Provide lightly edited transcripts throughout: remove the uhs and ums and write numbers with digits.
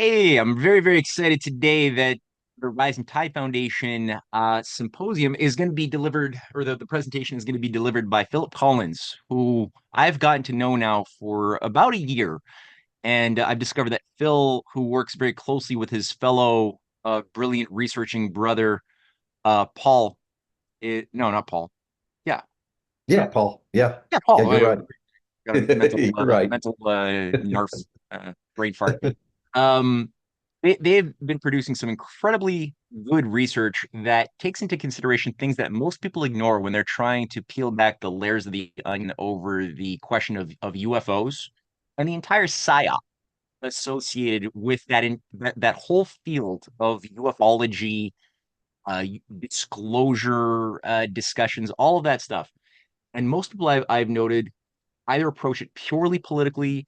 Hey, I'm very, very excited today that the Rising Tide Foundation symposium is going to be delivered, or the presentation is going to be delivered by Philip Collins, who I've gotten to know now for about a year. And I've discovered that Phil, who works very closely with his fellow brilliant researching brother, Paul, no, not Paul. Yeah, Yeah, Paul. Yeah. yeah, Yeah, Paul. you're I right. got a You're right. mental nerf brain fart. Um, they've been producing some incredibly good research that takes into consideration things that most people ignore when they're trying to peel back the layers of the onion over the question of UFOs and the entire psyop associated with that whole field of ufology, disclosure discussions, all of that stuff. And most people I've noted either approach it purely politically,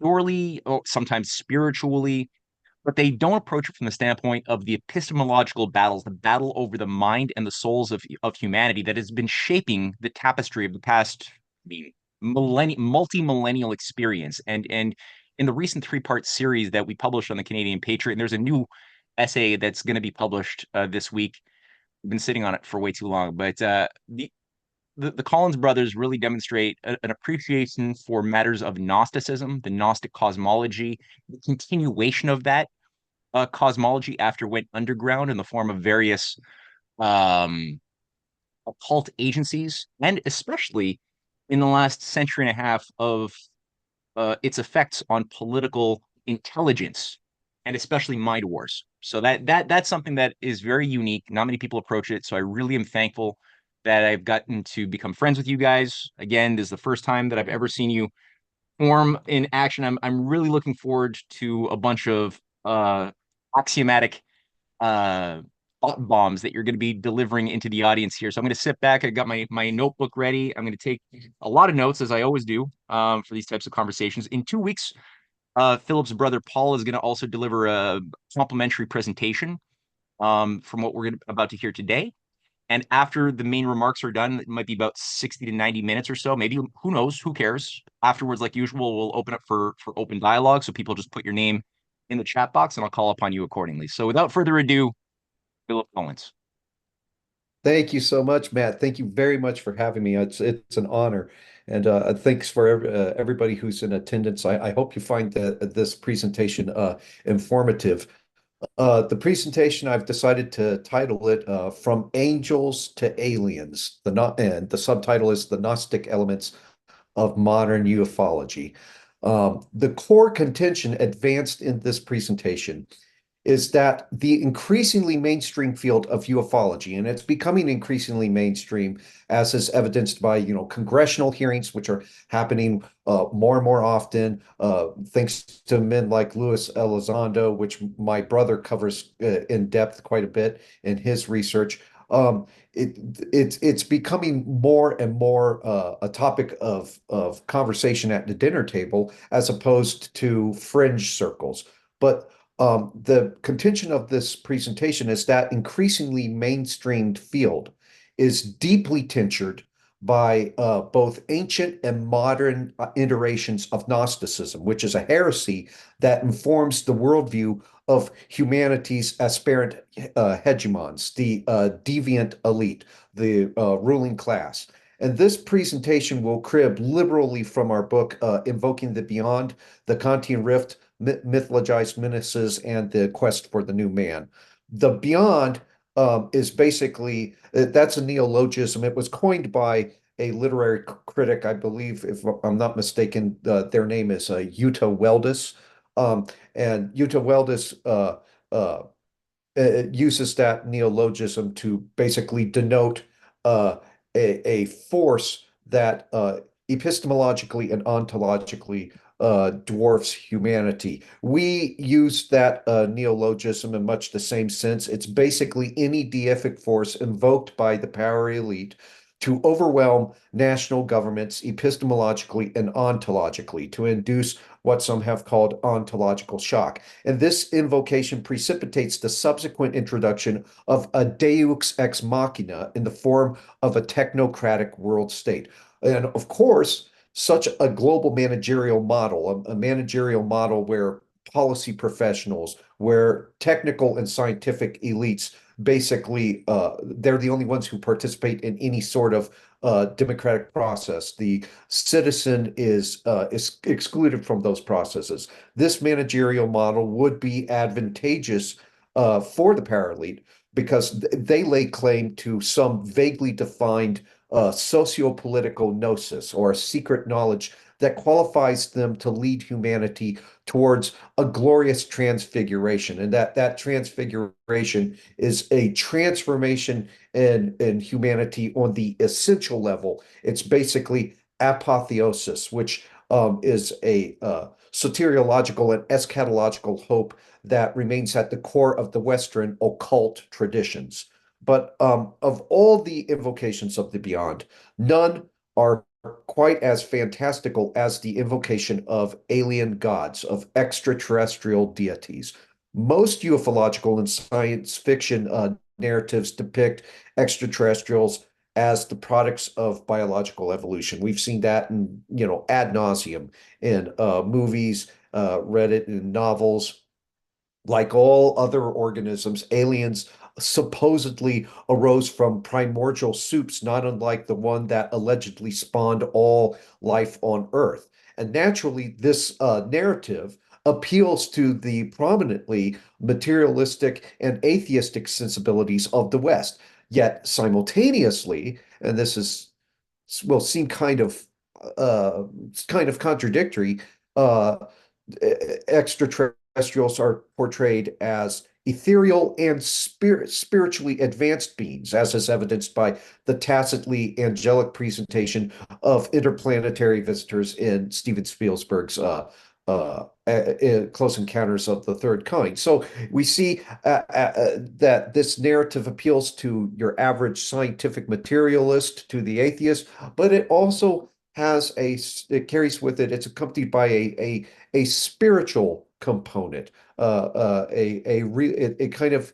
purely, or sometimes spiritually, but they don't approach it from the standpoint of the epistemological battles, the battle over the mind and the souls of humanity that has been shaping the tapestry of the past, I mean, multi-millennial experience. And in the recent three-part series that we published on the Canadian Patriot, and there's a new essay that's going to be published this week. I've been sitting on it for way too long, but the Collins brothers really demonstrate an appreciation for matters of Gnosticism, the Gnostic cosmology, the continuation of that cosmology after it went underground in the form of various um, occult agencies, and especially in the last century and a half of its effects on political intelligence and especially mind wars. So that's something that is very unique. Not many people approach it. So I really am thankful that I've gotten to become friends with you guys. Again, this is the first time that I've ever seen you form in action. I'm really looking forward to a bunch of axiomatic uh thought bombs that you're going to be delivering into the audience here. So I'm going to sit back. I got my notebook ready. I'm going to take a lot of notes as I always do for these types of conversations. In 2 weeks, Philip's brother Paul is going to also deliver a complimentary presentation from what we're about to hear today. And after the main remarks are done, it might be about 60 to 90 minutes or so. Maybe, who knows? Who cares? Afterwards, like usual, we'll open up for open dialogue. So people just put your name in the chat box and I'll call upon you accordingly. So without further ado, Philip Owens. Thank you so much, Matt. Thank you very much for having me. It's an honor. And thanks for everybody who's in attendance. I hope you find this presentation informative. The presentation, I've decided to title it From Angels to Aliens. And the subtitle is The Gnostic Elements of Modern Ufology. The core contention advanced in this presentation is that the increasingly mainstream field of ufology, and it's becoming increasingly mainstream, as is evidenced by congressional hearings, which are happening more and more often, thanks to men like Luis Elizondo, which my brother covers in depth quite a bit in his research. It's becoming more and more a topic of conversation at the dinner table as opposed to fringe circles. But the contention of this presentation is that increasingly mainstreamed field is deeply tinctured by both ancient and modern iterations of Gnosticism, which is a heresy that informs the worldview of humanity's aspirant hegemons, the deviant elite, the ruling class. And this presentation will crib liberally from our book, Invoking the Beyond, the Kantian Rift, Mythologized Menaces, and the Quest for the New Man. The Beyond is basically, that's a neologism. It was coined by a literary critic, I believe, if I'm not mistaken, their name is Uta Weldis. And Uta Weldis uh, uses that neologism to basically denote uh, a force that epistemologically and ontologically dwarfs humanity. We use that neologism in much the same sense. It's basically any deific force invoked by the power elite to overwhelm national governments epistemologically and ontologically, to induce what some have called ontological shock. And this invocation precipitates the subsequent introduction of a deus ex machina in the form of a technocratic world state. And of course, such a global managerial model, a managerial model where policy professionals, where technical and scientific elites basically they're the only ones who participate in any sort of democratic process. The citizen is excluded from those processes. This managerial model would be advantageous for the parelite because they lay claim to some vaguely defined socio-political gnosis or secret knowledge that qualifies them to lead humanity towards a glorious transfiguration. And that transfiguration is a transformation in humanity on the essential level. It's basically apotheosis, which is a soteriological and eschatological hope that remains at the core of the Western occult traditions. But of all the invocations of the beyond, none are quite as fantastical as the invocation of alien gods, of extraterrestrial deities. Most ufological and science fiction narratives depict extraterrestrials as the products of biological evolution. We've seen that in, ad nauseum in movies, read it in novels. Like all other organisms, aliens supposedly arose from primordial soups, not unlike the one that allegedly spawned all life on Earth. And naturally, this narrative appeals to the prominently materialistic and atheistic sensibilities of the West. Yet simultaneously, and this is will seem kind of contradictory, uh, extraterrestrials are portrayed as ethereal and spiritually advanced beings, as is evidenced by the tacitly angelic presentation of interplanetary visitors in Steven Spielberg's Close Encounters of the Third Kind. So we see that this narrative appeals to your average scientific materialist, to the atheist, but it also it carries with it, it's accompanied by a spiritual component. It kind of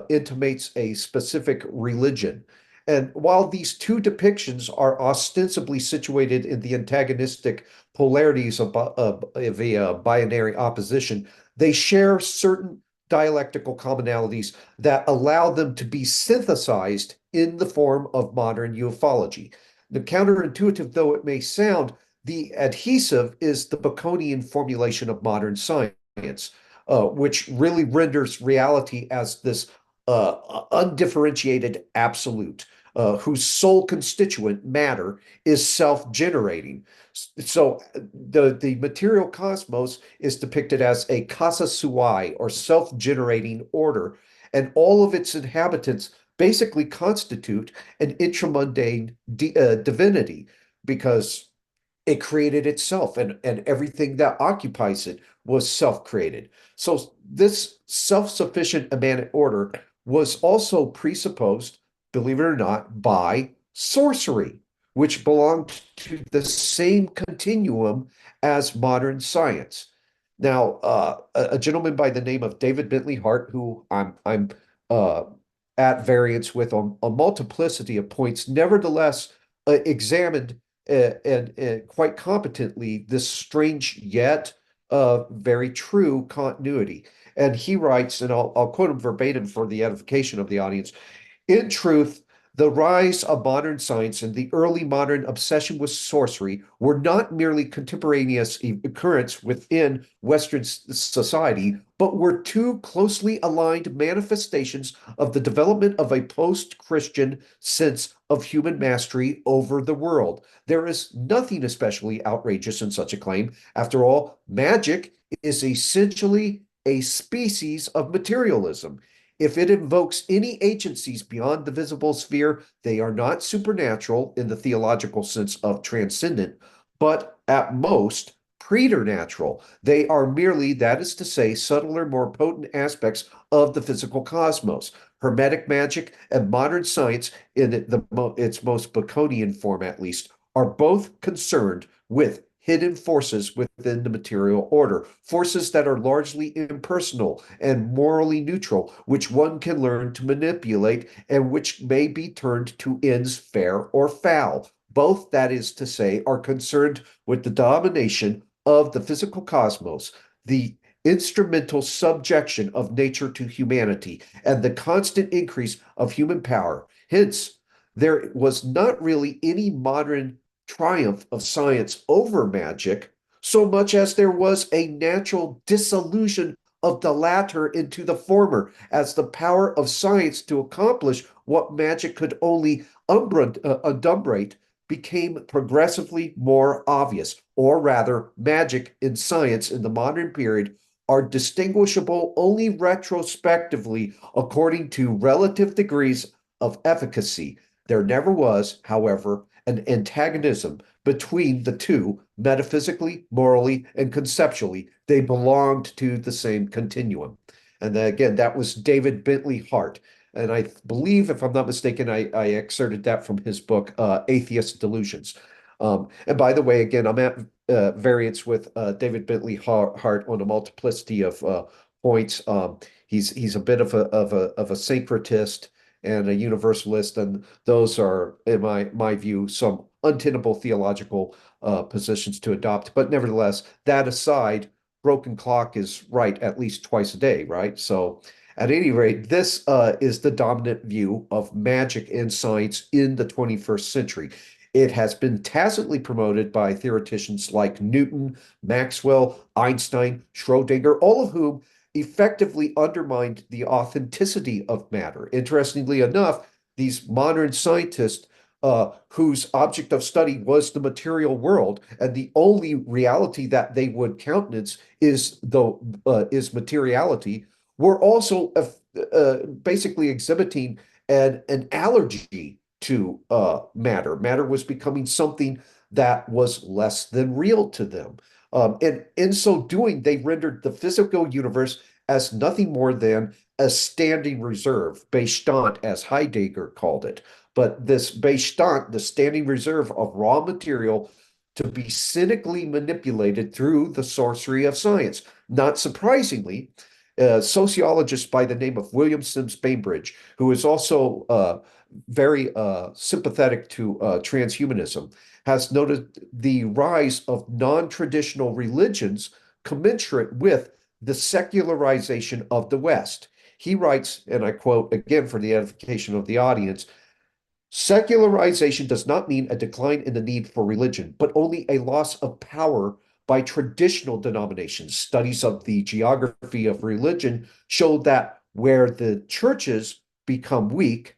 intimates a specific religion. And while these two depictions are ostensibly situated in the antagonistic polarities of a binary opposition, they share certain dialectical commonalities that allow them to be synthesized in the form of modern ufology. The counterintuitive though it may sound, the adhesive is the Baconian formulation of modern science, which really renders reality as this undifferentiated absolute, whose sole constituent, matter, is self-generating. So the material cosmos is depicted as a casa sui, or self-generating order, and all of its inhabitants basically constitute an intramundane divinity because it created itself, and everything that occupies it was self-created. So this self-sufficient immanent order was also presupposed, believe it or not, by sorcery, which belonged to the same continuum as modern science. Now, a gentleman by the name of David Bentley Hart, who I'm uh, at variance with on a multiplicity of points, nevertheless examined and quite competently this strange yet very true continuity. And he writes, and I'll quote him verbatim for the edification of the audience. In truth, the rise of modern science and the early modern obsession with sorcery were not merely contemporaneous occurrence within Western society, but were two closely aligned manifestations of the development of a post-Christian sense of human mastery over the world. There is nothing especially outrageous in such a claim. After all, magic is essentially a species of materialism. If it invokes any agencies beyond the visible sphere, they are not supernatural in the theological sense of transcendent, but at most preternatural. They are merely, that is to say, subtler, more potent aspects of the physical cosmos. Hermetic magic and modern science, in its most Baconian form at least, are both concerned with hidden forces within the material order, forces that are largely impersonal and morally neutral, which one can learn to manipulate and which may be turned to ends fair or foul. Both, that is to say, are concerned with the domination of the physical cosmos, the instrumental subjection of nature to humanity and the constant increase of human power. Hence, there was not really any modern triumph of science over magic, so much as there was a natural dissolution of the latter into the former, as the power of science to accomplish what magic could only adumbrate became progressively more obvious, or rather, magic in science in the modern period are distinguishable only retrospectively according to relative degrees of efficacy. There never was, however, an antagonism between the two, metaphysically, morally, and conceptually. They belonged to the same continuum. And again, that was David Bentley Hart. And I believe, if I'm not mistaken, I excerpted that from his book, Atheist Delusions. And by the way, again, I'm at variance with David Bentley Hart on a multiplicity of points. He's a bit of a syncretist and a universalist, and those are, in my view, some untenable theological positions to adopt. But nevertheless, that aside, broken clock is right at least twice a day, right? So at any rate, this is the dominant view of magic in science in the 21st century. It has been tacitly promoted by theoreticians like Newton, Maxwell, Einstein, Schrodinger, all of whom effectively undermined the authenticity of matter. Interestingly enough, these modern scientists whose object of study was the material world, and the only reality that they would countenance is materiality, were also basically exhibiting an allergy to matter. Matter was becoming something that was less than real to them. And in so doing, they rendered the physical universe as nothing more than a standing reserve, Bestand, as Heidegger called it. But this Bestand, the standing reserve of raw material, to be cynically manipulated through the sorcery of science. Not surprisingly, a sociologist by the name of William Sims Bainbridge, who is also very sympathetic to transhumanism, has noted the rise of non-traditional religions commensurate with the secularization of the West. He writes, and I quote again for the edification of the audience, secularization does not mean a decline in the need for religion, but only a loss of power by traditional denominations. Studies of the geography of religion show that where the churches become weak,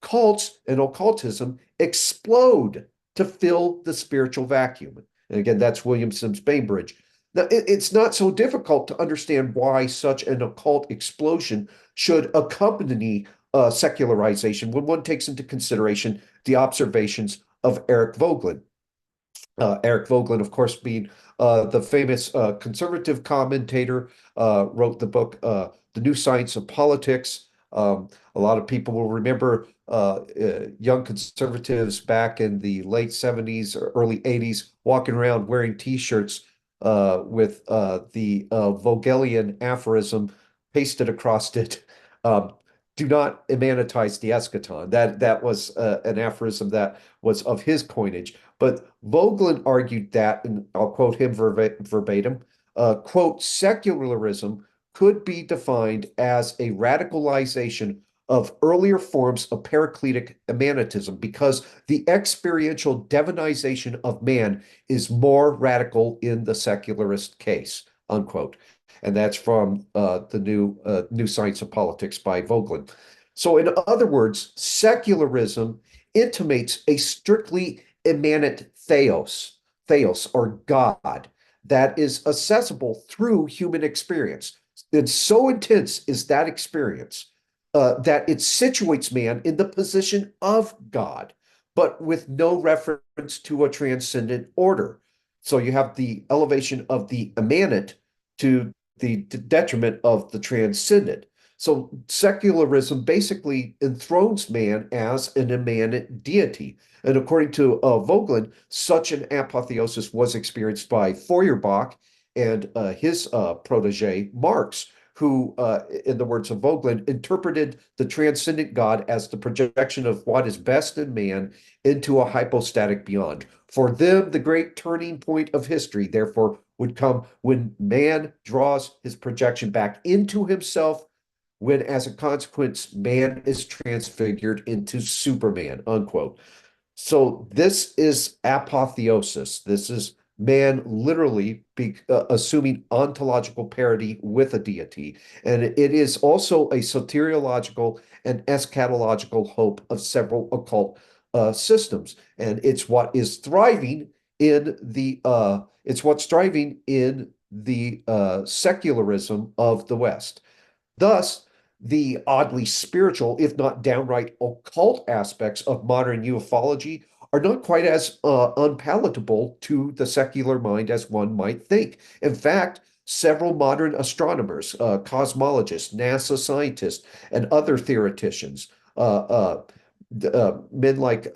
cults and occultism explode to fill the spiritual vacuum. And again, that's William Sims Bainbridge. Now, it's not so difficult to understand why such an occult explosion should accompany secularization when one takes into consideration the observations of Eric Voegelin. Eric Voegelin, of course, being the famous conservative commentator, wrote the book The New Science of Politics. A lot of people will remember young conservatives back in the late 70s or early 80s walking around wearing T-shirts with the Vogelian aphorism pasted across it. Do not immanentize the eschaton. That was an aphorism that was of his coinage. But Vogelin argued that, and I'll quote him verbatim, quote, secularism could be defined as a radicalization of earlier forms of paracletic immanentism because the experiential divinization of man is more radical in the secularist case, unquote. And that's from the New Science of Politics by Vogelin. So in other words, secularism intimates a strictly immanent theos or God, that is accessible through human experience. And so intense is that experience that it situates man in the position of God, but with no reference to a transcendent order. So you have the elevation of the immanent to the detriment of the transcendent. So secularism basically enthrones man as an immanent deity. And according to Vogelin, such an apotheosis was experienced by Feuerbach and his protege, Marx, who, in the words of Vogelin, interpreted the transcendent God as the projection of what is best in man into a hypostatic beyond. For them, the great turning point of history, therefore, would come when man draws his projection back into himself, when, as a consequence, man is transfigured into Superman, unquote. So this is apotheosis. This is man literally assuming ontological parity with a deity. And it is also a soteriological and eschatological hope of several occult systems. And it's what's thriving in the secularism of the West. Thus, the oddly spiritual, if not downright occult aspects of modern ufology are not quite as unpalatable to the secular mind as one might think. In fact, several modern astronomers, cosmologists, NASA scientists, and other theoreticians, men like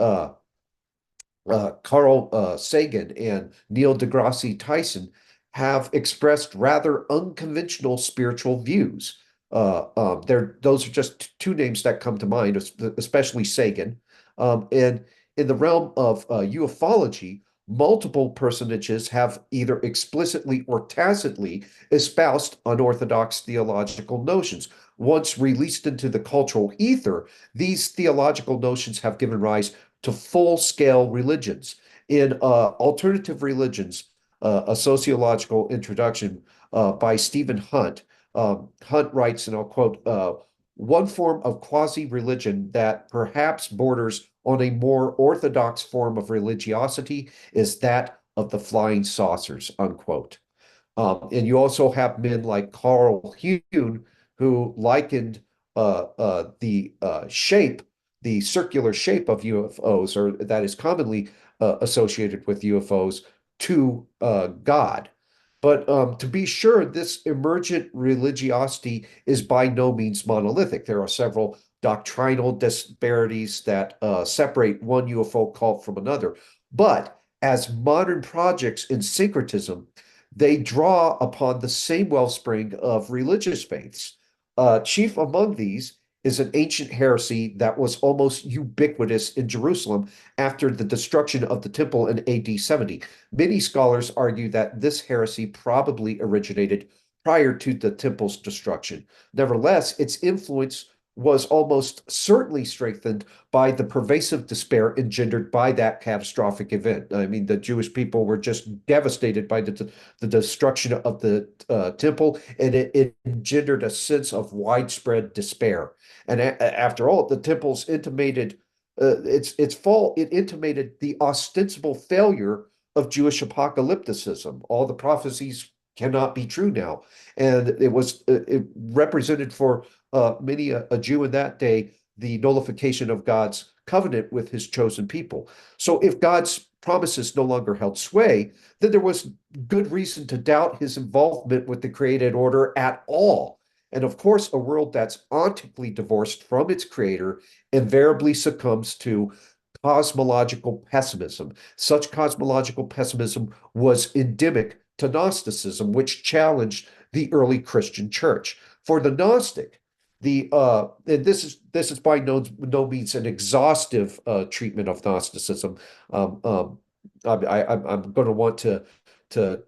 Carl Sagan and Neil deGrasse Tyson have expressed rather unconventional spiritual views. Those are just two names that come to mind, especially Sagan. And in the realm of ufology, multiple personages have either explicitly or tacitly espoused unorthodox theological notions. Once released into the cultural ether, these theological notions have given rise to full-scale religions. In Alternative Religions, a sociological introduction by Stephen Hunt, Hunt writes, and I'll quote, one form of quasi-religion that perhaps borders on a more orthodox form of religiosity is that of the flying saucers, unquote. And you also have men like Carl Huhn, who likened the circular shape of UFOs, or that is commonly associated with UFOs, to God. But to be sure, this emergent religiosity is by no means monolithic. There are several doctrinal disparities that separate one UFO cult from another. But as modern projects in syncretism, they draw upon the same wellspring of religious faiths. Chief among these is an ancient heresy that was almost ubiquitous in Jerusalem after the destruction of the temple in AD 70. Many scholars argue that this heresy probably originated prior to the temple's destruction. Nevertheless, its influence was almost certainly strengthened by the pervasive despair engendered by that catastrophic event. I mean, the Jewish people were just devastated by the destruction of the temple, and it engendered a sense of widespread despair. And after all, the temple's intimated its fall. It intimated the ostensible failure of Jewish apocalypticism. All the prophecies cannot be true now, and it represented for many a Jew in that day the nullification of God's covenant with his chosen people. So if God's promises no longer held sway, then there was good reason to doubt his involvement with the created order at all. And of course, a world that's ontically divorced from its creator invariably succumbs to cosmological pessimism. Such cosmological pessimism was endemic to Gnosticism, which challenged the early Christian church. For the Gnostic, and this is by no means an exhaustive treatment of Gnosticism. I'm going to want to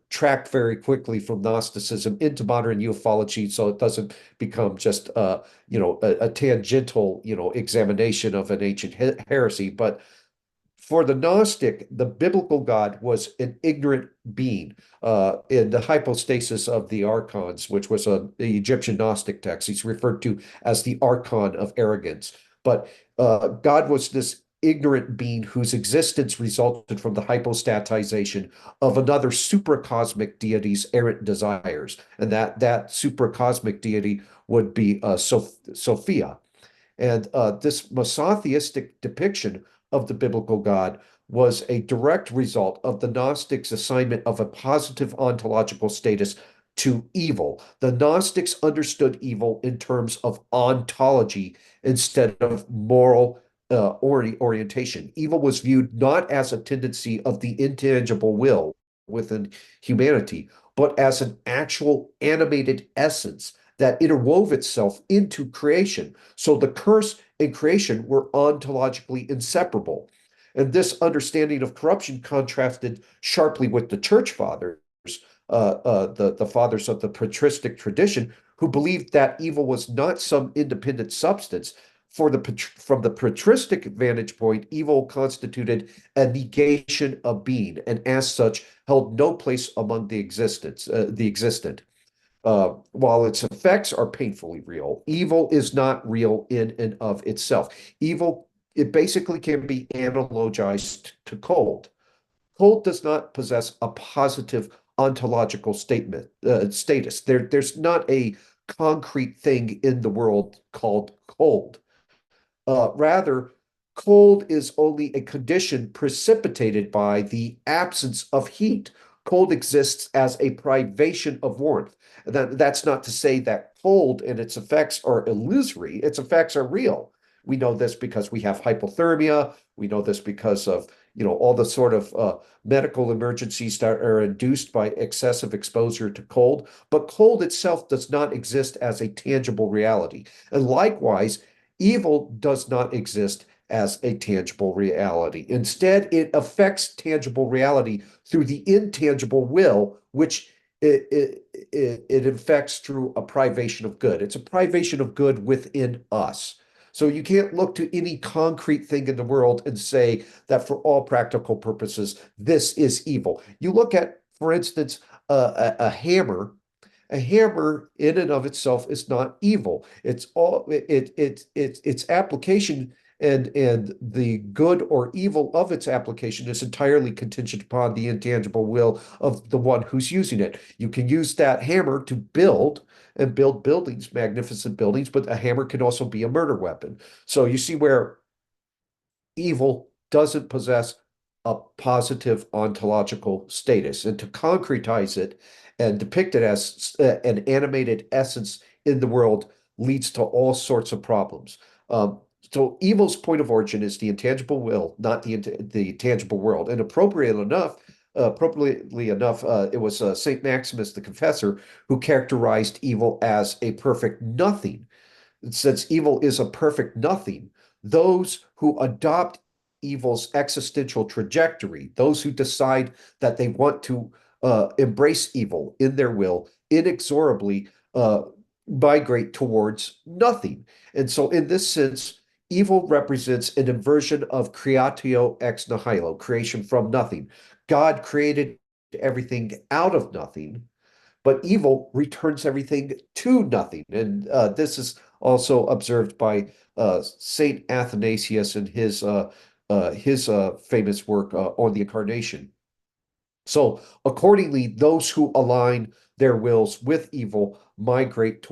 track very quickly from Gnosticism into modern ufology, so it doesn't become just a tangential examination of an ancient heresy. But for the Gnostic, the biblical God was an ignorant being in the hypostasis of the archons, which was the Egyptian Gnostic text. He's referred to as the archon of arrogance. But God was this ignorant being whose existence resulted from the hypostatization of another supracosmic deity's errant desires. And that supracosmic deity would be Sophia. And this monotheistic depiction of the biblical God was a direct result of the Gnostics' assignment of a positive ontological status to evil. The Gnostics understood evil in terms of ontology instead of moral orientation. Evil was viewed not as a tendency of the intangible will within humanity, but as an actual animated essence that interwove itself into creation. So the curse and creation were ontologically inseparable. And this understanding of corruption contrasted sharply with the church fathers, the fathers of the patristic tradition, who believed that evil was not some independent substance. From the patristic vantage point, evil constituted a negation of being, and as such held no place among the existent. While its effects are painfully real, evil is not real in and of itself. Evil, it basically can be analogized to cold. Cold does not possess a positive ontological status. There's not a concrete thing in the world called cold. Rather, cold is only a condition precipitated by the absence of heat. Cold exists as a privation of warmth. That's not to say that cold and its effects are illusory. Its effects are real. We know this because we have hypothermia. We know this because of, all the sort of medical emergencies that are induced by excessive exposure to cold. But cold itself does not exist as a tangible reality. And likewise, evil does not exist as a tangible reality. Instead, it affects tangible reality through the intangible will, which it affects through a privation of good. It's a privation of good within us. So you can't look to any concrete thing in the world and say that for all practical purposes, this is evil. You look at, for instance, a hammer. A hammer in and of itself is not evil. Its application and the good or evil of its application is entirely contingent upon the intangible will of the one who's using it. You can use that hammer to build buildings, magnificent buildings, but a hammer can also be a murder weapon. So you see where evil doesn't possess a positive ontological status. And to concretize it and depict it as an animated essence in the world leads to all sorts of problems. So evil's point of origin is the intangible will, not the tangible world. And appropriately enough, it was Saint Maximus the Confessor who characterized evil as a perfect nothing. Since evil is a perfect nothing, those who adopt evil's existential trajectory, those who decide that they want to embrace evil in their will, inexorably migrate towards nothing. And so, in this sense, evil represents an inversion of creatio ex nihilo, creation from nothing. God created everything out of nothing, but evil returns everything to nothing. And this is also observed by Saint Athanasius in his famous work on the Incarnation. So, accordingly, those who align their wills with evil migrate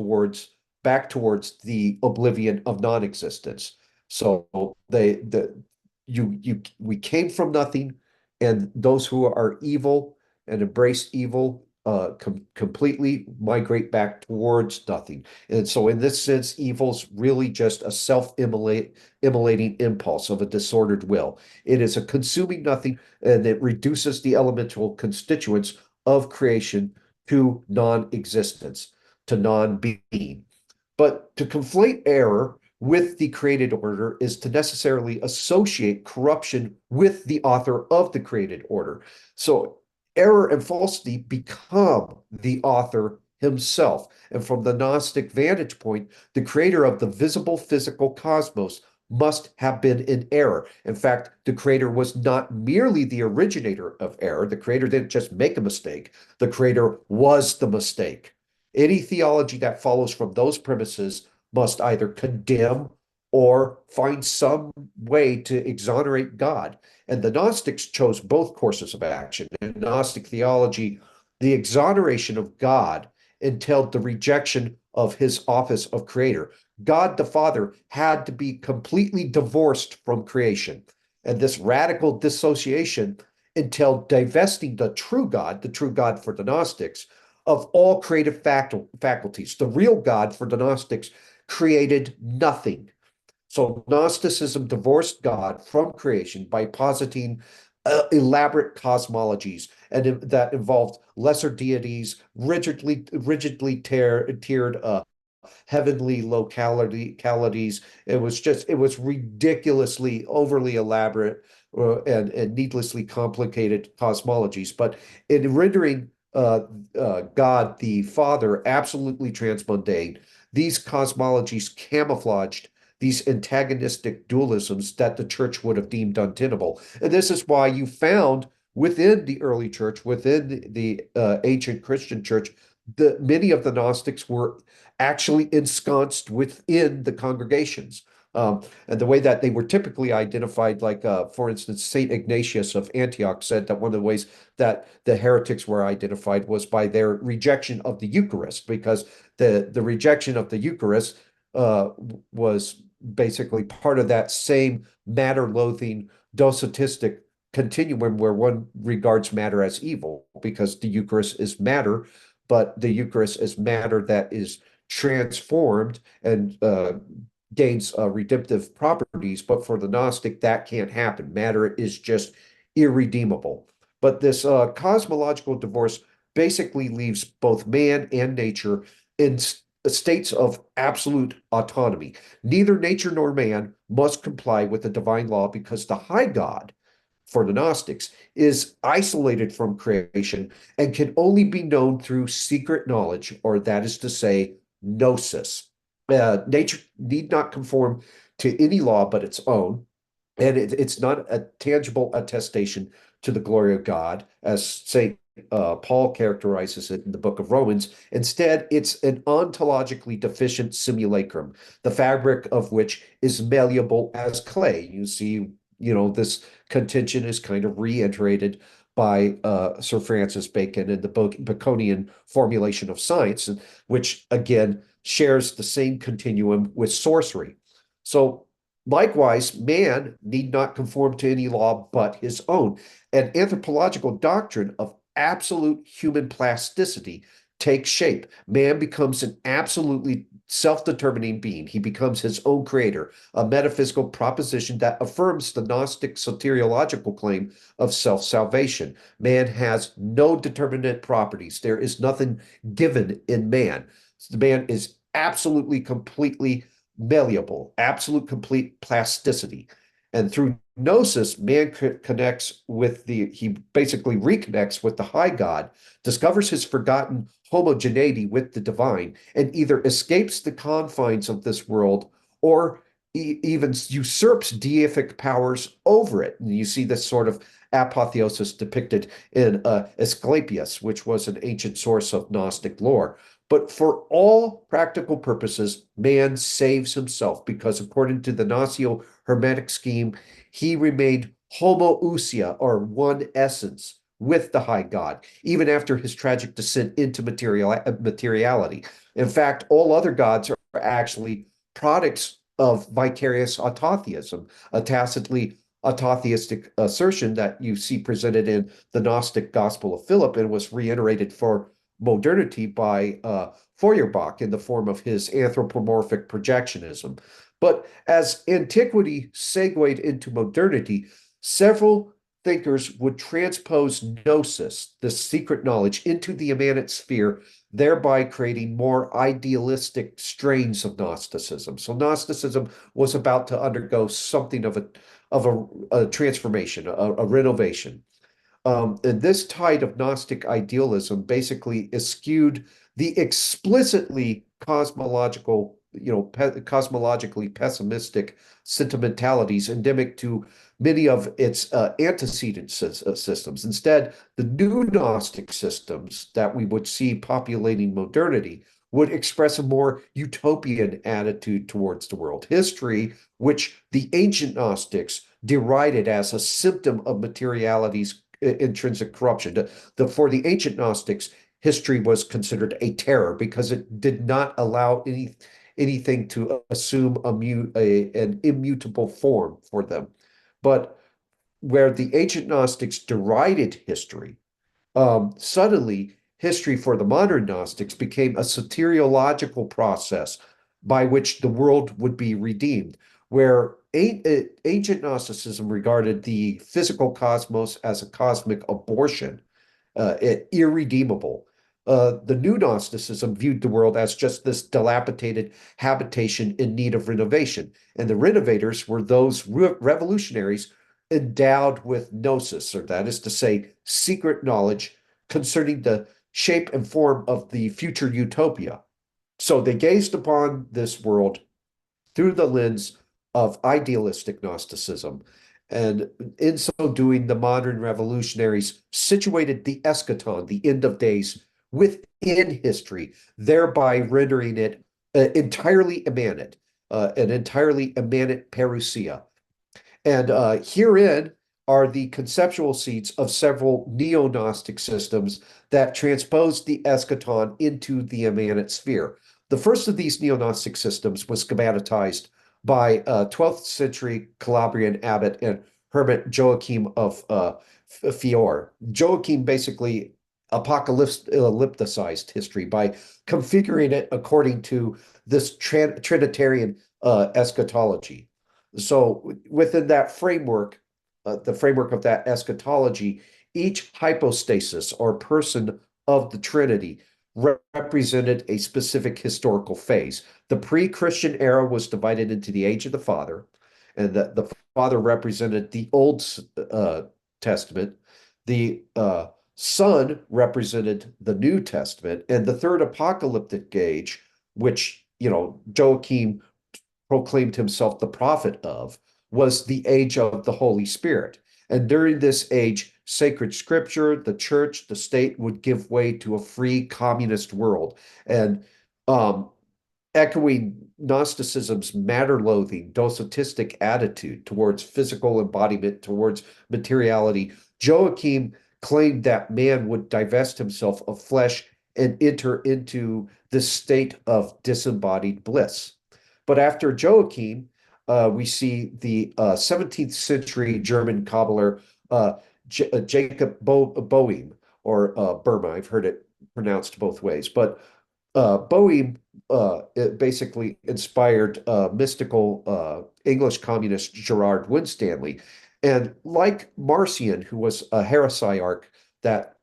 back towards the oblivion of non-existence. So we came from nothing, and those who are evil and embrace evil completely migrate back towards nothing. And so, in this sense, evil's really just a self-immolating impulse of a disordered will. It is a consuming nothing, and it reduces the elemental constituents of creation to non-existence, to non-being. But to conflate error with the created order is to necessarily associate corruption with the author of the created order. So error and falsity become the author himself. And from the Gnostic vantage point, the creator of the visible physical cosmos must have been in error. In fact, the creator was not merely the originator of error. The creator didn't just make a mistake. The creator was the mistake. Any theology that follows from those premises must either condemn or find some way to exonerate God. And the Gnostics chose both courses of action. In Gnostic theology, the exoneration of God entailed the rejection of his office of creator. God the Father had to be completely divorced from creation. And this radical dissociation entailed divesting the true God for the Gnostics, of all creative faculties. The real God for the Gnostics created nothing. So Gnosticism divorced God from creation by positing elaborate cosmologies and that involved lesser deities, rigidly tiered heavenly localities. It was ridiculously overly elaborate and needlessly complicated cosmologies. But in rendering uh, God the Father absolutely transmundane, these cosmologies camouflaged these antagonistic dualisms that the church would have deemed untenable. And this is why you found within the early church, within the ancient Christian church, many of the Gnostics were actually ensconced within the congregations. And the way that they were typically identified, like, for instance, St. Ignatius of Antioch said that one of the ways that the heretics were identified was by their rejection of the Eucharist, because the rejection of the Eucharist was basically part of that same matter-loathing docetistic continuum where one regards matter as evil, because the Eucharist is matter, but the Eucharist is matter that is transformed and gains redemptive properties. But for the Gnostic, that can't happen. Matter is just irredeemable. But this cosmological divorce basically leaves both man and nature in states of absolute autonomy. Neither nature nor man must comply with the divine law, because the high God, for the Gnostics, is isolated from creation and can only be known through secret knowledge, or that is to say, gnosis. Nature need not conform to any law but its own, and it's not a tangible attestation to the glory of God, as St. Paul characterizes it in the book of Romans. Instead, it's an ontologically deficient simulacrum, the fabric of which is malleable as clay. You see, this contention is kind of reiterated by Sir Francis Bacon in the Baconian formulation of science, which again shares the same continuum with sorcery. So likewise, man need not conform to any law but his own. An anthropological doctrine of absolute human plasticity takes shape. Man becomes an absolutely self-determining being. He becomes his own creator, a metaphysical proposition that affirms the Gnostic soteriological claim of self-salvation. Man has no determinate properties. There is nothing given in man. The man is absolutely, completely malleable, absolute complete plasticity. And through gnosis, man connects with he basically reconnects with the high God, discovers his forgotten homogeneity with the divine, and either escapes the confines of this world or even usurps deific powers over it. And you see this sort of apotheosis depicted in Asclepius, which was an ancient source of Gnostic lore. But for all practical purposes, man saves himself, because according to the Gnocio-Hermetic scheme, he remained homoousia, or one essence, with the high God, even after his tragic descent into materiality. In fact, all other gods are actually products of vicarious autotheism, a tacitly autotheistic assertion that you see presented in the Gnostic Gospel of Philip, and was reiterated for modernity by Feuerbach in the form of his anthropomorphic projectionism. But as antiquity segued into modernity, several thinkers would transpose gnosis, the secret knowledge, into the immanent sphere, thereby creating more idealistic strains of Gnosticism. So Gnosticism was about to undergo something of a transformation, a renovation. And this tide of Gnostic idealism basically eschewed the explicitly cosmological, cosmologically pessimistic sentimentalities endemic to many of its antecedent systems. Instead, the new Gnostic systems that we would see populating modernity would express a more utopian attitude towards the world. History, which the ancient Gnostics derided as a symptom of materiality's intrinsic corruption. For the ancient Gnostics, history was considered a terror, because it did not allow anything to assume an immutable form for them. But where the ancient Gnostics derided history, suddenly history for the modern Gnostics became a soteriological process by which the world would be redeemed, where ancient Gnosticism regarded the physical cosmos as a cosmic abortion, irredeemable. The new Gnosticism viewed the world as just this dilapidated habitation in need of renovation, and the renovators were those revolutionaries endowed with gnosis, or that is to say, secret knowledge concerning the shape and form of the future utopia. So they gazed upon this world through the lens of idealistic Gnosticism. And in so doing, the modern revolutionaries situated the eschaton, the end of days, within history, thereby rendering it entirely immanent, an entirely immanent parousia. And herein are the conceptual seeds of several neo-Gnostic systems that transpose the eschaton into the immanent sphere. The first of these neo-Gnostic systems was schematized by 12th century Calabrian abbot and hermit Joachim of Fiore. Joachim basically apocalypticized history by configuring it according to this Trinitarian eschatology. So within that framework, the framework of that eschatology, each hypostasis or person of the Trinity represented a specific historical phase. The pre-Christian era was divided into the age of the Father, and the Father represented the Old Testament. The Son represented the New Testament, and the third apocalyptic age, which Joachim proclaimed himself the prophet of, was the age of the Holy Spirit. And during this age, sacred scripture, the church, the state would give way to a free communist world. And echoing Gnosticism's matter-loathing, docetistic attitude towards physical embodiment, towards materiality, Joachim claimed that man would divest himself of flesh and enter into this state of disembodied bliss. But after Joachim, we see the 17th century German Kabbaler Jacob Boehm, or Burma. I've heard it pronounced both ways. But Boehm it basically inspired mystical English communist Gerard Winstanley. And like Marcion, who was a heresiarch that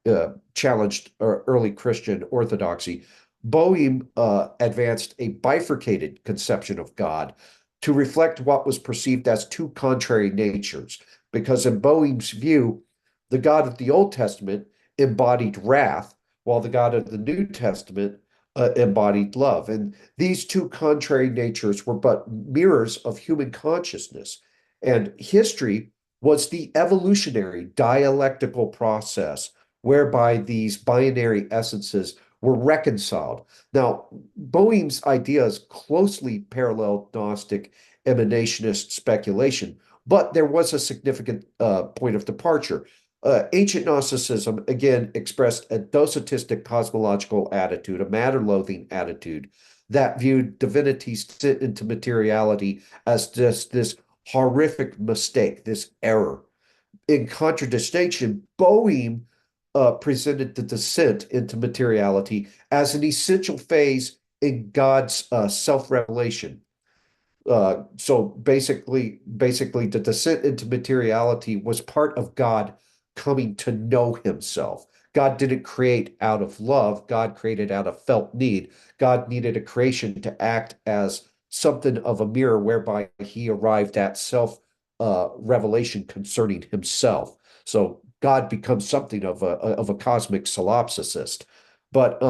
challenged early Christian orthodoxy, Boehm advanced a bifurcated conception of God to reflect what was perceived as two contrary natures. Because in Boehm's view, the God of the Old Testament embodied wrath, while the God of the New Testament embodied love. And these two contrary natures were but mirrors of human consciousness. And history was the evolutionary dialectical process whereby these binary essences were reconciled. Now, Boehm's ideas closely paralleled Gnostic emanationist speculation, but there was a significant point of departure. Ancient Gnosticism, again, expressed a docetistic cosmological attitude, a matter-loathing attitude that viewed divinity's descent into materiality as just this horrific mistake, this error. In contradistinction, Boehm presented the descent into materiality as an essential phase in God's self-revelation. So basically, the descent into materiality was part of God coming to know himself. God didn't create out of love. God created out of felt need. God needed a creation to act as something of a mirror whereby he arrived at self revelation concerning himself. So God becomes something of a cosmic solipsist. But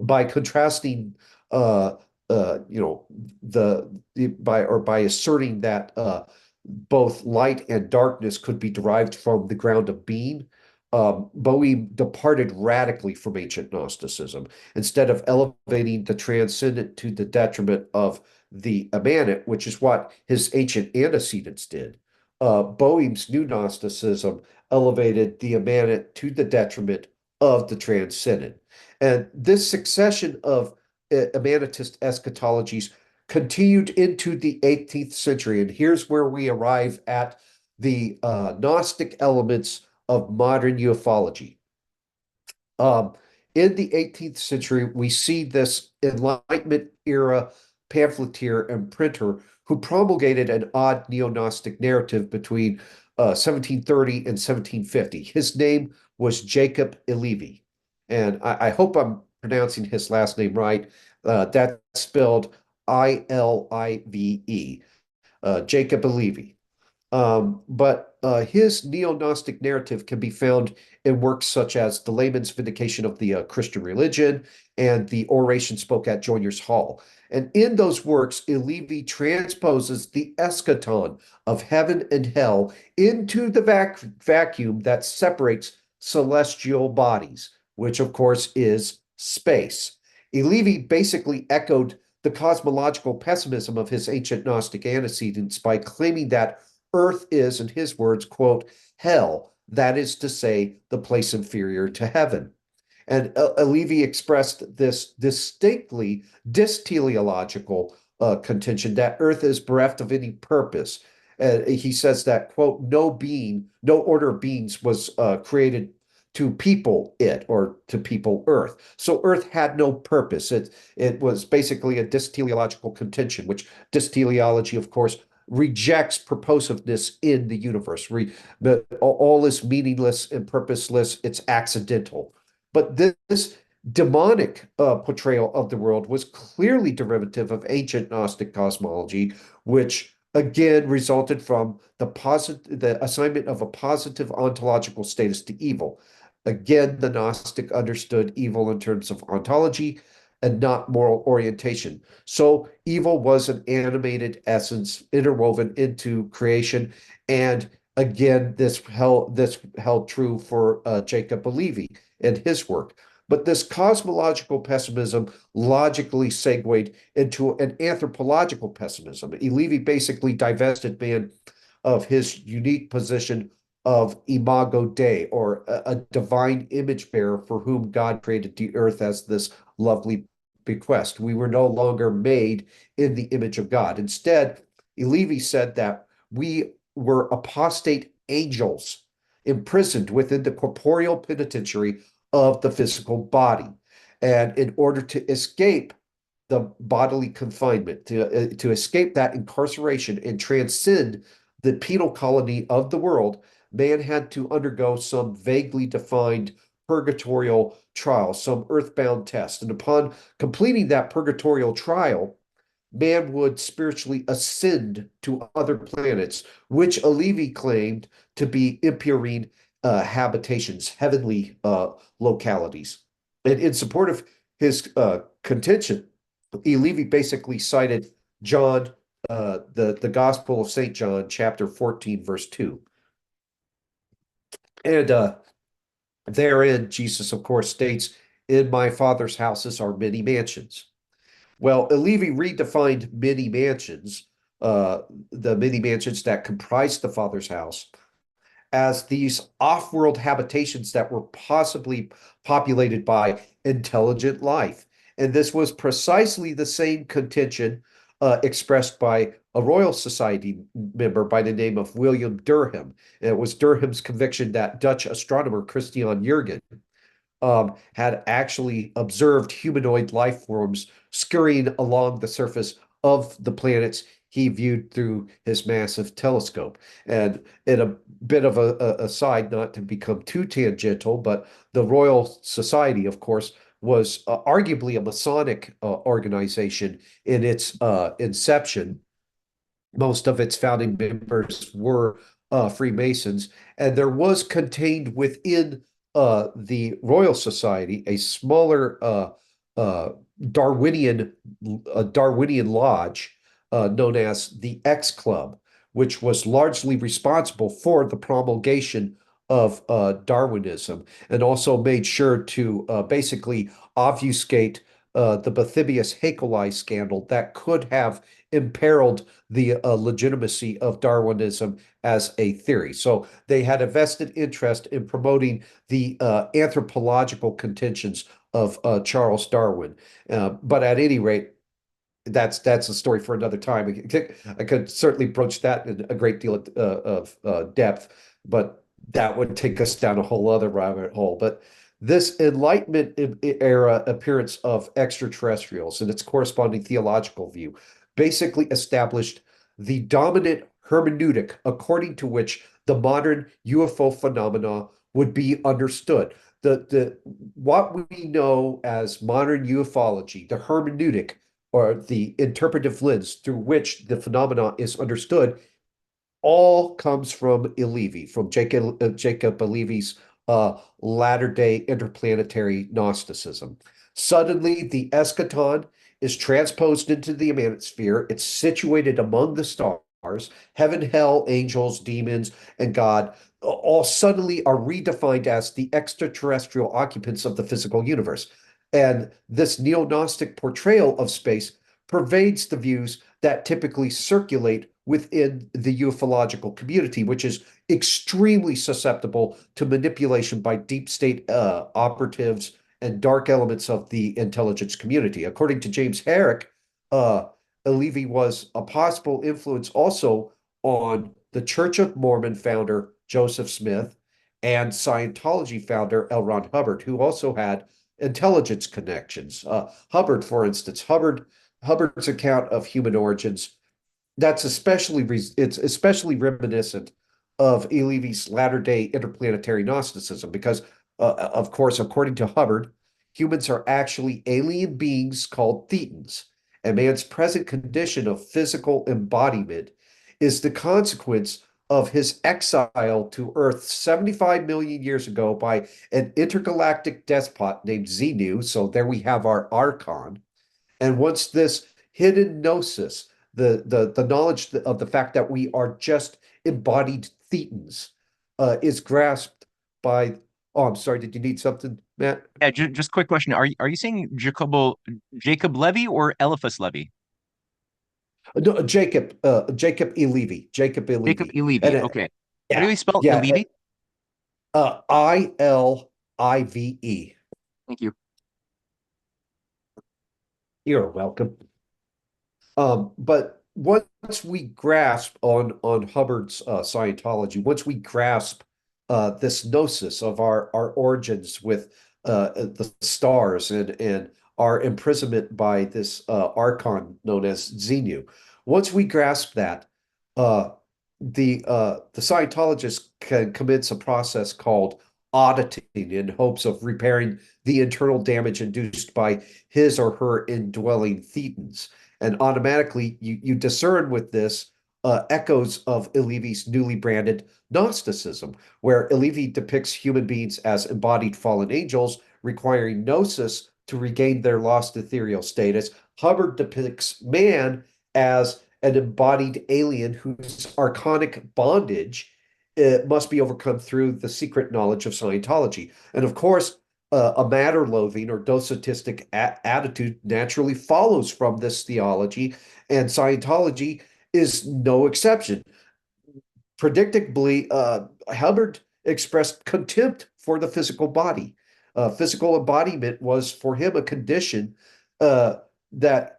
by contrasting you know by asserting that both light and darkness could be derived from the ground of being, Boehm departed radically from ancient Gnosticism. Instead of elevating the transcendent to the detriment of the immanent, which is what his ancient antecedents did, Boehm's new Gnosticism elevated the immanent to the detriment of the transcendent. And this succession of immanentist eschatologies continued into the 18th century. And here's where we arrive at the Gnostic elements of modern ufology. Um, in the 18th century, we see this Enlightenment era pamphleteer and printer who promulgated an odd neo-Gnostic narrative between 1730 and 1750. His name was Jacob Ilivi. And I hope I'm pronouncing his last name right. That's spelled Ilive, Jacob Ilivi. But his neo-Gnostic narrative can be found in works such as The Layman's Vindication of the Christian Religion and The Oration Spoke at Joiner's Hall. And in those works, Elevi transposes the eschaton of heaven and hell into the vacuum that separates celestial bodies, which of course is space. Elevi basically echoed the cosmological pessimism of his ancient Gnostic antecedents by claiming that Earth is, in his words, quote, hell, that is to say, the place inferior to heaven. And Levy expressed this distinctly dysteleological contention that Earth is bereft of any purpose. He says that, quote, no being, no order of beings was created to people it or to people Earth. So Earth had no purpose. It was basically a dysteleological contention, which dysteleology, of course, rejects purposiveness in the universe. All is meaningless and purposeless. It's accidental. But this demonic portrayal of the world was clearly derivative of ancient Gnostic cosmology, which again resulted from the assignment of a positive ontological status to evil. Again, the Gnostic understood evil in terms of ontology and not moral orientation. So evil was an animated essence interwoven into creation. And again, this held true for Jacob Levi in his work. But this cosmological pessimism logically segued into an anthropological pessimism. Levi basically divested man of his unique position of imago Dei, or a divine image bearer for whom God created the earth as this lovely bequest. We were no longer made in the image of God. Instead, Levi said that we were apostate angels imprisoned within the corporeal penitentiary of the physical body. And in order to escape the bodily confinement, to escape that incarceration and transcend the penal colony of the world, man had to undergo some vaguely defined purgatorial trial, some earthbound test. And upon completing that purgatorial trial, man would spiritually ascend to other planets, which Alevi claimed to be empyrean habitations, heavenly localities. And in support of his contention, Alevi basically cited John, the Gospel of St. John, chapter 14, verse 2. And therein, Jesus, of course, states, in my Father's houses are many mansions. Well, Levy redefined many mansions, uh, the many mansions that comprised the Father's house, as these off-world habitations that were possibly populated by intelligent life. And this was precisely the same contention expressed by a Royal Society member by the name of William Durham. And it was Durham's conviction that Dutch astronomer Christian Jurgen had actually observed humanoid life forms scurrying along the surface of the planets he viewed through his massive telescope. And in a bit of a side, not to become too tangential, but the Royal Society, of course, was arguably a Masonic organization in its inception. Most of its founding members were Freemasons, and there was contained within the Royal Society a smaller uh, Darwinian Darwinian lodge known as the X Club, which was largely responsible for the promulgation of Darwinism and also made sure to basically obfuscate the Bathybius Haeckelii scandal that could have imperiled the legitimacy of Darwinism as a theory. So they had a vested interest in promoting the anthropological contentions of Charles Darwin. But at any rate, that's a story for another time. I could certainly broach that in a great deal of depth, but that would take us down a whole other rabbit hole. But this Enlightenment era appearance of extraterrestrials and its corresponding theological view basically established the dominant hermeneutic according to which the modern UFO phenomena would be understood. The what we know as modern ufology, the hermeneutic or the interpretive lens through which the phenomena is understood, all comes from Alevi, from Jacob Alevi's latter-day interplanetary Gnosticism. Suddenly, the eschaton is transposed into the manosphere. It's situated among the stars. Heaven, hell, angels, demons, and God all suddenly are redefined as the extraterrestrial occupants of the physical universe. And this neo-Gnostic portrayal of space pervades the views that typically circulate within the ufological community, which is extremely susceptible to manipulation by deep state operatives and dark elements of the intelligence community. According to James Herrick, uh, Levy was a possible influence also on the Church of Mormon founder Joseph Smith and Scientology founder L. Ron Hubbard, who also had intelligence connections. Hubbard, for instance, Hubbard's account of human origins, it's especially reminiscent of Levy's latter-day interplanetary Gnosticism because, of course, according to Hubbard, humans are actually alien beings called thetans, and man's present condition of physical embodiment is the consequence of his exile to Earth 75 million years ago by an intergalactic despot named Xenu. So there we have our archon. And once this hidden gnosis, the knowledge of the fact that we are just embodied thetans, is grasped by. Oh, I'm sorry. Did you need something, Matt? Yeah, just quick question. Are you saying Jacob Levy or Eliphas Levy? No, Jacob E. Levy, Jacob E. Jacob Levy, Levy. and Okay. How do yeah, we spell yeah, Levy? Ilive. Thank you. You're welcome. But once we grasp on Hubbard's Scientology, once we grasp this gnosis of our origins with the stars and our imprisonment by this archon known as Xenu, once we grasp that, uh, the Scientologist can commence a process called auditing in hopes of repairing the internal damage induced by his or her indwelling thetans. And automatically, you discern with this echoes of Alevi's newly branded Gnosticism, where Alevi depicts human beings as embodied fallen angels requiring gnosis to regain their lost ethereal status. Hubbard depicts man as an embodied alien whose archonic bondage must be overcome through the secret knowledge of Scientology. And of course, a matter loathing or docetistic attitude naturally follows from this theology, and Scientology is no exception. Predictably, Hubbard expressed contempt for the physical body. Physical embodiment was for him a condition that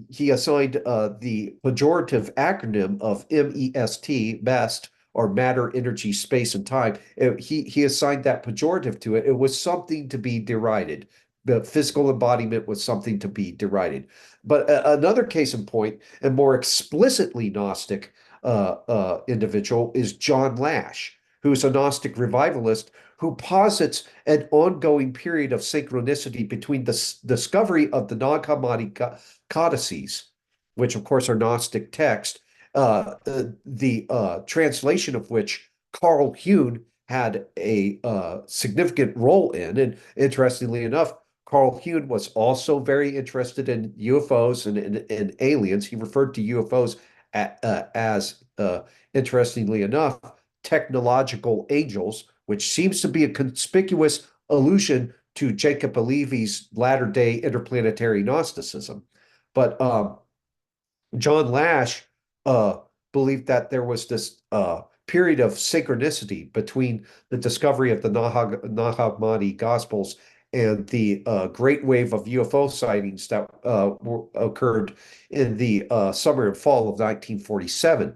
he assigned the pejorative acronym of MEST, best, or matter, energy, space, and time. He assigned that pejorative to it. It was something to be derided. The physical embodiment was something to be derided. But another case in point, and more explicitly Gnostic, individual is John Lash, who's a Gnostic revivalist who posits an ongoing period of synchronicity between the discovery of the Nag Hammadi codices, which of course are Gnostic texts, the translation of which Carl Huhn had a significant role in. And interestingly enough, Carl Huhn was also very interested in UFOs and aliens. He referred to UFOs as, interestingly enough, technological angels, which seems to be a conspicuous allusion to Jacob Alevi's latter-day interplanetary Gnosticism. But John Lash uh, believed that there was this period of synchronicity between the discovery of the Nag Hammadi Gospels and the great wave of UFO sightings that occurred in the summer and fall of 1947.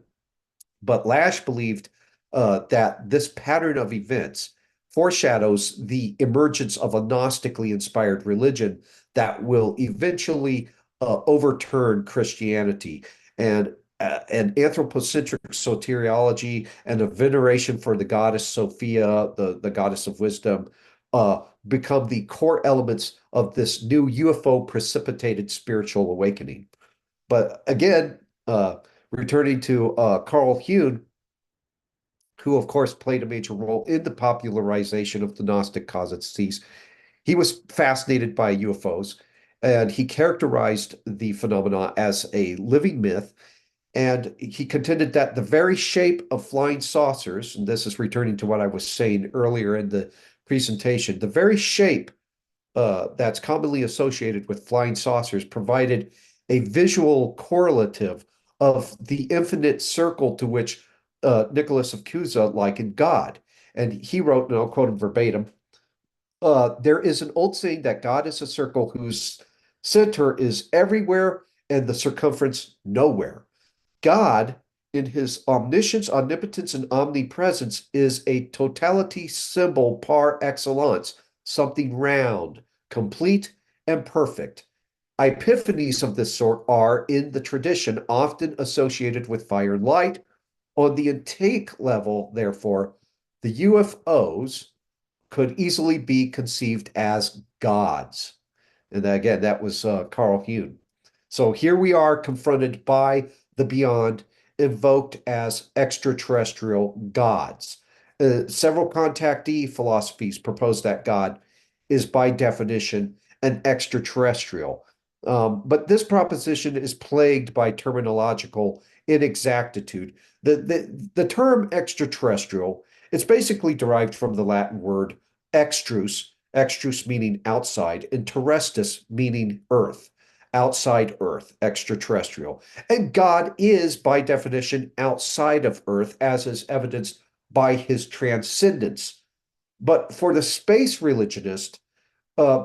But Lash believed that this pattern of events foreshadows the emergence of a Gnostically inspired religion that will eventually overturn Christianity. And an anthropocentric soteriology and a veneration for the goddess Sophia, the goddess of wisdom, become the core elements of this new UFO precipitated spiritual awakening. But again, returning to Carl Jung, who of course played a major role in the popularization of the Gnostic cosmoses. He was fascinated by UFOs, and he characterized the phenomena as a living myth. And he contended that the very shape of flying saucers, and this is returning to what I was saying earlier in the presentation, the very shape that's commonly associated with flying saucers provided a visual correlative of the infinite circle to which Nicholas of Cusa likened God. And he wrote, and I'll quote him verbatim, there is an old saying that God is a circle whose center is everywhere and the circumference nowhere. God, in his omniscience, omnipotence, and omnipresence, is a totality symbol par excellence, something round, complete, and perfect. Epiphanies of this sort are, in the tradition, often associated with fire and light. On the intake level, therefore, the UFOs could easily be conceived as gods. And again, that was Carl Jung. So here we are confronted by the beyond, invoked as extraterrestrial gods. Several contactee philosophies propose that God is by definition an extraterrestrial. But this proposition is plagued by terminological inexactitude. The term extraterrestrial, it's basically derived from the Latin word extrus meaning outside, and terrestis meaning earth, outside earth, extraterrestrial. And God is, by definition, outside of earth, as is evidenced by his transcendence. But for the space religionist,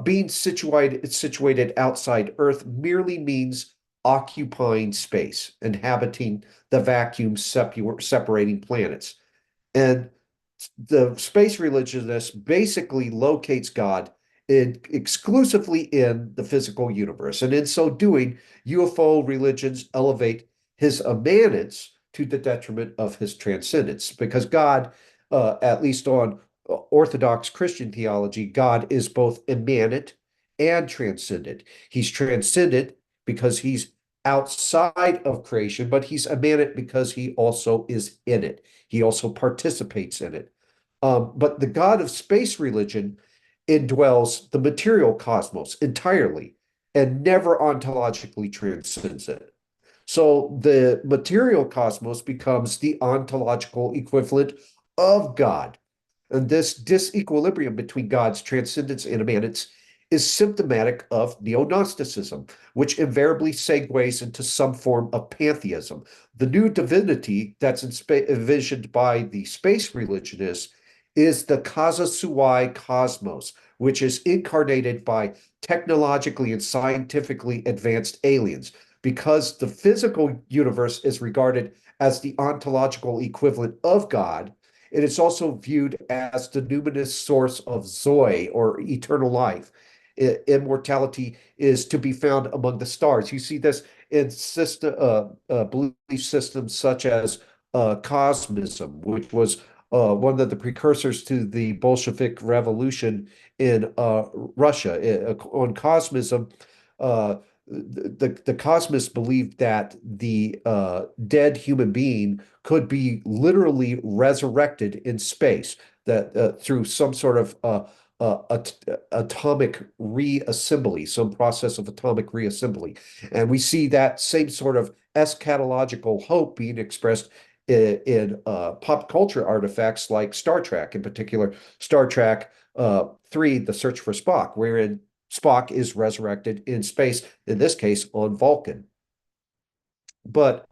being situated outside Earth merely means occupying space, inhabiting the vacuum separating planets. And the space religionist basically locates God exclusively in the physical universe. And in so doing, UFO religions elevate his immanence to the detriment of his transcendence, because God, at least on Orthodox Christian theology, God is both immanent and transcendent. He's transcendent because he's outside of creation, but he's immanent because he also is in it. He also participates in it. But the God of space religion indwells the material cosmos entirely and never ontologically transcends it. So the material cosmos becomes the ontological equivalent of God. And this disequilibrium between God's transcendence and immanence is symptomatic of neo-Gnosticism, which invariably segues into some form of pantheism. The new divinity that's envisioned by the space religionists is the Kazasuai cosmos, which is incarnated by technologically and scientifically advanced aliens. Because the physical universe is regarded as the ontological equivalent of God, it is also viewed as the numinous source of Zoe, or eternal life. Immortality is to be found among the stars. You see this in belief systems such as cosmism, which was one of the precursors to the Bolshevik Revolution in Russia. On cosmism, the cosmists believed that the dead human being could be literally resurrected in space, that through some sort of atomic reassembly, some process of atomic reassembly. And we see that same sort of eschatological hope being expressed in pop culture artifacts like Star Trek, in particular, Star Trek 3, The Search for Spock, wherein Spock is resurrected in space, in this case on Vulcan. But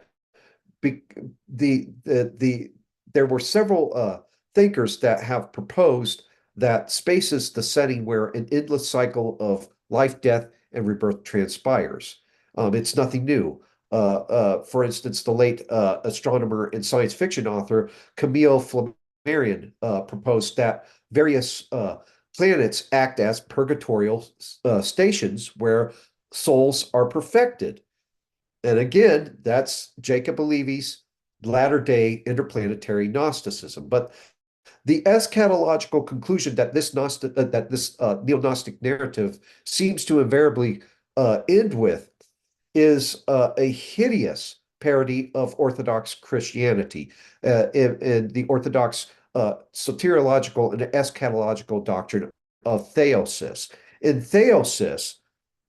be, there were several thinkers that have proposed that space is the setting where an endless cycle of life, death, and rebirth transpires. It's nothing new. For instance, the late astronomer and science fiction author Camille Flammarion proposed that various planets act as purgatorial stations where souls are perfected. And again, that's Jacob Alevi's latter-day interplanetary Gnosticism. But the eschatological conclusion that this neo-Gnostic narrative seems to invariably end with is a hideous parody of Orthodox Christianity, in the Orthodox soteriological and eschatological doctrine of theosis. In theosis,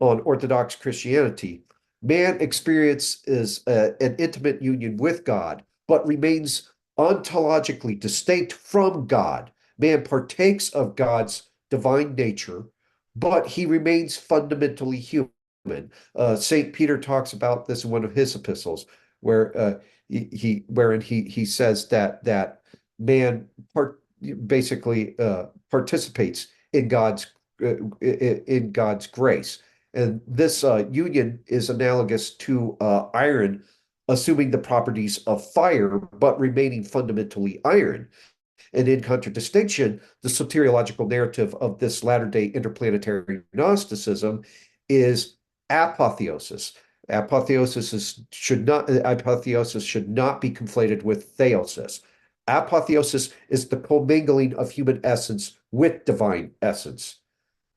on Orthodox Christianity, man experiences an intimate union with God, but remains ontologically distinct from God. Man partakes of God's divine nature, but he remains fundamentally human. Saint Peter talks about this in one of his epistles, where wherein he says that man basically participates in God's grace, and this union is analogous to iron assuming the properties of fire but remaining fundamentally iron. And in contradistinction, the soteriological narrative of this latter-day interplanetary Gnosticism is apotheosis. Apotheosis should not be conflated with theosis. Apotheosis is the commingling of human essence with divine essence,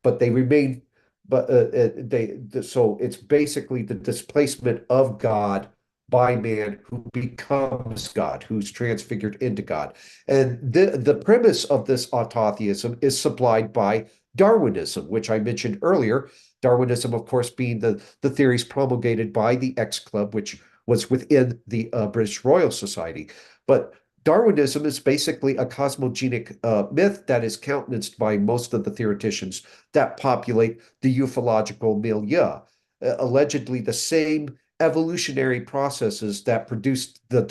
but they remain. So it's basically the displacement of God by man who becomes God, who's transfigured into God. And the premise of this autotheism is supplied by Darwinism, which I mentioned earlier. Darwinism, of course, being the theories promulgated by the X Club, which was within the British Royal Society. But Darwinism is basically a cosmogenic myth that is countenanced by most of the theoreticians that populate the ufological milieu. Allegedly, the same evolutionary processes that produced the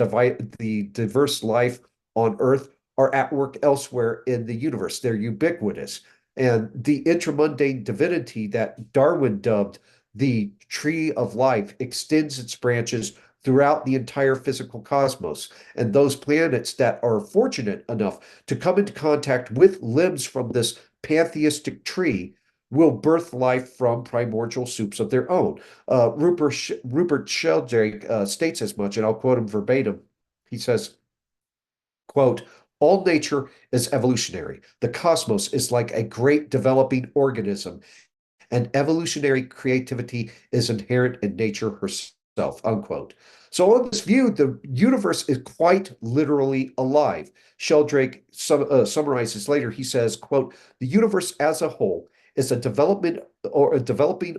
diverse life on Earth are at work elsewhere in the universe. They're ubiquitous. And the intramundane divinity that Darwin dubbed the tree of life extends its branches throughout the entire physical cosmos. And those planets that are fortunate enough to come into contact with limbs from this pantheistic tree will birth life from primordial soups of their own. Rupert Sheldrake states as much, and I'll quote him verbatim. He says, quote, "All nature is evolutionary. The cosmos is like a great developing organism, and evolutionary creativity is inherent in nature herself," unquote. So on this view, the universe is quite literally alive. Sheldrake summarizes later. He says, quote, "The universe as a whole is a developing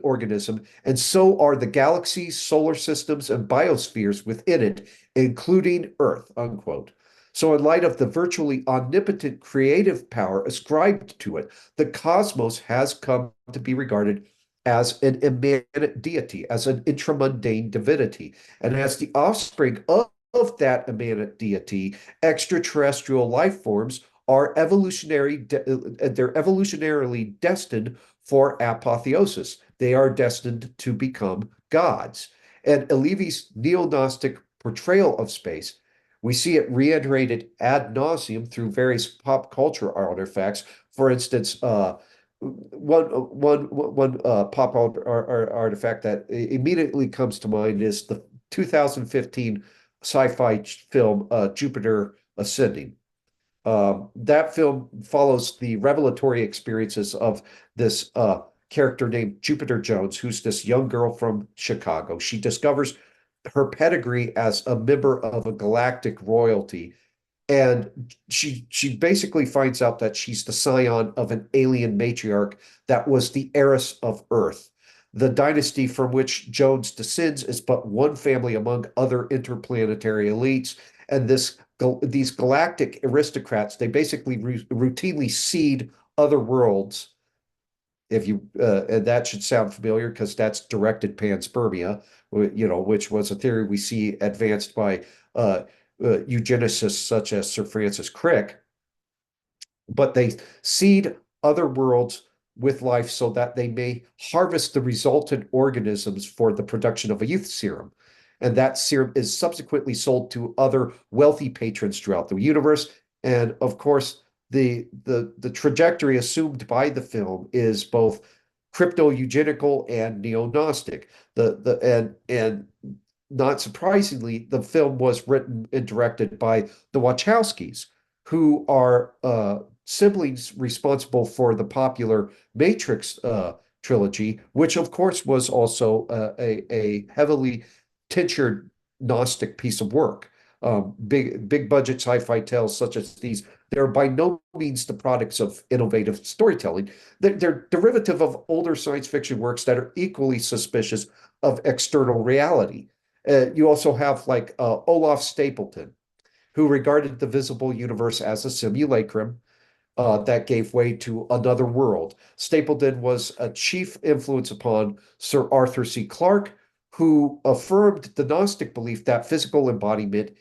organism, and so are the galaxies, solar systems, and biospheres within it, including Earth," unquote. So in light of the virtually omnipotent creative power ascribed to it, the cosmos has come to be regarded as an immanent deity, as an intramundane divinity. And as the offspring of that immanent deity, extraterrestrial life forms are they're evolutionarily destined for apotheosis. They are destined to become gods. And Alevi's neo-Gnostic portrayal of space, we see it reiterated ad nauseum through various pop culture artifacts. For instance, one pop artifact that immediately comes to mind is the 2015 sci-fi film Jupiter Ascending. That film follows the revelatory experiences of this character named Jupiter Jones, who's this young girl from Chicago. She discovers her pedigree as a member of a galactic royalty, and she basically finds out that she's the scion of an alien matriarch that was the heiress of Earth. The dynasty from which Jones descends is but one family among other interplanetary elites, and these galactic aristocrats, they basically routinely seed other worlds. If you And that should sound familiar because that's directed panspermia, which was a theory we see advanced by eugenicists such as Sir Francis Crick. But they seed other worlds with life so that they may harvest the resultant organisms for the production of a youth serum. And that serum is subsequently sold to other wealthy patrons throughout the universe. And of course, the trajectory assumed by the film is both crypto-eugenical and neo-Gnostic. And not surprisingly, the film was written and directed by the Wachowskis, who are siblings responsible for the popular Matrix trilogy, which of course was also a heavily tinctured Gnostic piece of work. Big budget sci-fi tales such as these, they're by no means the products of innovative storytelling. They're derivative of older science fiction works that are equally suspicious of external reality. You also have like Olaf Stapleton, who regarded the visible universe as a simulacrum that gave way to another world. Stapleton was a chief influence upon Sir Arthur C. Clarke, who affirmed the Gnostic belief that physical embodiment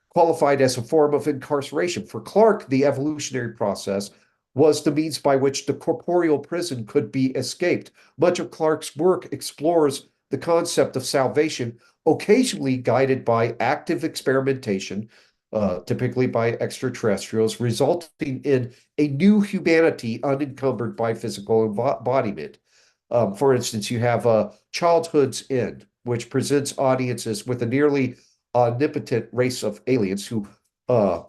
qualified as a form of incarceration. For Clarke, the evolutionary process was the means by which the corporeal prison could be escaped. Much of Clarke's work explores the concept of salvation, occasionally guided by active experimentation, typically by extraterrestrials, resulting in a new humanity unencumbered by physical embodiment. For instance, you have Childhood's End, which presents audiences with a nearly omnipotent race of aliens who uh,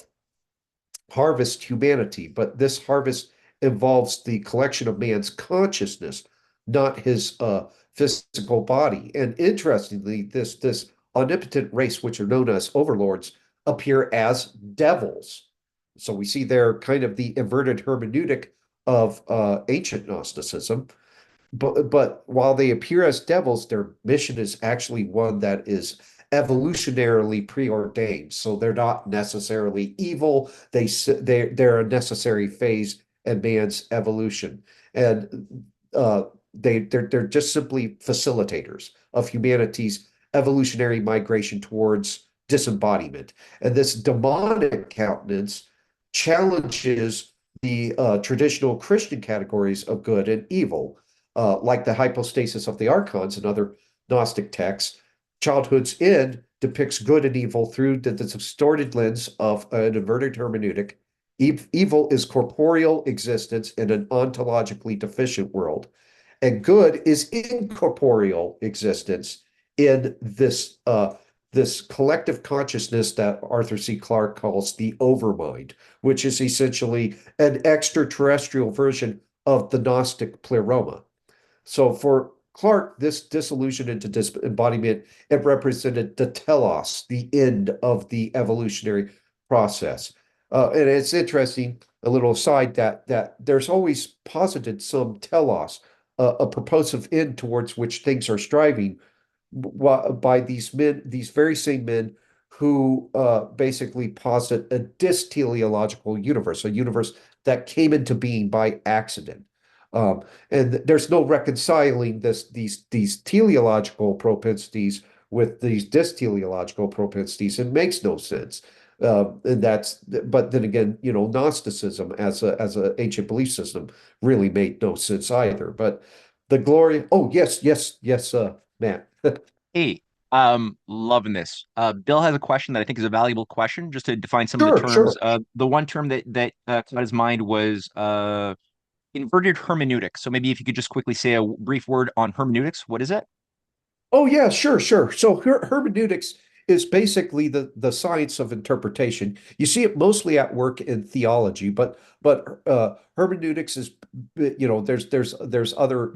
harvest humanity, but this harvest involves the collection of man's consciousness, not his physical body. And interestingly, this omnipotent race, which are known as overlords, appear as devils. So we see there kind of the inverted hermeneutic of ancient Gnosticism. But while they appear as devils, their mission is actually one that is evolutionarily preordained. So they're not necessarily evil. They're a necessary phase in man's evolution, and they're just simply facilitators of humanity's evolutionary migration towards disembodiment. And this demonic countenance challenges the traditional Christian categories of good and evil, like the hypostasis of the archons and other Gnostic texts. Childhood's End depicts good and evil through the distorted lens of an inverted hermeneutic. Evil is corporeal existence in an ontologically deficient world, and good is incorporeal existence in this collective consciousness that Arthur C. Clarke calls the overmind, which is essentially an extraterrestrial version of the Gnostic pleroma. So for Clarke, this dissolution into disembodiment, it represented the telos, the end of the evolutionary process. And it's interesting, a little aside, that there's always posited some telos, a purposive end towards which things are striving by these men, these very same men who basically posit a dysteleological universe, a universe that came into being by accident. And there's no reconciling these teleological propensities with these dysteleological propensities. It makes no sense. But then again, Gnosticism as a ancient belief system really made no sense either. But the glory, oh yes, yes, yes, Matt. Hey, loving this. Bill has a question that I think is a valuable question, just to define some of the Sure, terms. sure. The one term that caught his mind was inverted hermeneutics. So maybe if you could just quickly say a brief word on hermeneutics. What is it? Oh yeah, sure, sure. So hermeneutics is basically the science of interpretation. You see it mostly at work in theology, but hermeneutics is, there's other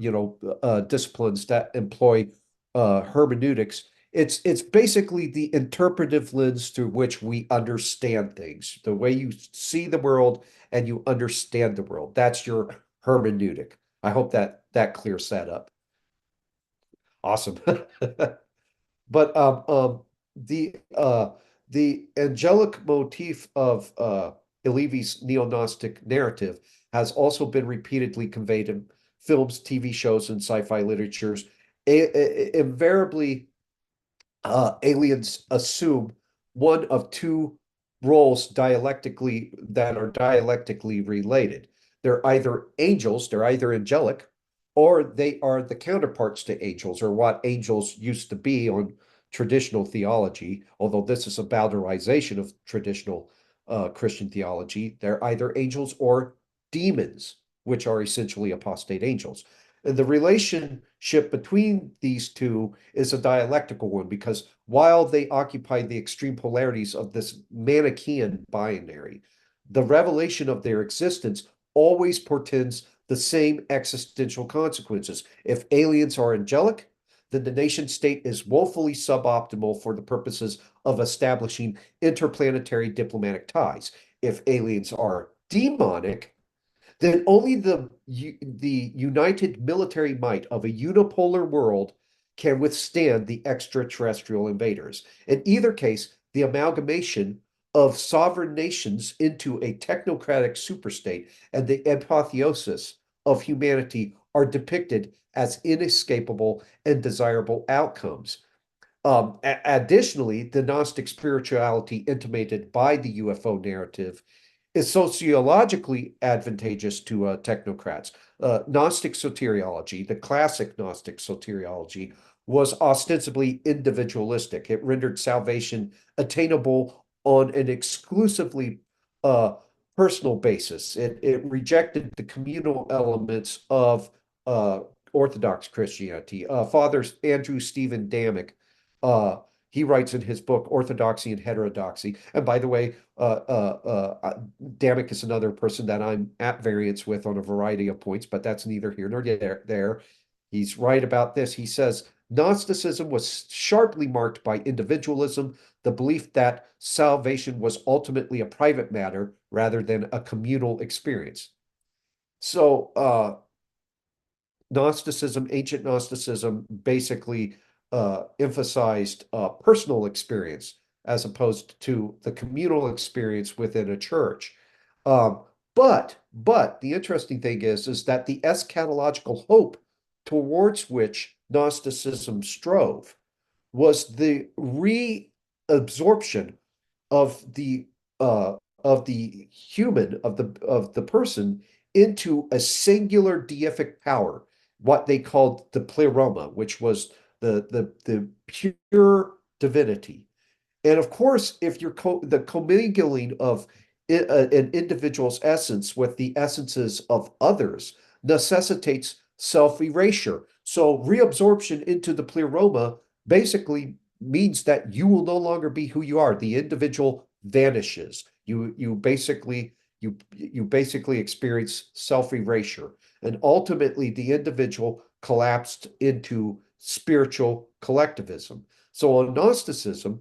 disciplines that employ hermeneutics. It's basically the interpretive lens through which we understand things, the way you see the world and you understand the world. That's your hermeneutic. I hope that clears that up. Awesome. But the angelic motif of Elevi's neo-Gnostic narrative has also been repeatedly conveyed in films, TV shows, and sci-fi literatures. Invariably, aliens assume one of two roles dialectically that are dialectically related. They're either angelic, or they are the counterparts to angels, or what angels used to be on traditional theology, although this is a bowdlerization of traditional Christian theology. They're either angels or demons, which are essentially apostate angels. And the relationship between these two is a dialectical one because while they occupy the extreme polarities of this Manichaean binary, the revelation of their existence always portends the same existential consequences. If aliens are angelic, then the nation state is woefully suboptimal for the purposes of establishing interplanetary diplomatic ties. If aliens are demonic, then only the united military might of a unipolar world can withstand the extraterrestrial invaders. In either case, the amalgamation of sovereign nations into a technocratic superstate and the apotheosis of humanity are depicted as inescapable and desirable outcomes. Additionally, the Gnostic spirituality intimated by the UFO narrative is sociologically advantageous to technocrats. Gnostic soteriology, the classic Gnostic soteriology, was ostensibly individualistic. It rendered salvation attainable on an exclusively uh, personal basis. It rejected the communal elements of uh, Orthodox Christianity. Father Andrew Stephen Damick, uh, he writes in his book Orthodoxy and Heterodoxy. And by the way, Damick is another person that I'm at variance with on a variety of points, but that's neither here nor there. He's right about this. He says Gnosticism was sharply marked by individualism, the belief that salvation was ultimately a private matter rather than a communal experience. So, Gnosticism, ancient Gnosticism, basically emphasized personal experience as opposed to the communal experience within a church. Um, but the interesting thing is that the eschatological hope towards which Gnosticism strove was the reabsorption of the of the human of the person into a singular deific power, what they called the pleroma, which was the pure divinity. And of course, if you're the commingling of an individual's essence with the essences of others necessitates self-erasure. So reabsorption into the pleroma basically means that you will no longer be who you are. The individual vanishes. You basically experience self-erasure. And ultimately the individual collapsed into spiritual collectivism. So on Gnosticism,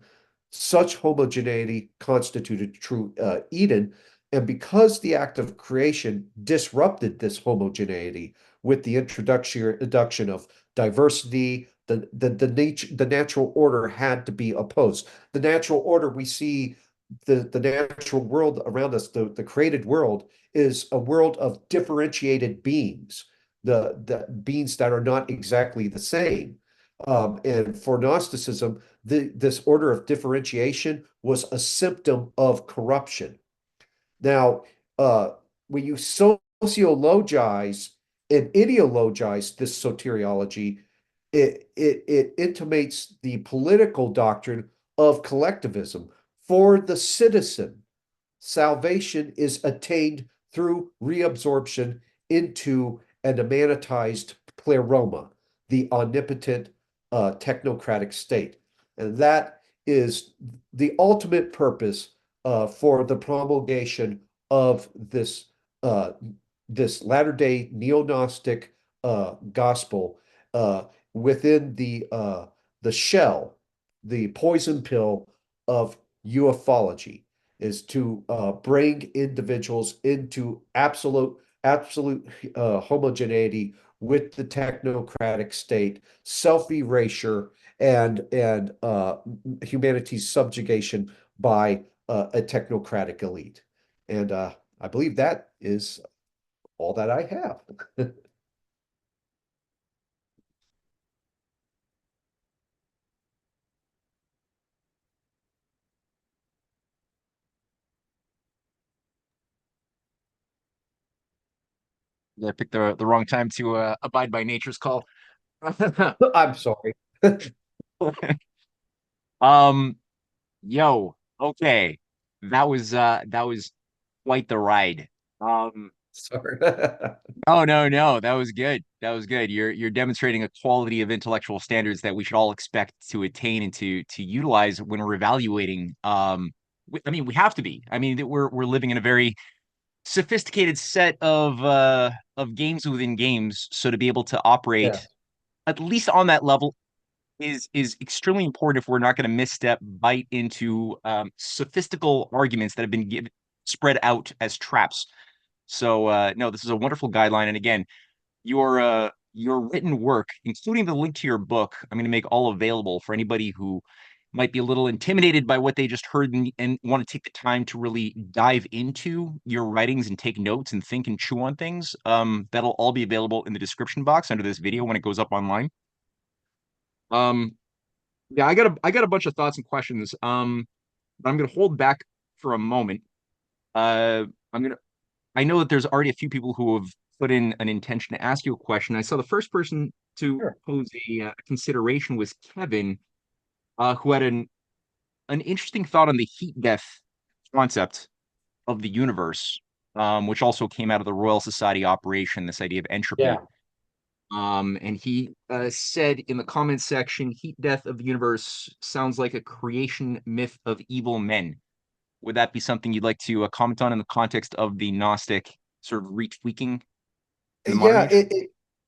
such homogeneity constituted true Eden. And because the act of creation disrupted this homogeneity with the introduction of diversity, the natural order had to be opposed. The natural order we see, the natural world around us, the created world, is a world of differentiated beings, the beings that are not exactly the same. And for Gnosticism, this order of differentiation was a symptom of corruption. Now, uh, when you sociologize and ideologize this soteriology, it intimates the political doctrine of collectivism. For the citizen, salvation is attained through reabsorption into an immanentized pleroma, the omnipotent technocratic state. And that is the ultimate purpose for the promulgation of uh, this latter-day neo-Gnostic gospel within the shell, the poison pill of ufology, is to bring individuals into absolute homogeneity with the technocratic state, self-erasure, and humanity's subjugation by a technocratic elite. And I believe that is all that I have. I picked the wrong time to abide by nature's call. I'm sorry. um, yo, okay, that was quite the ride. Um, Sorry. no, that was good. That was good. You're demonstrating a quality of intellectual standards that we should all expect to attain and to utilize when we're evaluating. I mean, we have to be. I mean, we're living in a very sophisticated set of games within games. So to be able to Yeah. operate at least on that level. is extremely important if we're not going to misstep, bite into sophistical arguments that have been spread out as traps. So no, this is a wonderful guideline. And again, your written work, including the link to your book, I'm going to make all available for anybody who might be a little intimidated by what they just heard and want to take the time to really dive into your writings and take notes and think and chew on things. That'll all be available in the description box under this video when it goes up online. Um, yeah, I got a bunch of thoughts and questions. But I'm gonna hold back for a moment. I'm gonna I know that there's already a few people who have put in an intention to ask you a question. I saw the first person to Sure. pose a consideration was Kevin, who had an interesting thought on the heat death concept of the universe, which also came out of the Royal Society operation, this idea of entropy. Yeah. And he said in the comments section, heat death of the universe sounds like a creation myth of evil men. Would that be something you'd like to comment on in the context of the Gnostic sort of retweaking in the modern Yeah, age?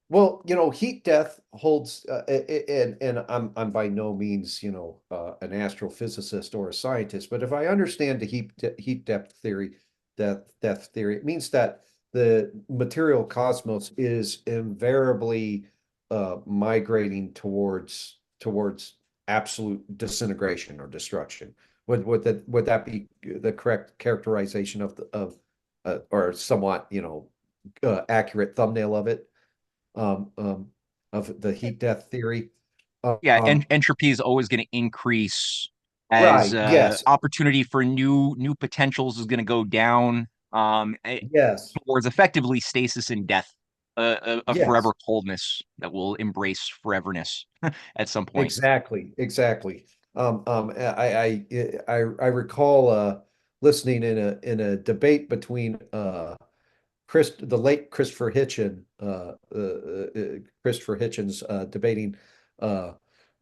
well, heat death holds, and I'm by no means, an astrophysicist or a scientist, but if I understand the heat depth theory, death theory, it means that the material cosmos is invariably migrating towards absolute disintegration or destruction. Would that be the correct characterization or somewhat, accurate thumbnail um, um, of the heat death theory. Yeah, Um, entropy is always going to increase as right. Yes. opportunity for new potentials is going to go down Yes. towards effectively stasis and death, a Yes. forever coldness that will embrace foreverness at some point. Exactly. Exactly. I recall listening in a debate between the late Christopher Hitchens, debating, uh,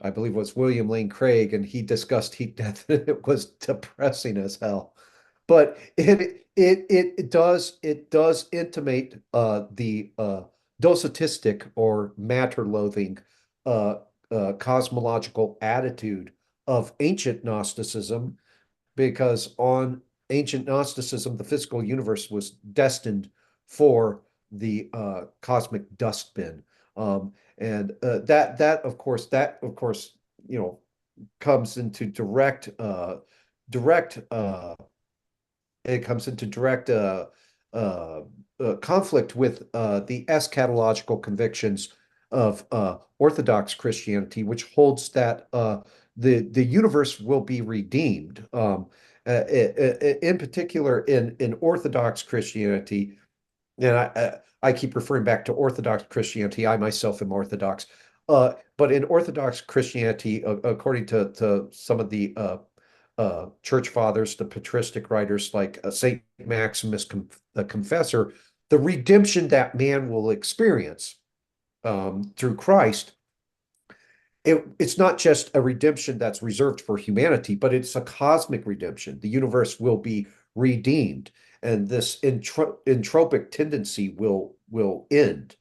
I believe it was William Lane Craig, and he discussed heat death. It was depressing as hell, but it does intimate the docetistic or matter loathing uh, cosmological attitude of ancient Gnosticism, because on ancient Gnosticism, the physical universe was destined for the cosmic dustbin. And that of course, comes into direct it comes into direct uh, conflict with the eschatological convictions of Orthodox Christianity, which holds that the universe will be redeemed. In particular, in Orthodox Christianity, and I keep referring back to Orthodox Christianity. I myself am Orthodox. But in Orthodox Christianity, according to some of the church fathers, the patristic writers like Saint Maximus the Confessor, the redemption that man will experience through Christ, it's not just a redemption that's reserved for humanity, but it's a cosmic redemption. The universe will be redeemed, and this entropic tendency will end.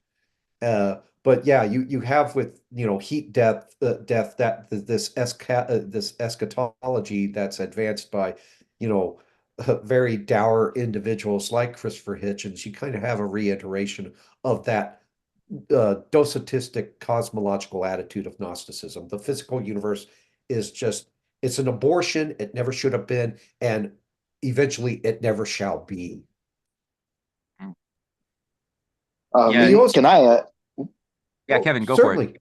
But yeah, you have with heat death, that this eschatology that's advanced by very dour individuals like Christopher Hitchens. You kind of have a reiteration of that docetistic cosmological attitude of Gnosticism. The physical universe is just, it's an abortion. It never should have been, and eventually it never shall be. Yeah, He also, Can I? yeah, oh, Kevin, go for it. certainly.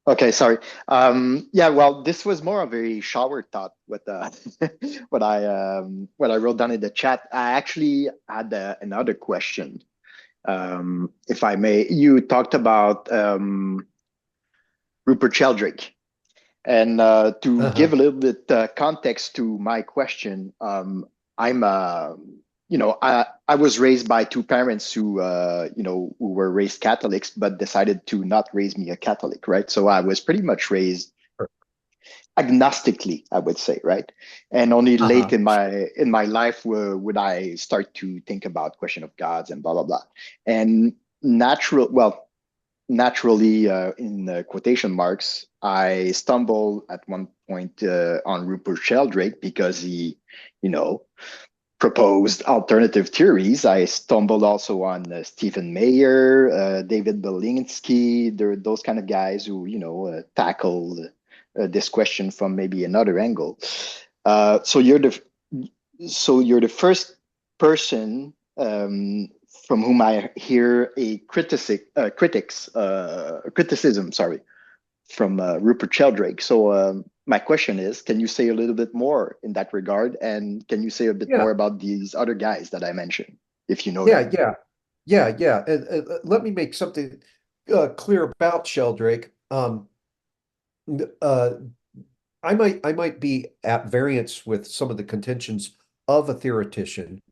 Okay, sorry. Yeah, well, this was more of a shower thought with what I wrote down in the chat. I actually had another question, if I may. You talked about Rupert Sheldrake, and to give Uh-huh. a little bit context to my question, I'm I was raised by two parents who were raised Catholics but decided to not raise me a Catholic, right? So I was pretty much raised agnostically, I would say, right? And only late Uh-huh. in my life would I start to think about question of gods and blah blah blah. And natural, well, naturally, in quotation marks, I stumbled at one point on Rupert Sheldrake because he, you know, proposed alternative theories. I stumbled also on Stephen Mayer, David Belinsky, those kind of guys who, tackle this question from maybe another angle. So you're the first person from whom I hear a criticism, sorry, from Rupert Sheldrake. So my question is, can you say a little bit more in that regard, and can you say a bit Yeah, more about these other guys that I mentioned, if you know them? yeah, yeah, yeah. And let me make something clear about Sheldrake. Uh, I might be at variance with some of the contentions of a theoretician,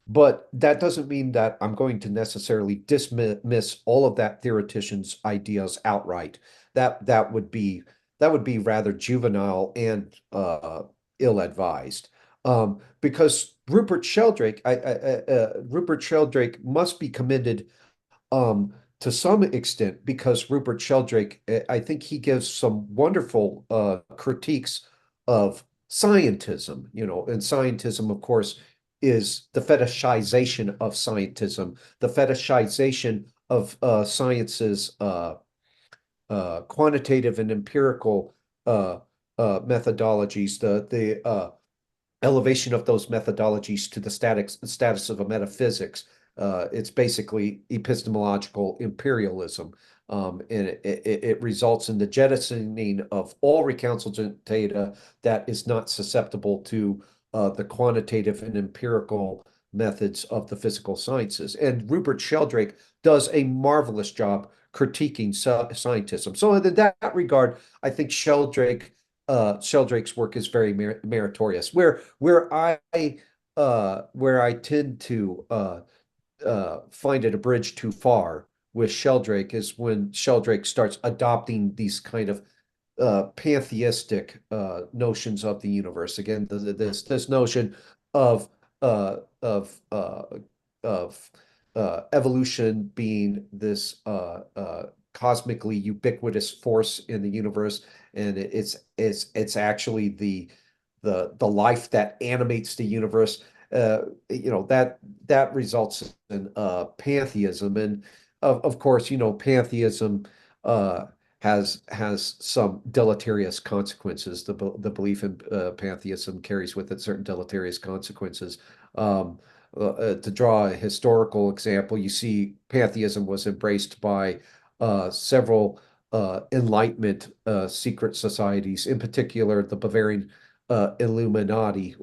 but that doesn't mean that I'm going to necessarily dismiss all of that theoretician's ideas outright. That would be rather juvenile and ill-advised. Because Rupert Sheldrake must be commended to some extent because Rupert Sheldrake, I think he gives some wonderful critiques of scientism, and scientism, of course, is the fetishization of scientism, the fetishization of science's quantitative and empirical methodologies, the elevation of those methodologies to the status of a metaphysics. It's basically epistemological imperialism. And it results in the jettisoning of all recalcitrant data that is not susceptible to the quantitative and empirical methods of the physical sciences. And Rupert Sheldrake does a marvelous job critiquing scientism. So in that regard, I think Sheldrake's work is very meritorious. Where I tend to find it a bridge too far with Sheldrake is when Sheldrake starts adopting these kind of pantheistic notions of the universe. Again, this notion of uh, of uh, of evolution being this cosmically ubiquitous force in the universe, and it's actually the life that animates the universe. That results in pantheism, and of course, pantheism uh, has some deleterious consequences. The belief in pantheism carries with it certain deleterious consequences. To draw a historical example, you see pantheism was embraced by several Enlightenment secret societies, in particular the Bavarian Illuminati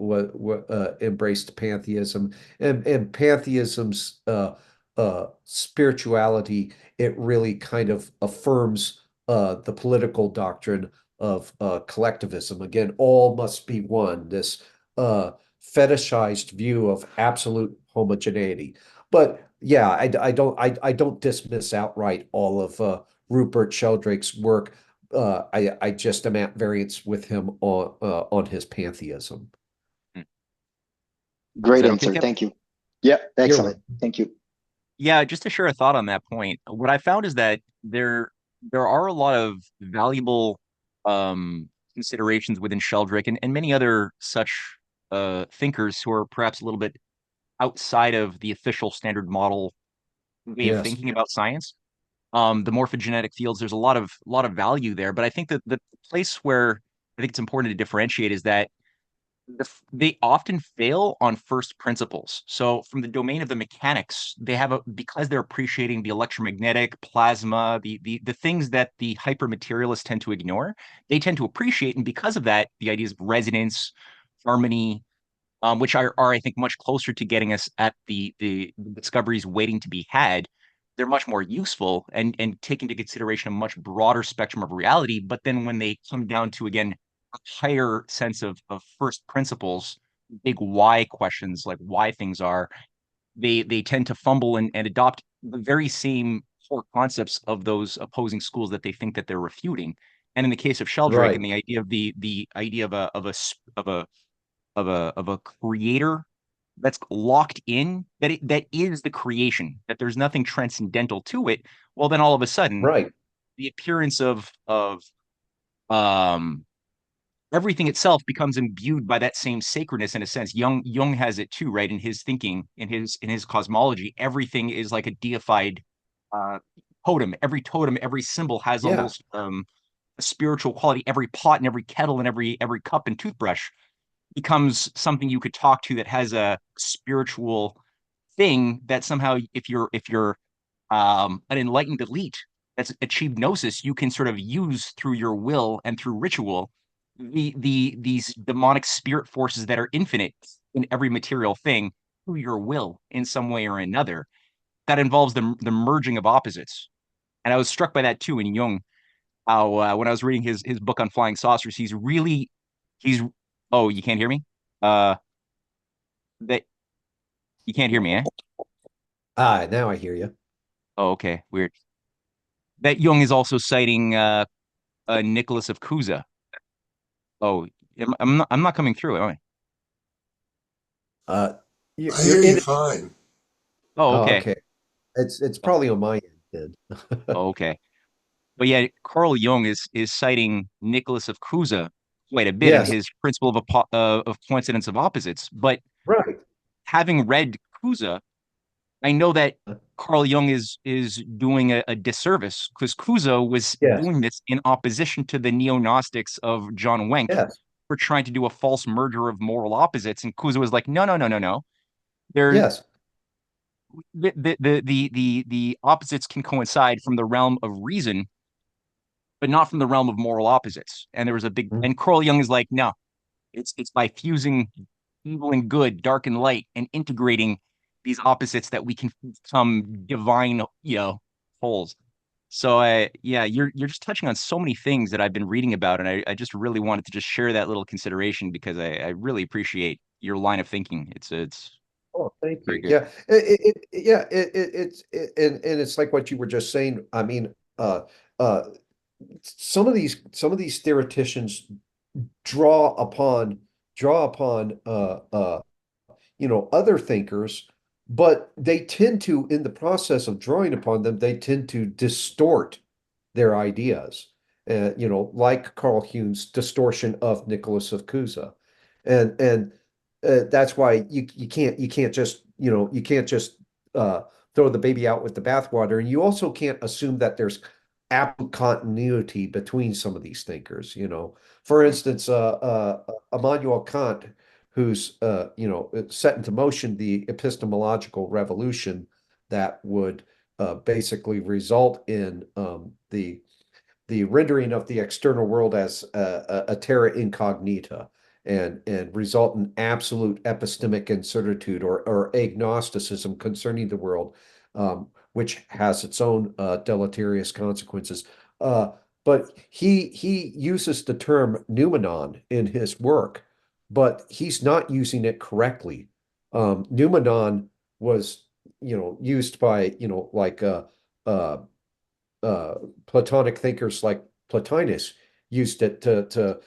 embraced pantheism, and pantheism's spirituality. It really kind of affirms the political doctrine of collectivism. Again, all must be one. This fetishized view of absolute homogeneity. But yeah, I don't dismiss outright all of Rupert Sheldrake's work. I just am at variance with him on his pantheism. Is Great that okay, answer. Kevin? Thank you. Yeah, You're excellent. welcome. Thank you. Yeah, just to share a thought on that point, what I found is that there are a lot of valuable considerations within Sheldrake and many other such thinkers who are perhaps a little bit outside of the official standard model way of Yes. thinking about science. The morphogenetic fields, there's a lot of value there, but I think that the place where I think it's important to differentiate is that they often fail on first principles. So from the domain of the mechanics, they have because they're appreciating the electromagnetic plasma, the things that the hypermaterialists tend to ignore, they tend to appreciate, and because of that, the ideas of resonance, harmony, which are I think much closer to getting us at the discoveries waiting to be had. They're much more useful and take into consideration a much broader spectrum of reality. But then when they come down to again a higher sense of first principles, big why questions like why things are, they tend to fumble and adopt the very same core concepts of those opposing schools that they think that they're refuting. And in the case of Sheldrake Right. and the idea of the idea of a of a creator that's locked in, that is the creation, that there's nothing transcendental to it. Well, then all of a sudden, Right. the appearance of um everything itself becomes imbued by that same sacredness in a sense. Jung has it too, right? In his thinking, in his cosmology, everything is like a deified uh totem. Every totem, every symbol has Yeah. almost a spiritual quality. Every pot and every kettle and every cup and toothbrush becomes something you could talk to that has a spiritual thing that somehow if you're an enlightened elite that's achieved gnosis, you can sort of use through your will and through ritual these demonic spirit forces that are infinite in every material thing through your will in some way or another. That involves the merging of opposites. And I was struck by that too in Jung. How when I was reading his book on flying saucers, he's oh, you can't hear me? Uh, that you can't hear me, eh? Ah, now I hear you. Oh, okay, weird. That Jung is also citing Nicholas of Cusa. Oh, I'm not coming through, am I? Uh, I you're hear in you it. fine. Oh, Oh, okay. okay. It's Oh, probably on my end, kid. oh, okay. But yeah, Carl Jung is citing Nicholas of Cusa quite a bit in Yes. his principle of coincidence of opposites. But Right. having read Cusa, I know that Carl Jung is doing a disservice because Cusa was Yes. doing this in opposition to the neo-Gnostics of John Wenck Yes. for trying to do a false merger of moral opposites. And Cusa was like, no, no, no, no, no. There, Yes. the opposites can coincide from the realm of reason, but not from the realm of moral opposites. And there was a big Mm. and Carl Jung is like, no, it's by fusing evil and good, dark and light, and integrating these opposites that we can become divine, wholes. So I yeah, you're just touching on so many things that I've been reading about, and I just really wanted to just share that little consideration because I really appreciate your line of thinking. It's Oh, thank very you. good. Yeah. Yeah, and it's like what you were just saying. I mean, uh, some of these theoreticians draw upon draw upon other thinkers, but they tend to, in the process of drawing upon them, they tend to distort their ideas. Like Carl Hume's distortion of Nicholas of Cusa, and that's why you can't just you can't just throw the baby out with the bathwater, and you also can't assume that there's absolute continuity between some of these thinkers. For instance, Immanuel Kant, who's set into motion the epistemological revolution that would basically result in the rendering of the external world as a terra incognita and result in absolute epistemic incertitude or agnosticism concerning the world, which has its own deleterious consequences. But he uses the term noumenon in his work, but he's not using it correctly. Noumenon was, used by, like uh, Platonic thinkers like Plotinus used it to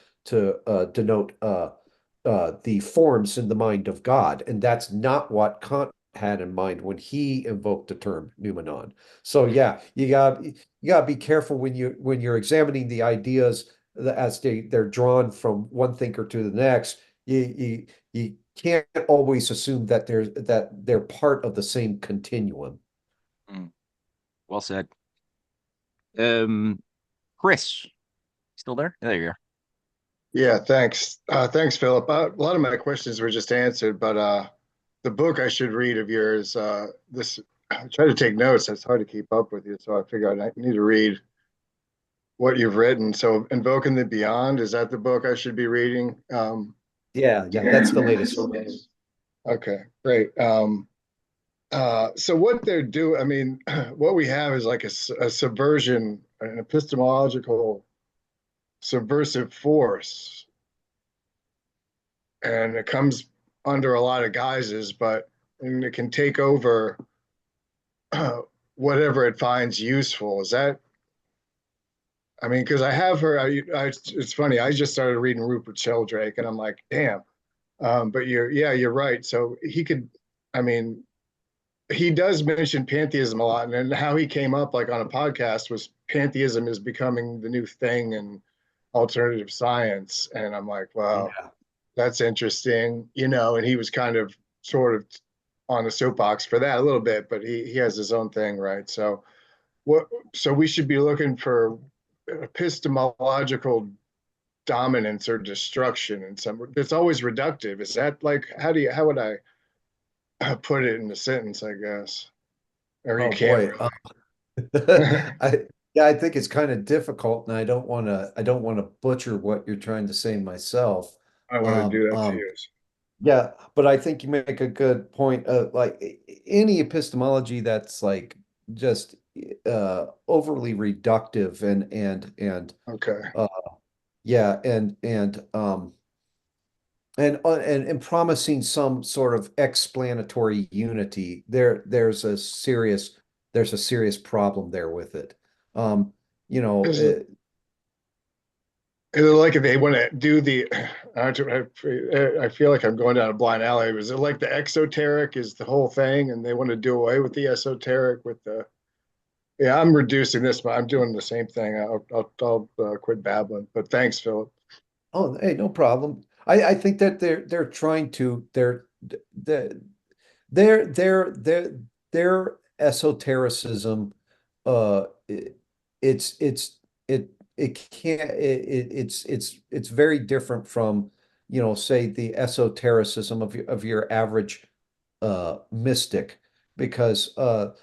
denote the forms in the mind of God, and that's not what Kant had in mind when he invoked the term noumenon. So yeah, you got to be careful when you're examining the ideas as they're drawn from one thinker to the next. You can't always assume that they're part of the same continuum. Mm, well said. Um, Chris, still there? There you are. Yeah, thanks. Thanks, Philip. A lot of my questions were just answered, but the book I should read of yours, this I try to take notes. It's hard to keep up with you, so I figured I need to read what you've written. So, Invoking the Beyond, is that the book I should be reading? Yeah, that's the latest. Okay, great. So what they're doing, I mean, what we have is like a subversion, an epistemological subversive force, and it comes under a lot of guises, and it can take over whatever it finds useful. Is that? I mean, because I have heard, it's funny. I just started reading Rupert Sheldrake, and I'm like, damn. But you're right. So he could, I mean, he does mention pantheism a lot, and then how he came up like on a podcast was pantheism is becoming the new thing in alternative science. And I'm like, wow, Yeah. that's interesting, and he was kind of sort of on a soapbox for that a little bit, but he has his own thing, right? So we should be looking for epistemological dominance or destruction in some that's always reductive. Is that like how would I put it in a sentence, I guess? Or you Oh can't boy. really. Yeah, I think it's kind of difficult, and I don't want to butcher what you're trying to say myself. I want to Um, do that to um, you. yeah, but I think you make a good point. Like any epistemology that's like just overly reductive Okay. uh, yeah, and promising some sort of explanatory unity, there's a serious problem there with it. Um, you know, Is it like if they want to do I feel like I'm going down a blind alley. Is it like the exoteric is the whole thing, and they want to do away with the esoteric with the? Yeah, I'm reducing this, but I'm doing the same thing. I'll quit babbling. But thanks, Philip. oh, hey, no problem. I think that they're trying to they're their esotericism, it, it can't it's very different from, say the esotericism of your average mystic, because the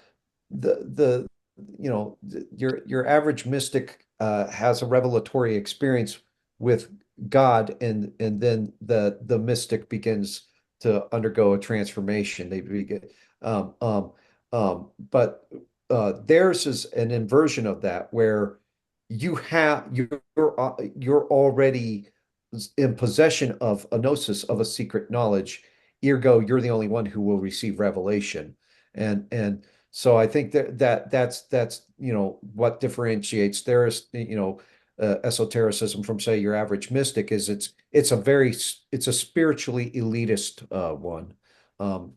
your average mystic has a revelatory experience with God, and then the mystic begins to undergo a transformation. They begin, but theirs is an inversion of that, where you're already in possession of a gnosis, of a secret knowledge. Ergo, you're the only one who will receive revelation, and so I think that's what differentiates esotericism from, say, your average mystic. Is it's a spiritually elitist one. And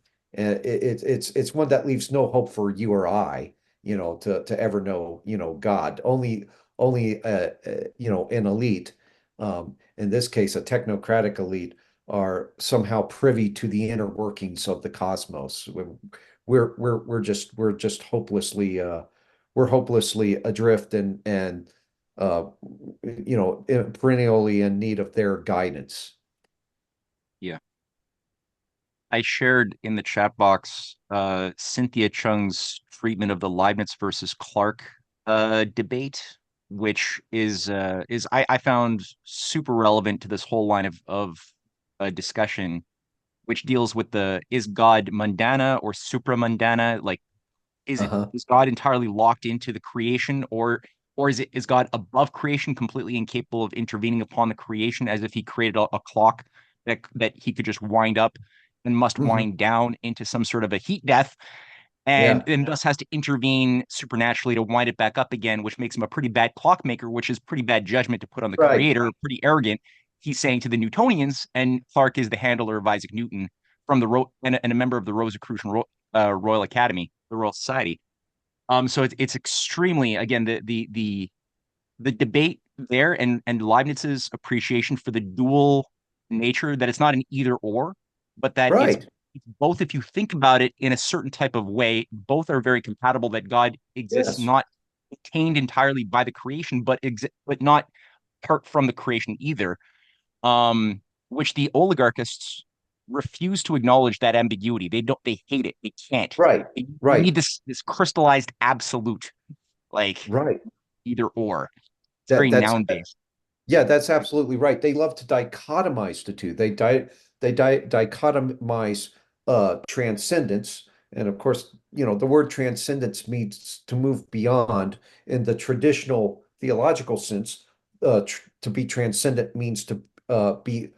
it's one that leaves no hope for you or I, to ever know, God. Only an elite, in this case a technocratic elite, are somehow privy to the inner workings of the cosmos. We're just hopelessly adrift, and uh perennially in need of their guidance. Yeah. I shared in the chat box Cynthia Chung's treatment of the Leibniz versus Clark debate, which is I found super relevant to this whole line of discussion, which deals with the is God mundana or supramundana? Like, Uh-huh. is God entirely locked into the creation, or is God above creation, completely incapable of intervening upon the creation, as if he created a clock that he could just wind up and must Hmm. wind down into some sort of a heat death, Yeah. and thus has to intervene supernaturally to wind it back up again, which makes him a pretty bad clockmaker, which is pretty bad judgment to put on the Right. creator, pretty arrogant. He's saying to the Newtonians, and Clark is the handler of Isaac Newton from and a member of the Rosicrucian Royal Academy, the Royal Society. So it's extremely, again, the debate there, and Leibniz's appreciation for the dual nature, that it's not an either or, but that Right. it's both. If you think about it in a certain type of way, both are very compatible. That God exists Yes. not attained entirely by the creation, but not apart from the creation either. Which the oligarchists refuse to acknowledge that ambiguity. They hate it. They can't. Right. They Right. need this crystallized absolute, like Right. either or. It's That very that's noun based. Yeah, that's absolutely right. They love to dichotomize the two. Dichotomize transcendence, and of course, the word transcendence means to move beyond. In the traditional theological sense, to be transcendent means to be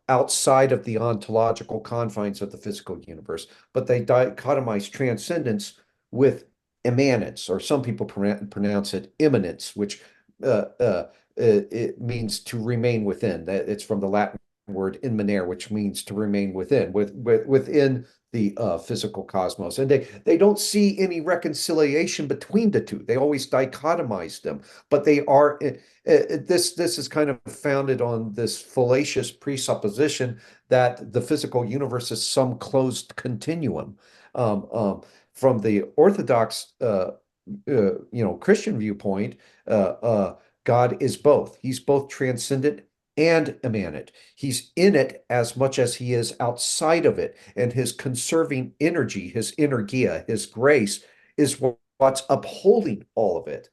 outside of the ontological confines of the physical universe. But they dichotomize transcendence with immanence, or some people pronounce it immanence, which uh, uh, it means to remain within. That it's from the Latin word inmanere, which means to remain within the physical cosmos. And they don't see any reconciliation between the two. They always dichotomize them, but they are this is kind of founded on this fallacious presupposition that the physical universe is some closed continuum. From the Orthodox Christian viewpoint, God is both. He's both transcendent and immanent. He's in it as much as he is outside of it. And his conserving energy, his energia, his grace is what's upholding all of it.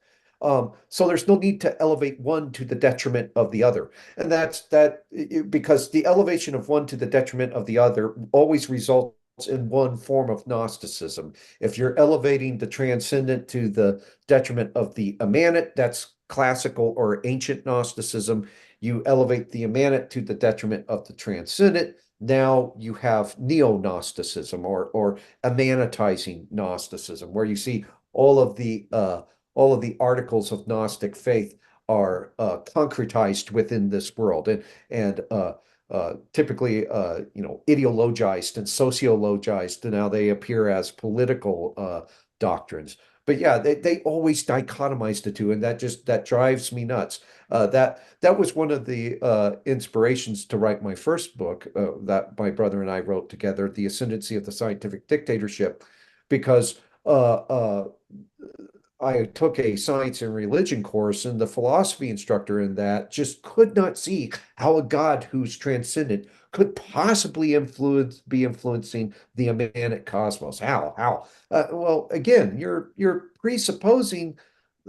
So there's no need to elevate one to the detriment of the other. And because the elevation of one to the detriment of the other always results in one form of Gnosticism. If you're elevating the transcendent to the detriment of the immanent, that's classical or ancient Gnosticism. You elevate the immanent to the detriment of the transcendent. Now you have neo-Gnosticism or immanentizing Gnosticism, where you see all of the articles of Gnostic faith are concretized within this world and typically ideologized and sociologized, and now they appear as political doctrines. But yeah, they always dichotomize the two, and that drives me nuts. That was one of the inspirations to write my first book that my brother and I wrote together, The Ascendancy of the Scientific Dictatorship, because I took a science and religion course, and the philosophy instructor in that just could not see how a God who's transcendent could possibly be influencing the immanent cosmos. How? Well, again, you're presupposing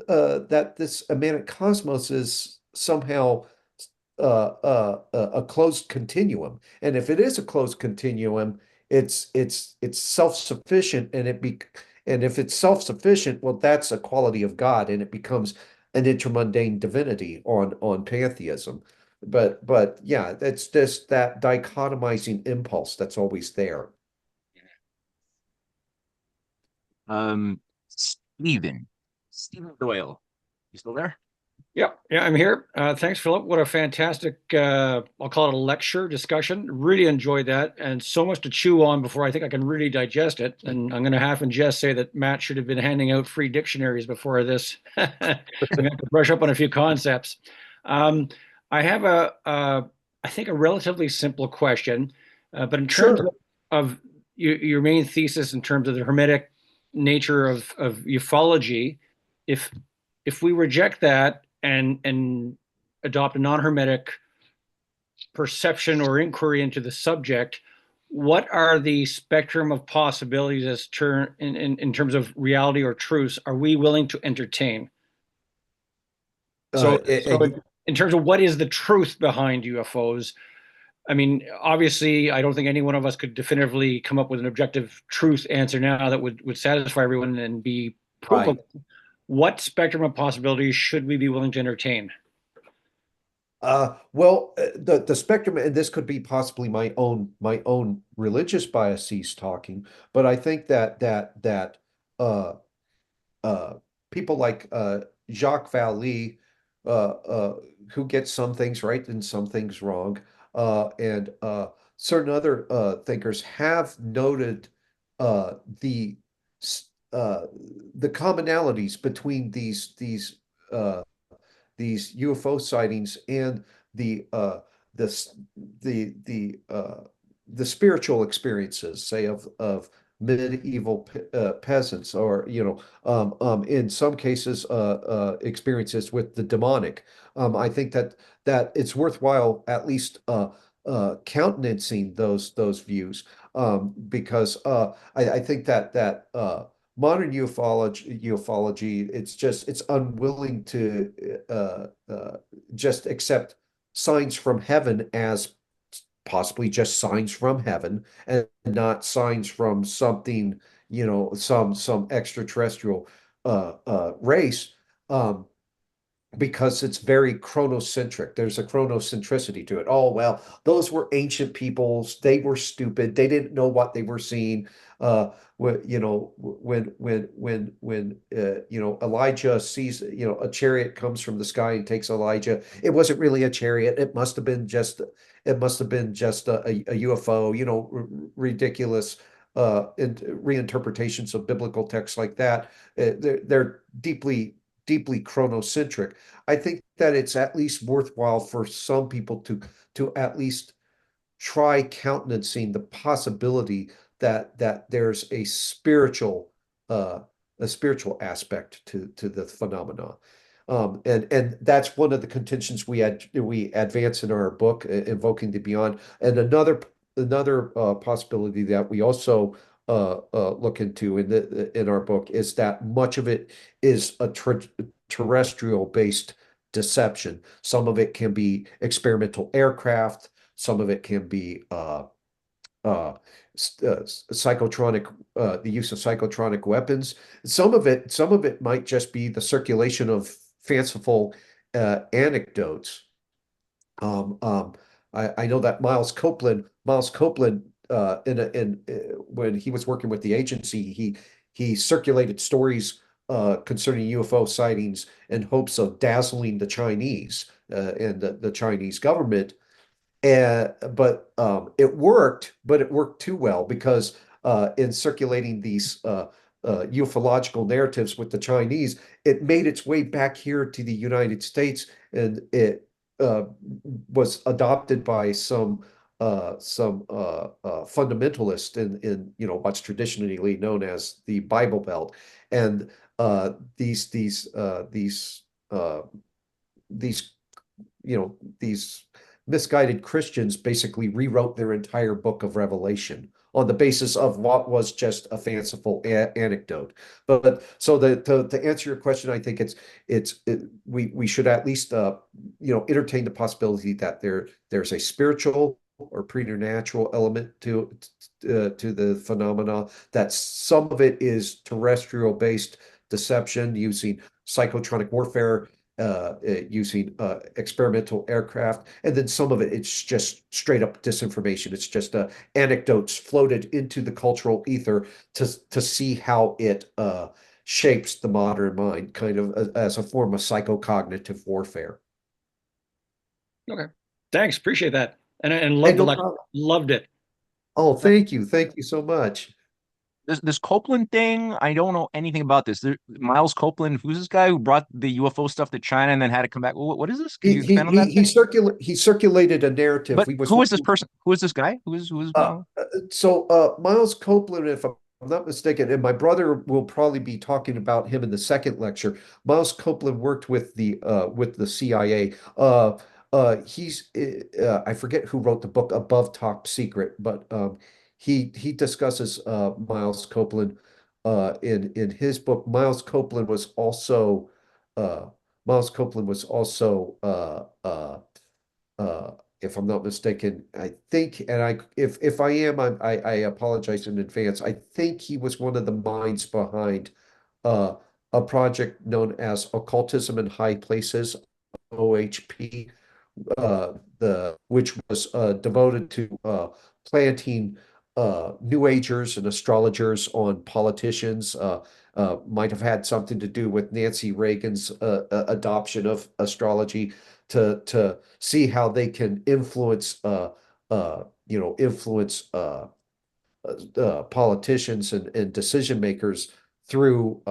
that this immanent cosmos is somehow a closed continuum, and if it is a closed continuum, it's self-sufficient, and if it's self-sufficient, well, that's a quality of God, and it becomes an intramundane divinity on pantheism. But yeah, it's just that dichotomizing impulse that's always there. Stephen, Stephen Doyle, you still there? Yeah, I'm here. Thanks, Philip. What a fantastic, I'll call it a lecture discussion. Really enjoyed that, and so much to chew on before I think I can really digest it. And I'm going to half and just say that Matt should have been handing out free dictionaries before this. I'm going to have to brush up on a few concepts. I have I think, a relatively simple question, but in terms Sure. of your main thesis, in terms of the hermetic nature of ufology, if we reject that and adopt a non-hermetic perception or inquiry into the subject, what are the spectrum of possibilities in terms of reality or truths are we willing to entertain? So, in terms of what is the truth behind UFOs, I mean, obviously, I don't think any one of us could definitively come up with an objective truth answer now that would satisfy everyone and be provable. Right. What spectrum of possibilities should we be willing to entertain? Well, the spectrum, and this could be possibly my own religious biases talking, but I think that uh, uh, people like Jacques Vallée, who get some things right and some things wrong, and certain other thinkers have noted uh, the uh, the commonalities between uh, these UFO sightings and the this the spiritual experiences, say medieval peasants, or in some cases experiences with the demonic. I think that it's worthwhile at least countenancing those views, because I think that modern ufology, it's unwilling to just accept signs from heaven as possibly just signs from heaven, and not signs from something, some extraterrestrial race. because it's very chronocentric. There's a chronocentricity to it. Oh, well, those were ancient peoples. They were stupid. They didn't know what they were seeing. When Elijah sees, a chariot comes from the sky and takes Elijah, it wasn't really a chariot. It must have been just a UFO, ridiculous reinterpretations of biblical texts like that. They're deeply chronocentric. I think that it's at least worthwhile for some people to at least try countenancing the possibility that there's uh, a spiritual aspect to the phenomena. And that's one of the contentions we advance in our book, Invoking the Beyond. And another possibility that we also look into in our book is that much of it is a terrestrial based deception. Some of it can be experimental aircraft. Some of it can be psychotronic, the use of psychotronic weapons. Some of it might just be the circulation of fanciful anecdotes. Um, um, I know that Miles Copeland, when he was working with the agency, he circulated stories concerning UFO sightings in hopes of dazzling the Chinese and the Chinese government. But it worked too well because in circulating these ufological narratives with the Chinese, it made its way back here to the United States, and it was adopted by some fundamentalists in what's traditionally known as the Bible Belt, and uh, these these misguided Christians basically rewrote their entire book of Revelation on the basis of what was just a fanciful anecdote. But so to answer your question, I think we should at least entertain the possibility that there's a spiritual or preternatural element to the phenomena, that some of it is terrestrial based deception using psychotronic warfare, using experimental aircraft, and then some of it's just straight up disinformation. It's just anecdotes floated into the cultural ether to see how it shapes the modern mind, kind of as a form of psychocognitive warfare. Okay. Thanks. Appreciate that. And Hey, loved the no lecture. problem. Loved it. Oh, thank you. Thank you so much. This Copeland thing, I don't know anything about this. Miles Copeland, who's this guy who brought the UFO stuff to China and then had to come back? What is this? Can He you he expand on he that a he bit? circulated a narrative. But We was who is this working. person? Who is this guy? Who is Uh, Miles? Miles Copeland, if I'm not mistaken, and my brother will probably be talking about him in the second lecture. Miles Copeland worked with the CIA. I forget who wrote the book Above Top Secret, but he discusses in his book. Uh, Miles Copeland was also uh, if I'm not mistaken. I think, and if I am, I apologize in advance. I think he was one of the minds behind uh, a project known as Occultism in High Places, OHP, which was devoted to planting New Agers and astrologers on politicians. Might have had something to do with Nancy Reagan's adoption of astrology to see how they can influence politicians and decision makers through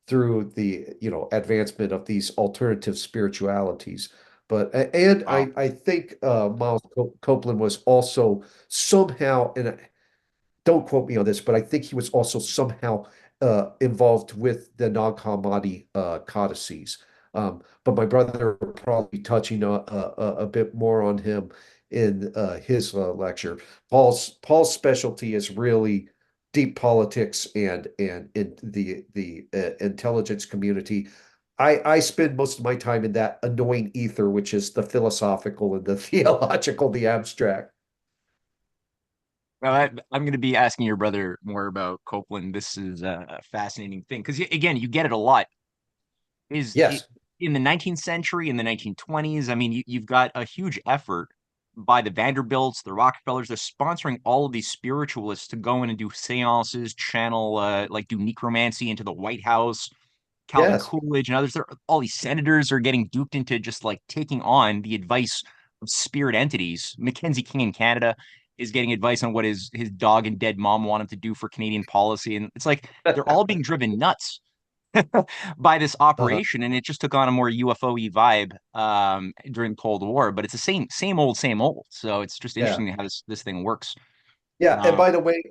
the advancement of these alternative spiritualities. But and Wow. I think Miles Copeland was also somehow, and don't quote me on this, but I think he was also somehow involved with the Nag Hammadi codices. But my brother will probably be touching a bit more on him in his lecture. Paul's specialty is really deep politics and in the intelligence community. I spend most of my time in that annoying ether, which is the philosophical and the theological, the abstract. Well, I'm going to be asking your brother more about Copeland. This is a fascinating thing because again, you get it a lot. Is it, Yes. in the 19th century, in the 1920s. I mean, you've got a huge effort by the Vanderbilts, the Rockefellers. They're sponsoring all of these spiritualists to go in and do seances, channel, like do necromancy into the White House. Calvin Yes. Coolidge and others. All these senators are getting duped into just like taking on the advice of spirit entities. Mackenzie King in Canada is getting advice on what his dog and dead mom want him to do for Canadian policy. And it's like they're all being driven nuts by this Uh-huh. operation, and it just took on a more UFO-y vibe during the Cold War. But it's the same old, same old. So it's just Yeah. interesting how this thing works. Yeah, and Um, by the way,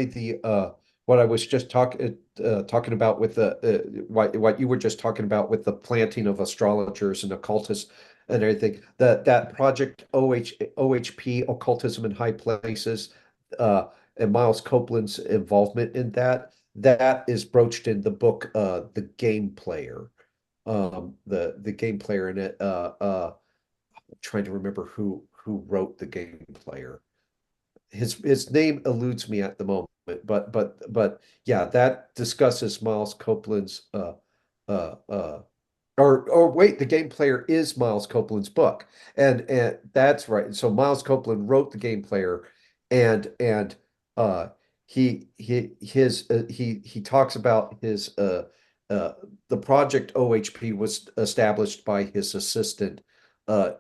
the what I was just talking about with the what you were just talking about with the planting of astrologers and occultists and everything, that project OHP, Occultism in High Places, and Miles Copeland's involvement in that is broached in the book, The Game Player, the Game Player in it. I'm trying to remember who wrote The Game Player. His name eludes me at the moment, but yeah, that discusses Miles Copeland's uh or wait, The Game Player is Miles Copeland's book. And that's right. So Miles Copeland wrote The Game Player, and uh he talks about his uh the project OHP was established by his assistant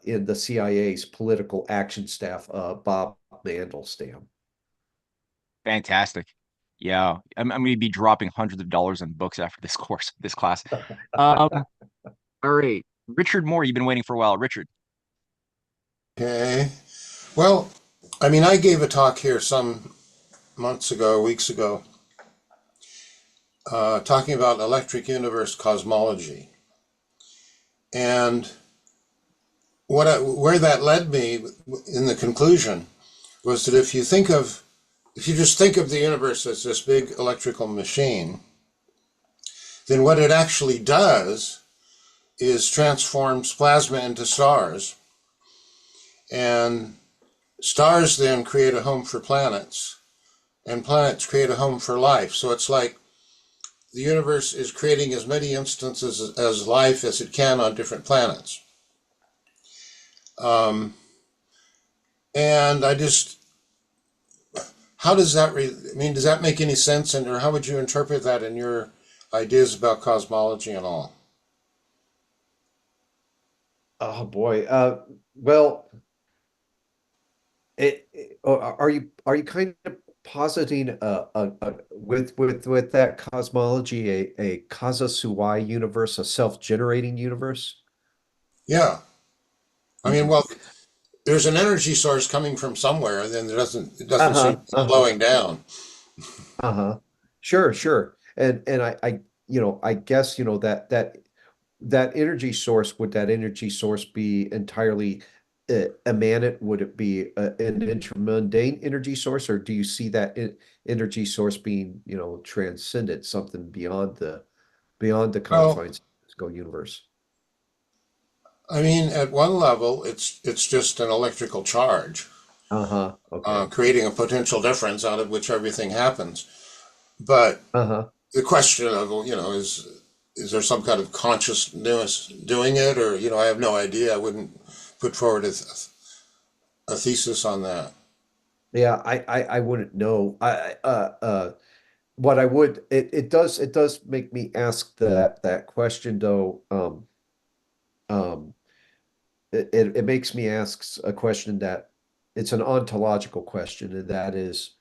in the CIA's political action staff, Bob Mandelstam. Fantastic. Yeah, I'm going to be dropping hundreds of dollars on books after this class. Um, all right, Richard Moore, you've been waiting for a while. Richard, Okay. Well, I mean, I gave a talk here some months ago, weeks ago, talking about electric universe cosmology. And where that led me in the conclusion was that if you just think of the universe as this big electrical machine, then what it actually does is transforms plasma into stars. And stars then create a home for planets, and planets create a home for life. So it's like the universe is creating as many instances as life as it can on different planets. And how does that, I mean, does that make any sense? Or how would you interpret that in your ideas about cosmology and all? Oh boy. Well, are you kind of positing with that cosmology a Kaza universe, a self-generating universe? Yeah. I mean, Mhm. well, there's an energy source coming from somewhere, and then it doesn't seem Uh-huh. to be Uh-huh. slowing down. Uh-huh. Sure, sure. And I I guess, that energy source, would that energy source be entirely immanent? Would it be an intermundane energy source, or do you see that energy source being, transcendent, something beyond the Well, confines of the physical universe? I mean, at one level, it's just an electrical charge, Uh-huh. Okay. creating a potential difference out of which everything happens. But Uh-huh. the question of, is there some kind of consciousness doing it, or I have no idea. I wouldn't put forward a thesis on that. Yeah, I wouldn't know. What I would, it does make me ask that question though. Um it makes me ask a question that it's an ontological question, and that is,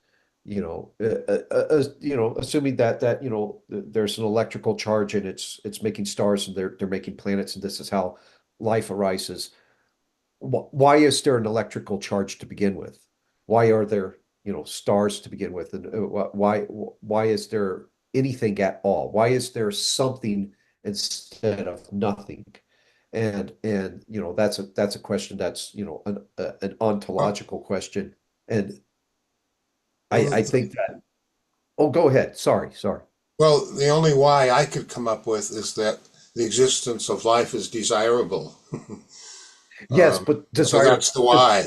assuming that there's an electrical charge and it's making stars, and they're making planets, and this is how life arises. Why is there an electrical charge to begin with? Why are there, stars to begin with? And why is there anything at all? Why is there something instead of nothing? And that's a question that's, an Well, ontological question. And I well, think that, oh, go ahead. Sorry. well, the only why I could come up with is that the existence of life is desirable. Yes, but So desire, that's the why.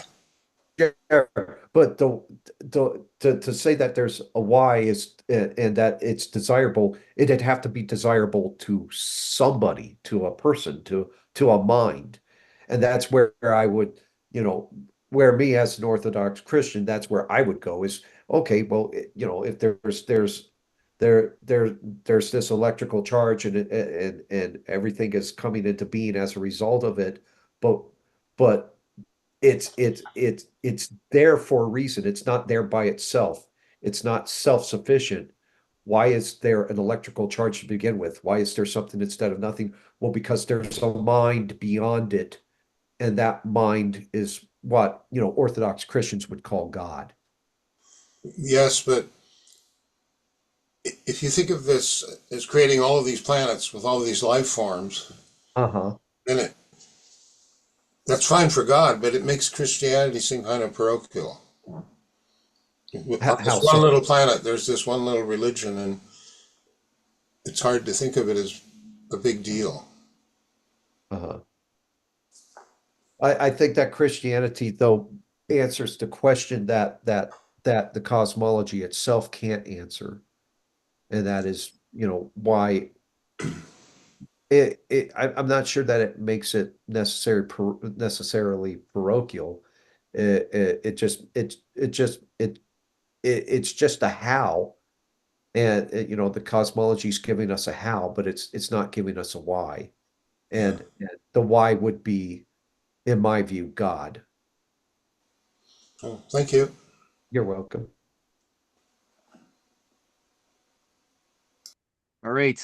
But to say that there's a why is and that it's desirable, it'd have to be desirable to somebody, to a person, to a mind. And that's where I would, where me as an Orthodox Christian, that's where I would go is, okay, well, if there's this electrical charge and everything is coming into being as a result of it, but it's there for a reason. It's not there by itself. It's not self-sufficient. Why is there an electrical charge to begin with? Why is there something instead of nothing? Well, because there's a mind beyond it, and that mind is what, Orthodox Christians would call God. Yes, but if you think of this as creating all of these planets with all of these life forms Uh-huh. in it, that's fine for God, but it makes Christianity seem kind of parochial. On How this one so? little planet, there's this one little religion, and it's hard to think of it as a big deal. Uh-huh. I think that Christianity, though, answers the question that the cosmology itself can't answer. And that is, why I'm not sure that it makes it necessarily parochial. It's just a how, and the cosmology is giving us a how, but it's not giving us a why, Yeah. and the why would be, in my view, God. Oh, thank you. You're welcome. All right.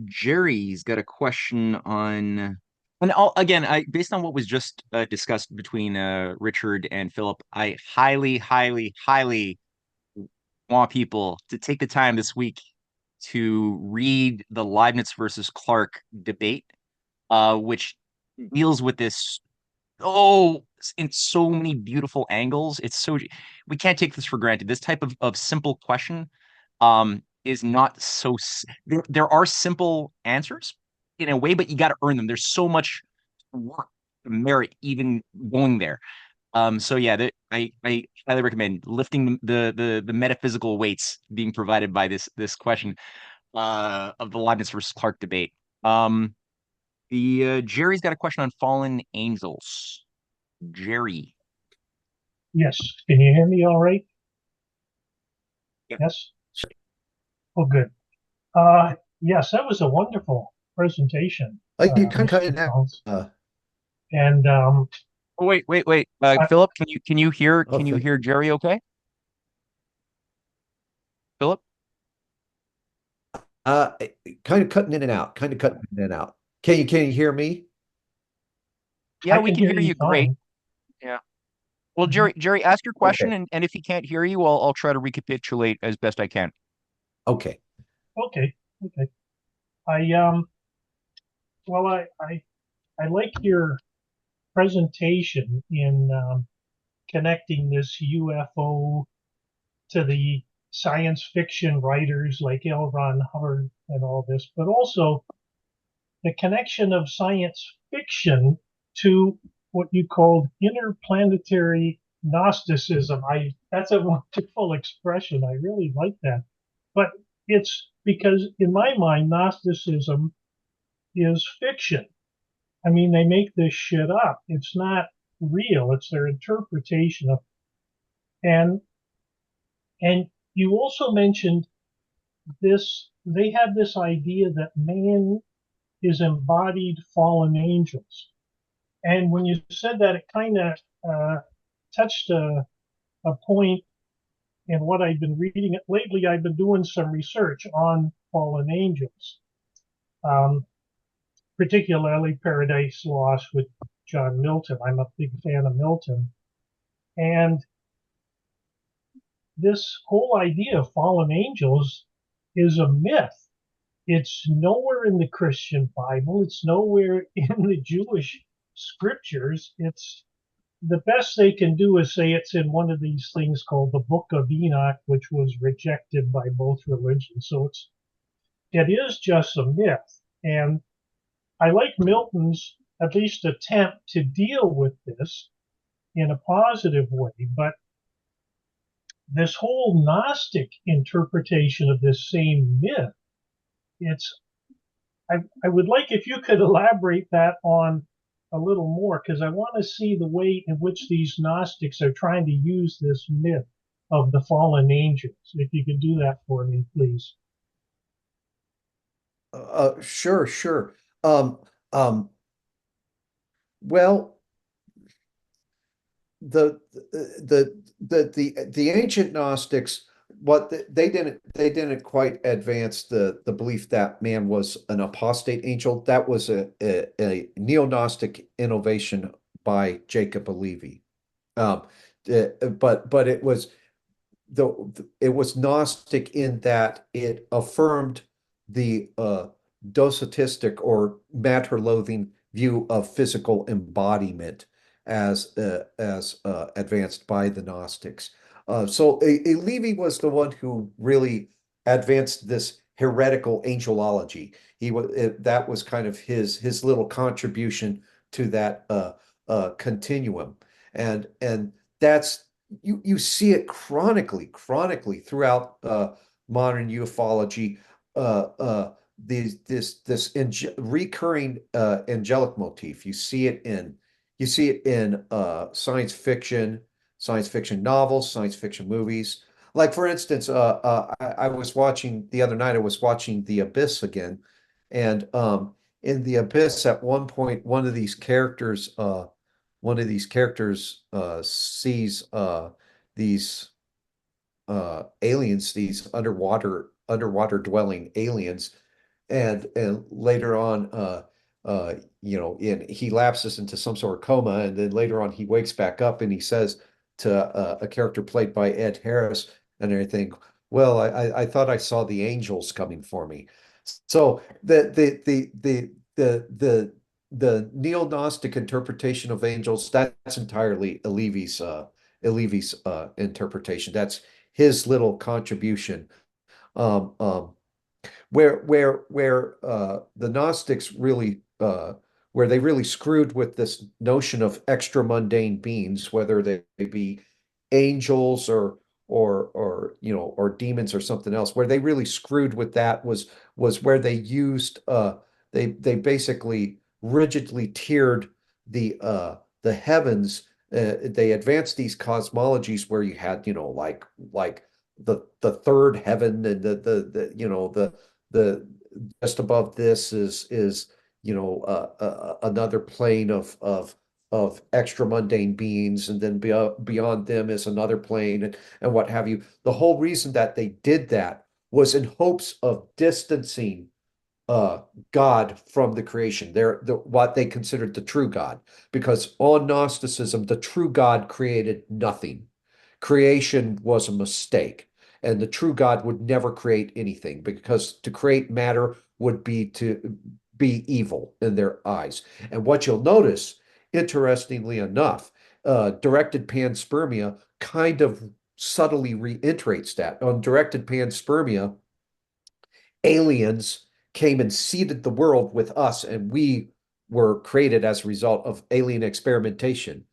Jerry's got a question on, and again, based on what was just discussed between Richard and Philip, I highly, highly, highly want people to take the time this week to read the Leibniz versus Clark debate, which deals with this, oh, in so many beautiful angles. We can't take this for granted. This type of simple question is not there are simple answers in a way, but you got to earn them. There's so much work, merit, even going there. So yeah, I highly recommend lifting the metaphysical weights being provided by this question of the Leibniz versus Clark debate. The Jerry's got a question on fallen angels. Jerry. Yes. Can you hear me all right? Yeah. Yes? Oh, good. Yes, that was a wonderful presentation, Like you kind Mr. of Jones. uh, And Oh, wait. I, Philip, can you hear okay. Jerry okay? Philip? Uh, kind of cutting in and out. Kind of cutting in and out. Can you hear me? Yeah, I we can can hear hear you you great. fine. Yeah. Well, Mhm. Jerry, ask your Okay. question, and if he can't hear you, I'll try to recapitulate as best I can. Okay. Okay. Okay. I well, I like your presentation in connecting this UFO to the science fiction writers like L. Ron Hubbard and all this, but also the connection of science fiction to what you called interplanetary Gnosticism. That's a wonderful expression. I really like that. But it's because in my mind, Gnosticism is fiction. I mean, they make this shit up. It's not real. It's their interpretation of, and and you also mentioned this, they have this idea that man is embodied fallen angels. And when you said that, it kind of touched a point in what I've been reading. Lately, I've been doing some research on fallen angels, um, particularly Paradise Lost with John Milton. I'm a big fan of Milton. And this whole idea of fallen angels is a myth. It's nowhere in the Christian Bible. It's nowhere in the Jewish scriptures. It's the best they can do is say it's in one of these things called the Book of Enoch, which was rejected by both religions. So it is just a myth. And I like Milton's at least attempt to deal with this in a positive way. But this whole Gnostic interpretation of this same myth, it's I would like if you could elaborate that on a little more, because I want to see the way in which these Gnostics are trying to use this myth of the fallen angels. If you could do that for me, please. Sure, sure. Um, um, well, the ancient Gnostics, they didn't quite advance the belief that man was an apostate angel. That was a neo-Gnostic innovation by Jacob Levi. Um, but it was Gnostic in that it affirmed the docetistic or matter-loathing view of physical embodiment as advanced by the Gnostics. So Levy was the one who really advanced this heretical angelology. That was kind of his little contribution to that continuum, and that's you see it chronically throughout modern ufology. This recurring angelic motif. You see it in science fiction novels, science fiction movies. Like for instance, I was watching the other night. I was watching The Abyss again, and in The Abyss, at one point, one of these characters sees these aliens, these underwater dwelling aliens, and later on, he lapses into some sort of coma, and then later on he wakes back up and he says to a character played by Ed Harris and everything, "Well, I thought I saw the angels coming for me." So the neo-Gnostic interpretation of angels, that's entirely Levy's interpretation. That's his little contribution. Um, um, where the Gnostics really where they really screwed with this notion of extra mundane beings, whether they be angels or demons or something else, where they really screwed with that was where they used they basically rigidly tiered the heavens. They advanced these cosmologies where you had, like the third heaven, and the just above this is another plane of extra mundane beings, and then beyond them is another plane, and what have you. The whole reason that they did that was in hopes of distancing uh, God from the creation. What they considered the true God, because on Gnosticism, the true God created nothing. Creation was a mistake, and the true God would never create anything, because to create matter would be to be evil in their eyes. And what you'll notice, interestingly enough, directed panspermia kind of subtly reiterates that. On directed panspermia, aliens came and seeded the world with us, and we were created as a result of alien experimentation.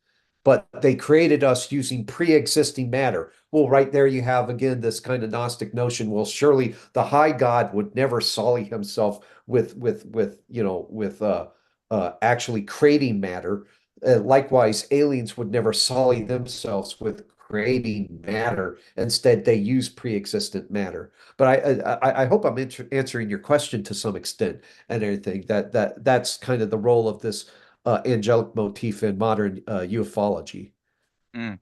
But they created us using pre-existing matter. Well, right there you have again this kind of Gnostic notion. Well, surely the high God would never sully himself with actually creating matter. Likewise, aliens would never sully themselves with creating matter. Instead, they use pre-existent matter. But I hope I'm answering your question to some extent and everything. That's kind of the role of this angelic motif in modern ufology. Mm.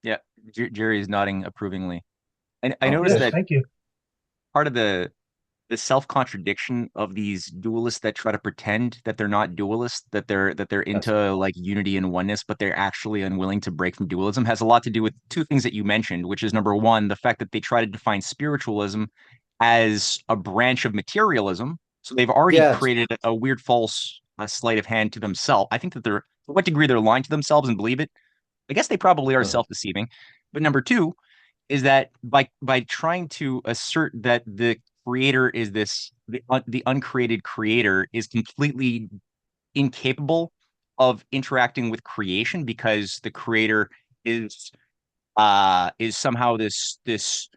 Yeah, Jerry is nodding approvingly. And I Oh, noticed Yes, that good. thank you. part of the self-contradiction of these dualists that try to pretend that they're not dualists, that they're Yes. into like unity and oneness, but they're actually unwilling to break from dualism, has a lot to do with two things that you mentioned, which is number one, the fact that they try to define spiritualism as a branch of materialism. So they've already Yes. created a weird false sleight of hand to themselves. I think that they're, to what degree they're lying to themselves and believe it. I guess they probably are Uh-huh. self-deceiving. But number two is that by trying to assert that the creator is the uncreated creator is completely incapable of interacting with creation, because the creator is somehow this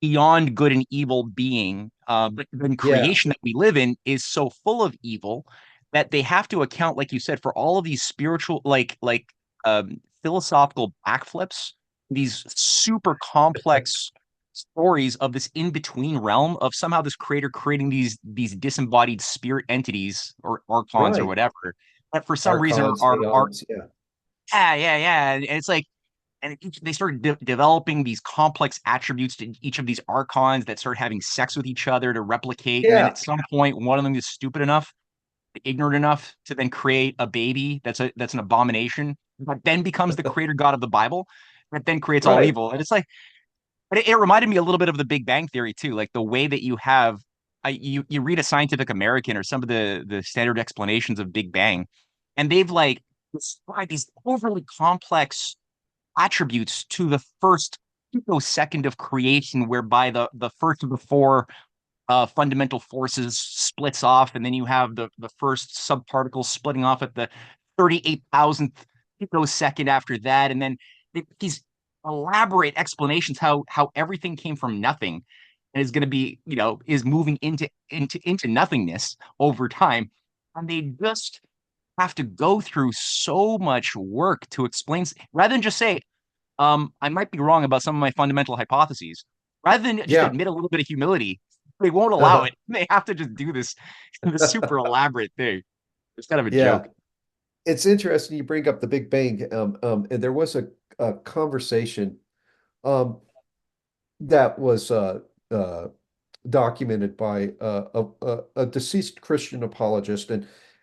beyond good and evil being. But then Yeah, creation that we live in is so full of evil that they have to account, like you said, for all of these spiritual, philosophical backflips, these super complex stories of this in-between realm of somehow this creator creating these disembodied spirit entities or archons or right. whatever that for some reason Archons, are aeons, yeah. yeah, and it's like, and they started developing these complex attributes to each of these archons that start having sex with each other to replicate, and then Yeah. at some point one of them is stupid enough, ignorant enough to then create a baby that's an abomination, but then becomes the creator god of the Bible, that then creates all Right. evil. And it's like, it reminded me a little bit of the Big Bang Theory too, like the way that you have, you read a Scientific American or some of the standard explanations of Big Bang, and they've like described these overly complex attributes to the first picosecond of creation, whereby the first of the four fundamental forces splits off, and then you have the first subparticle splitting off at the 38,000th picosecond after that, and then these elaborate explanations how everything came from nothing and is going to be, is moving into nothingness over time, and they just have to go through so much work to explain, rather than just say, I might be wrong about some of my fundamental hypotheses. Rather than just Yeah. admit a little bit of humility, they won't allow it. They have to just do this super elaborate thing. It's kind of a Yeah. joke. It's interesting you bring up the Big Bang. And there was a conversation that was documented by a deceased Christian apologist,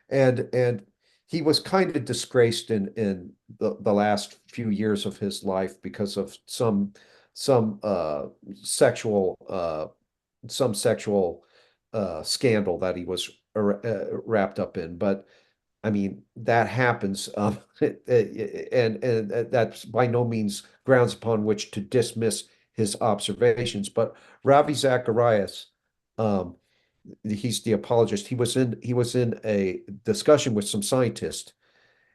and he was kind of disgraced in the last few years of his life because of some sexual scandal that he was wrapped up in. But I mean, that happens, and that's by no means grounds upon which to dismiss his observations. But Ravi Zacharias, um, he's the apologist. He was in a discussion with some scientists,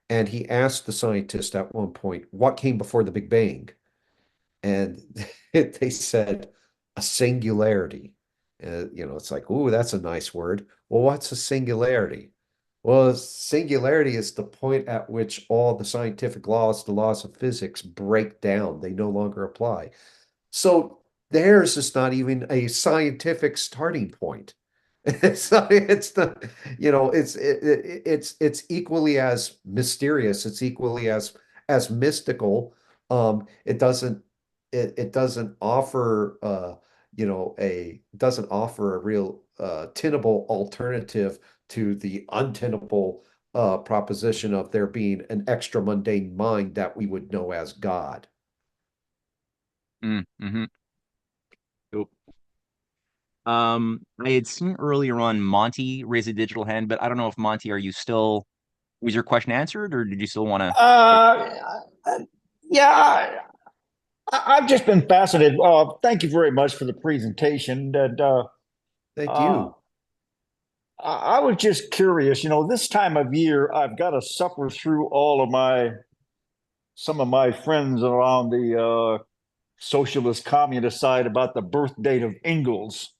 and he asked the scientist at one point, "What came before the Big Bang?" And they said a singularity. It's like, "Ooh, that's a nice word." Well, what's a singularity? Well, singularity is the point at which all the scientific laws, the laws of physics, break down. They no longer apply. So theirs is not even a scientific starting point. It's the, it's equally as mysterious. It's equally as mystical. It doesn't offer doesn't offer a real tenable alternative to the untenable proposition of there being an extra mundane mind that we would know as God. Mm-hmm. Cool. I had seen earlier on Monty raise a digital hand, but I don't know if Monty, was your question answered, or did you still want to? Uh, yeah, I've just been fascinated. Thank you very much for the presentation. And Thank uh, you. I was just curious. This time of year, I've got to suffer through some of my friends around the socialist communist side about the birth date of Engels.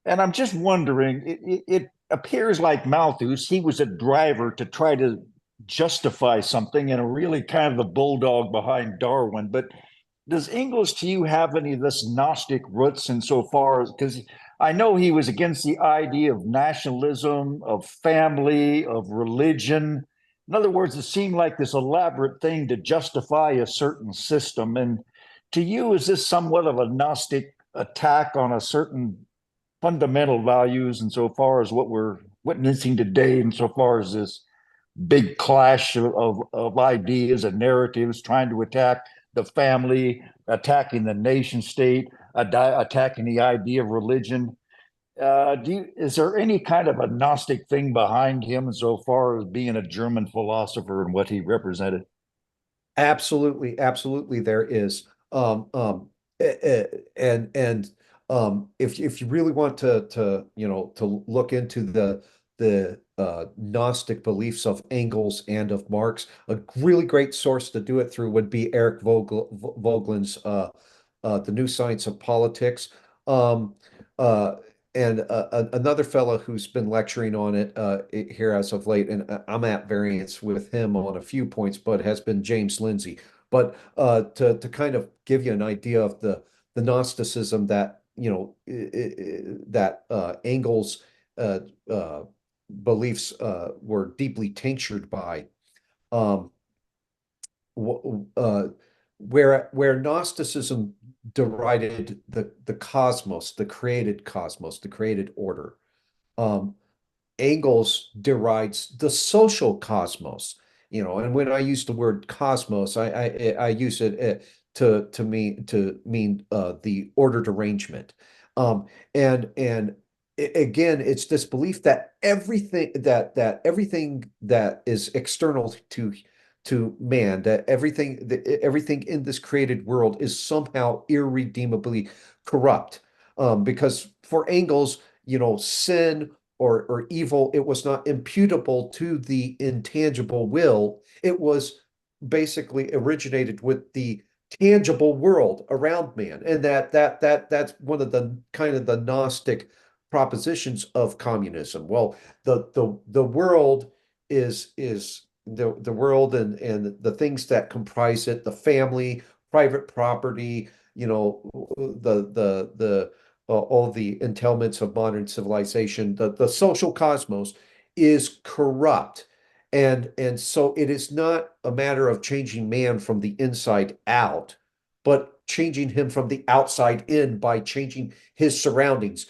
And I'm just wondering, it appears like Malthus, he was a driver to try to justify something and a really kind of the bulldog behind Darwin. But does Engels to you have any of this Gnostic roots insofar as, because I know he was against the idea of nationalism, of family, of religion. In other words, it seemed like this elaborate thing to justify a certain system. And to you, is this somewhat of a Gnostic attack on a certain fundamental values insofar as what we're witnessing today, insofar as this big clash of ideas and narratives trying to attack the family, attacking the nation state, attacking the idea of religion? Is there any kind of a Gnostic thing behind him insofar as being a German philosopher and what he represented? Absolutely, absolutely, there is. And if you really want to look into the Gnostic beliefs of Engels and of Marx. A really great source to do it through would be Eric Voegelin's The New Science of Politics. Um, and another fellow who's been lecturing on it here as of late, and I'm at variance with him on a few points, but has been James Lindsay. But to kind of give you an idea of the Gnosticism that that Engels beliefs were deeply tinctured by. Um, where Gnosticism derided the cosmos, the created cosmos, the created order. Um, Engels derides the social cosmos, and when I use the word cosmos, I use it to mean the ordered arrangement. And again, it's this belief that everything that is external to man, that everything in this created world is somehow irredeemably corrupt. Because for Engels, sin or evil, it was not imputable to the intangible will. It was basically originated with the tangible world around man, and that's one of the kind of the Gnostic propositions of communism. Well, the world is the world and the things that comprise it, the family, private property, the all the entailments of modern civilization, the social cosmos is corrupt. And so it is not a matter of changing man from the inside out, but changing him from the outside in by changing his surroundings,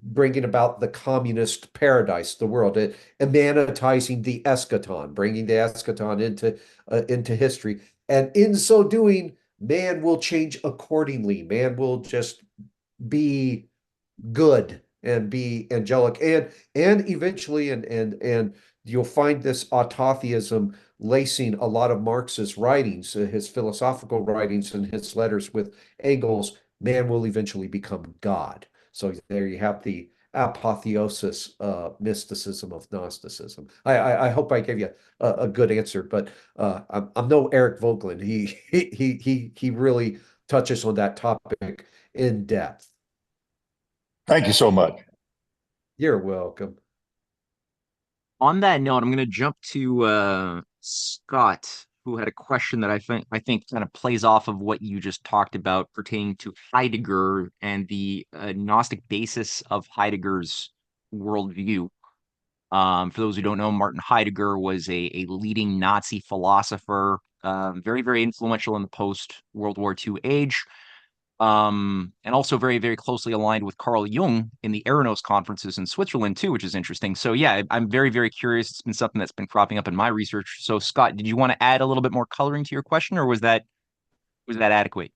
bringing about the communist paradise, the world, emanatizing the eschaton, bringing the eschaton into history. And in so doing, man will change accordingly. Man will just be good and be angelic, and eventually, and you'll find this autotheism lacing a lot of Marx's writings, his philosophical writings and his letters with Engels. Man will eventually become God. So there you have the apotheosis mysticism of Gnosticism. I hope I gave you a good answer, but I'm no Eric Voegelin. He really touches on that topic in depth. Thank you so much. You're welcome. On that note, I'm going to jump to Scott, who had a question that I think kind of plays off of what you just talked about pertaining to Heidegger and the Gnostic basis of Heidegger's worldview. For those who don't know, Martin Heidegger was a leading Nazi philosopher, very, very influential in the post-World War II age. And also very, very closely aligned with Carl Jung in the Eranos conferences in Switzerland too, which is interesting. So yeah, I'm very, very curious. It's been something that's been cropping up in my research. So Scott, did you want to add a little bit more coloring to your question, or was that adequate?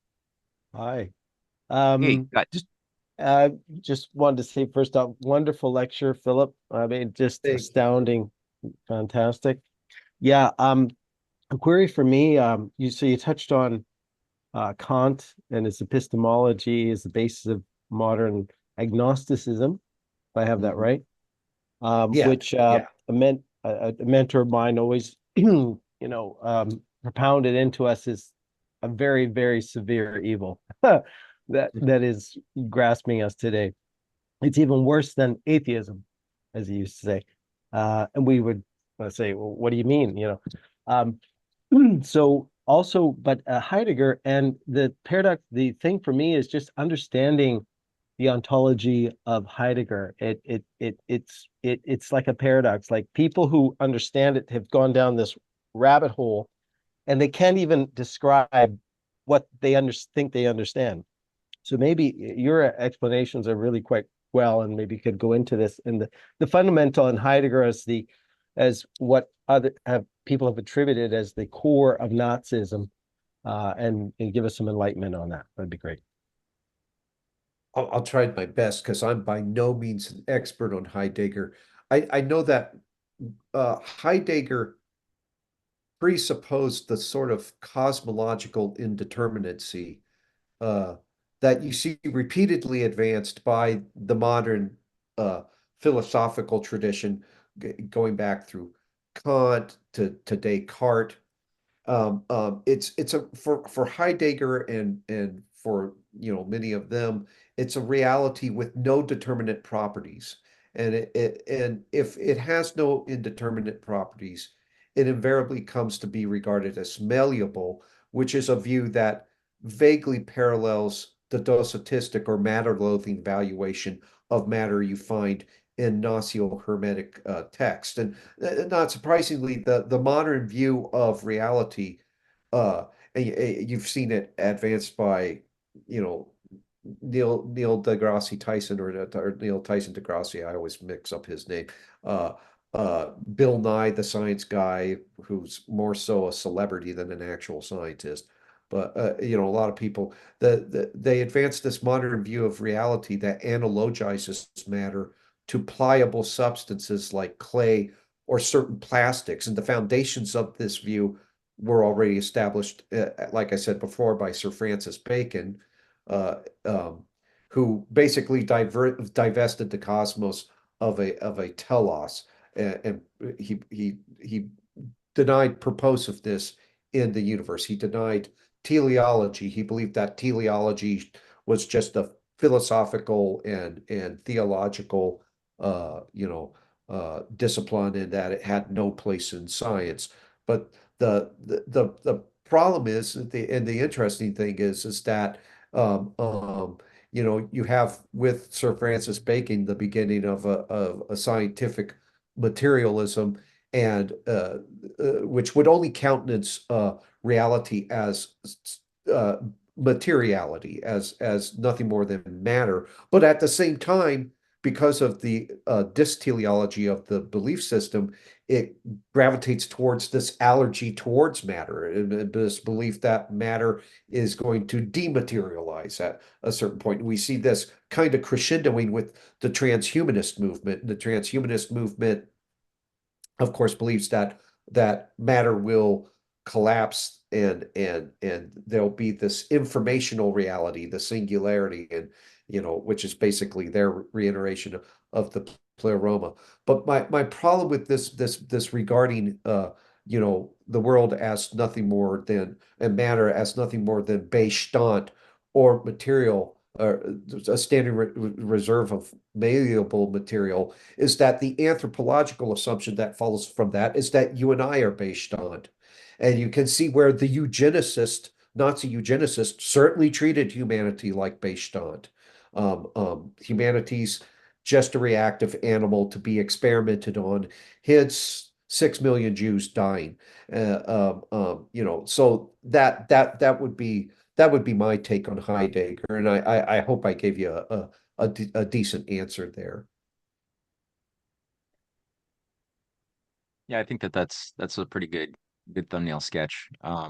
Hi. Hey, Scott. Just wanted to say first off, wonderful lecture, Philip. I mean, just Thank you. astounding, fantastic. Yeah. A query for me. You touched on Kant and his epistemology is the basis of modern agnosticism, if I have that right. Yeah, Which yeah. a mentor of mine always, propounded into us as a very, very severe evil that is grasping us today. It's even worse than atheism, as he used to say. And we would say, well, what do you mean? So also, but Heidegger and the paradox, the thing for me is just understanding the ontology of Heidegger. It's like a paradox. Like people who understand it have gone down this rabbit hole, and they can't even describe what they think they understand. So maybe your explanations are really quite well, and maybe could go into this. And the fundamental in Heidegger as what people have attributed as the core of Nazism, and give us some enlightenment on that. That'd be great. I'll try my best because I'm by no means an expert on Heidegger. I know that Heidegger presupposed the sort of cosmological indeterminacy that you see repeatedly advanced by the modern philosophical tradition, going back through Kant to Descartes. It's a for Heidegger and for many of them, it's a reality with no determinate properties. And if it has no indeterminate properties, it invariably comes to be regarded as malleable, which is a view that vaguely parallels the docetistic or matter-loathing valuation of matter you find in Gnosio-Hermetic text. And not surprisingly, the modern view of reality, uh, you've seen it advanced by, you know, Neil deGrasse Tyson or Neil Tyson deGrasse. I always mix up his name. Uh, Bill Nye, the science guy, who's more so a celebrity than an actual scientist. But a lot of people they advance this modern view of reality that analogizes matter to pliable substances like clay or certain plastics. And the foundations of this view were already established, like I said before, by Sir Francis Bacon, uh, um, who basically divested the cosmos of a telos, and he denied purposiveness in the universe. He denied teleology. He believed that teleology was just a philosophical and theological discipline, and that it had no place in science. But the problem is, and the interesting thing is that um, um, you have with Sir Francis Bacon the beginning of a scientific materialism, and which would only countenance reality as uh, materiality, as nothing more than matter. But at the same time, because of the dysteleology of the belief system, it gravitates towards this allergy towards matter, and this belief that matter is going to dematerialize at a certain point. We see this kind of crescendoing with the transhumanist movement. The transhumanist movement, of course, believes that matter will collapse, and there'll be this informational reality, the singularity, and which is basically their reiteration of the pleroma. But my problem with this regarding the world as nothing more than, and matter as nothing more than Bestand, or material, or a standing reserve of malleable material, is that the anthropological assumption that follows from that is that you and I are Bestand. And you can see where the Nazi eugenicists certainly treated humanity like Bestand. Humanity's just a reactive animal to be experimented on. Hence, 6 million Jews dying. So that would be my take on Heidegger, and I hope I gave you a decent answer there. Yeah, I think that's a pretty good thumbnail sketch. I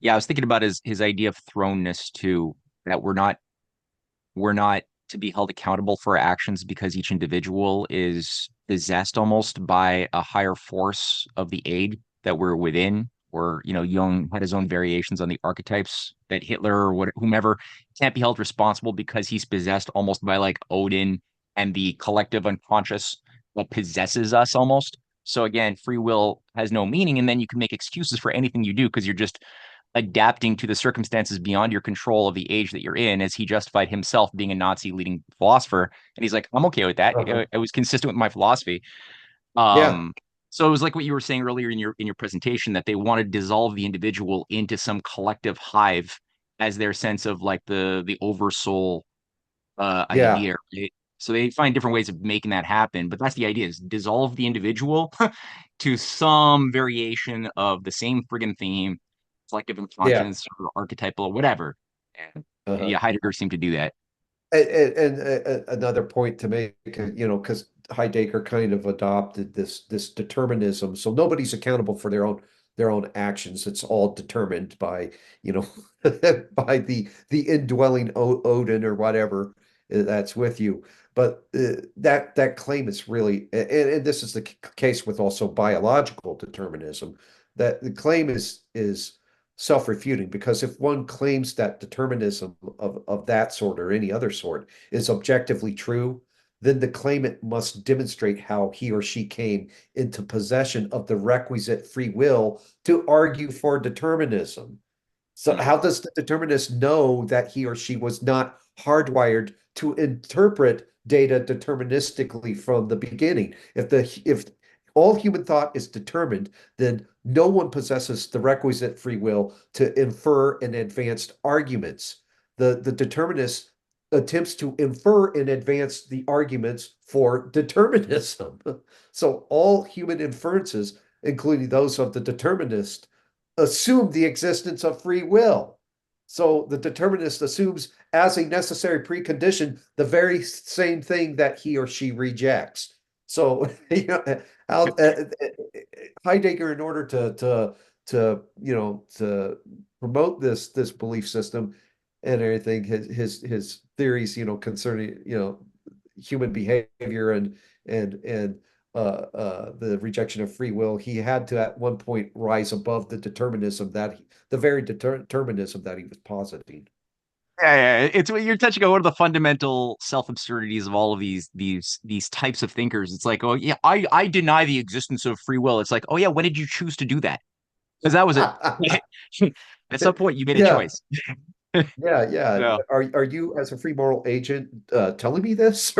Yeah, I was thinking about his idea of thrownness too, that we're not to be held accountable for our actions because each individual is possessed almost by a higher force of the aid that we're within. Or, Jung had his own variations on the archetypes, that Hitler or whomever can't be held responsible because he's possessed almost by like Odin and the collective unconscious that possesses us almost. So again, free will has no meaning, and then you can make excuses for anything you do because you're just adapting to the circumstances beyond your control of the age that you're in, as he justified himself being a Nazi leading philosopher. And he's like, I'm okay with that. It was consistent with my philosophy. Yeah, So it was like what you were saying earlier in your presentation, that they want to dissolve the individual into some collective hive as their sense of like the oversoul yeah, idea, right? So they find different ways of making that happen, but that's the idea: is dissolve the individual to some variation of the same friggin' theme, collective yeah. unconscious or archetypal or whatever. And Uh-huh. yeah, Heidegger seemed to do that. And another point to make, because Heidegger kind of adopted this determinism, so nobody's accountable for their own actions. It's all determined by, by the indwelling Odin or whatever that's with you. But that claim is really, and this is the case with also biological determinism, that the claim is self-refuting, because if one claims that determinism of that sort or any other sort is objectively true, then the claimant must demonstrate how he or she came into possession of the requisite free will to argue for determinism. So how does the determinist know that he or she was not hardwired to interpret data deterministically from the beginning? If all human thought is determined, then no one possesses the requisite free will to infer and advance arguments. The determinist attempts to infer and advance the arguments for determinism. So all human inferences, including those of the determinist, assume the existence of free will. So the determinist assumes as a necessary precondition the very same thing that he or she rejects. So Heidegger, in order to promote this belief system and everything, his theories, concerning human behavior and the rejection of free will, he had to at one point rise above the determinism the very determinism that he was positing. Yeah, it's you're touching on one of the fundamental self-absurdities of all of these types of thinkers. It's like, oh yeah, I deny the existence of free will. It's like, oh yeah, when did you choose to do that? Because that was it. At some point, you made a Yeah, choice. yeah. So, Are you, as a free moral agent, telling me this?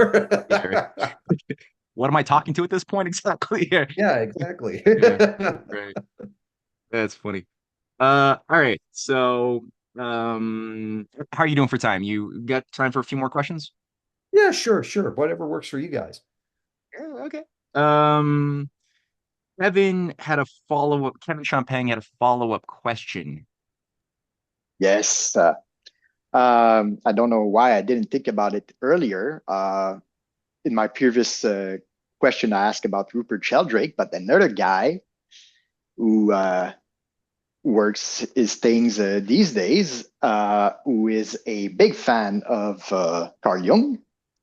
what am I talking to at this point exactly? Yeah, exactly. Yeah, right. That's funny. All right. So, how are you doing for time? You got time for a few more questions? Yeah, sure. Whatever works for you guys. Yeah, okay. Um, Kevin Champagne had a follow-up question. Yes. I don't know why I didn't think about it earlier. In my previous question, I asked about Rupert Sheldrake, but another guy who works his things these days, who is a big fan of Carl Jung,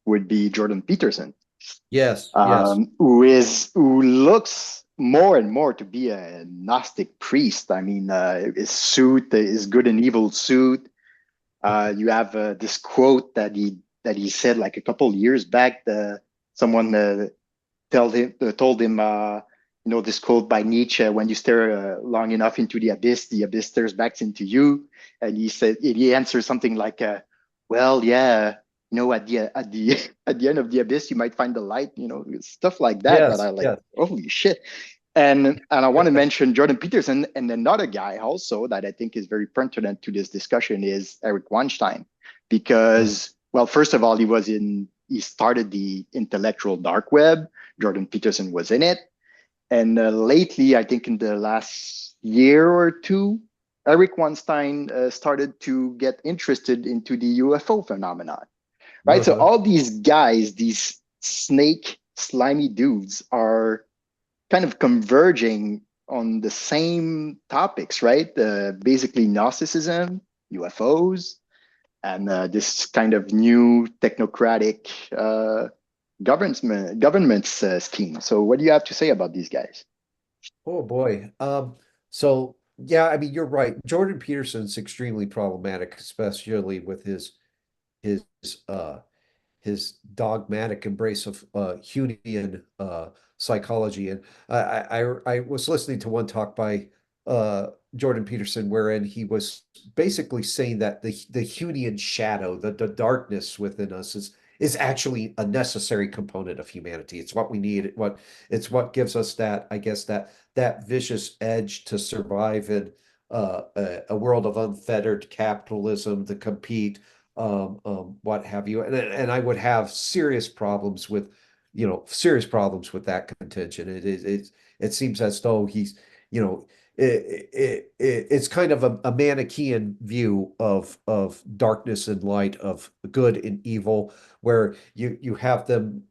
would be Jordan Peterson. Yes. Who looks more and more to be a Gnostic priest. I mean, his suit, his good and evil suit. You have this quote that he said like a couple of years back. Someone told him, this quote by Nietzsche: "When you stare long enough into the abyss stares back into you." And he answers something like, "Well, yeah, at the at the end of the abyss, you might find the light." Stuff like that. That Yes. I like. Holy shit! And I want to mention Jordan Peterson, and another guy also that I think is very pertinent to this discussion is Eric Weinstein, because well, first of all, he started the intellectual dark web. Jordan Peterson was in it, and lately, I think in the last year or two, Eric Weinstein started to get interested into the UFO phenomenon. Right, so all these guys, these snake slimy dudes, are kind of converging on the same topics, right? Basically Gnosticism, UFOs, and this kind of new technocratic government scheme. So what do you have to say about these guys? Oh boy. So yeah, I mean, you're right. Jordan Peterson's extremely problematic, especially with his uh his dogmatic embrace of Jungian psychology. And I was listening to one talk by Jordan Peterson, wherein he was basically saying that the Jungian shadow, the darkness within us, is actually a necessary component of humanity. It's what we need. It's what gives us that, I guess, that vicious edge to survive in a world of unfettered capitalism, to compete, what have you. And I would have serious problems with that contention. It seems as though he's, it's kind of a Manichaean view of darkness and light, of good and evil, where you have them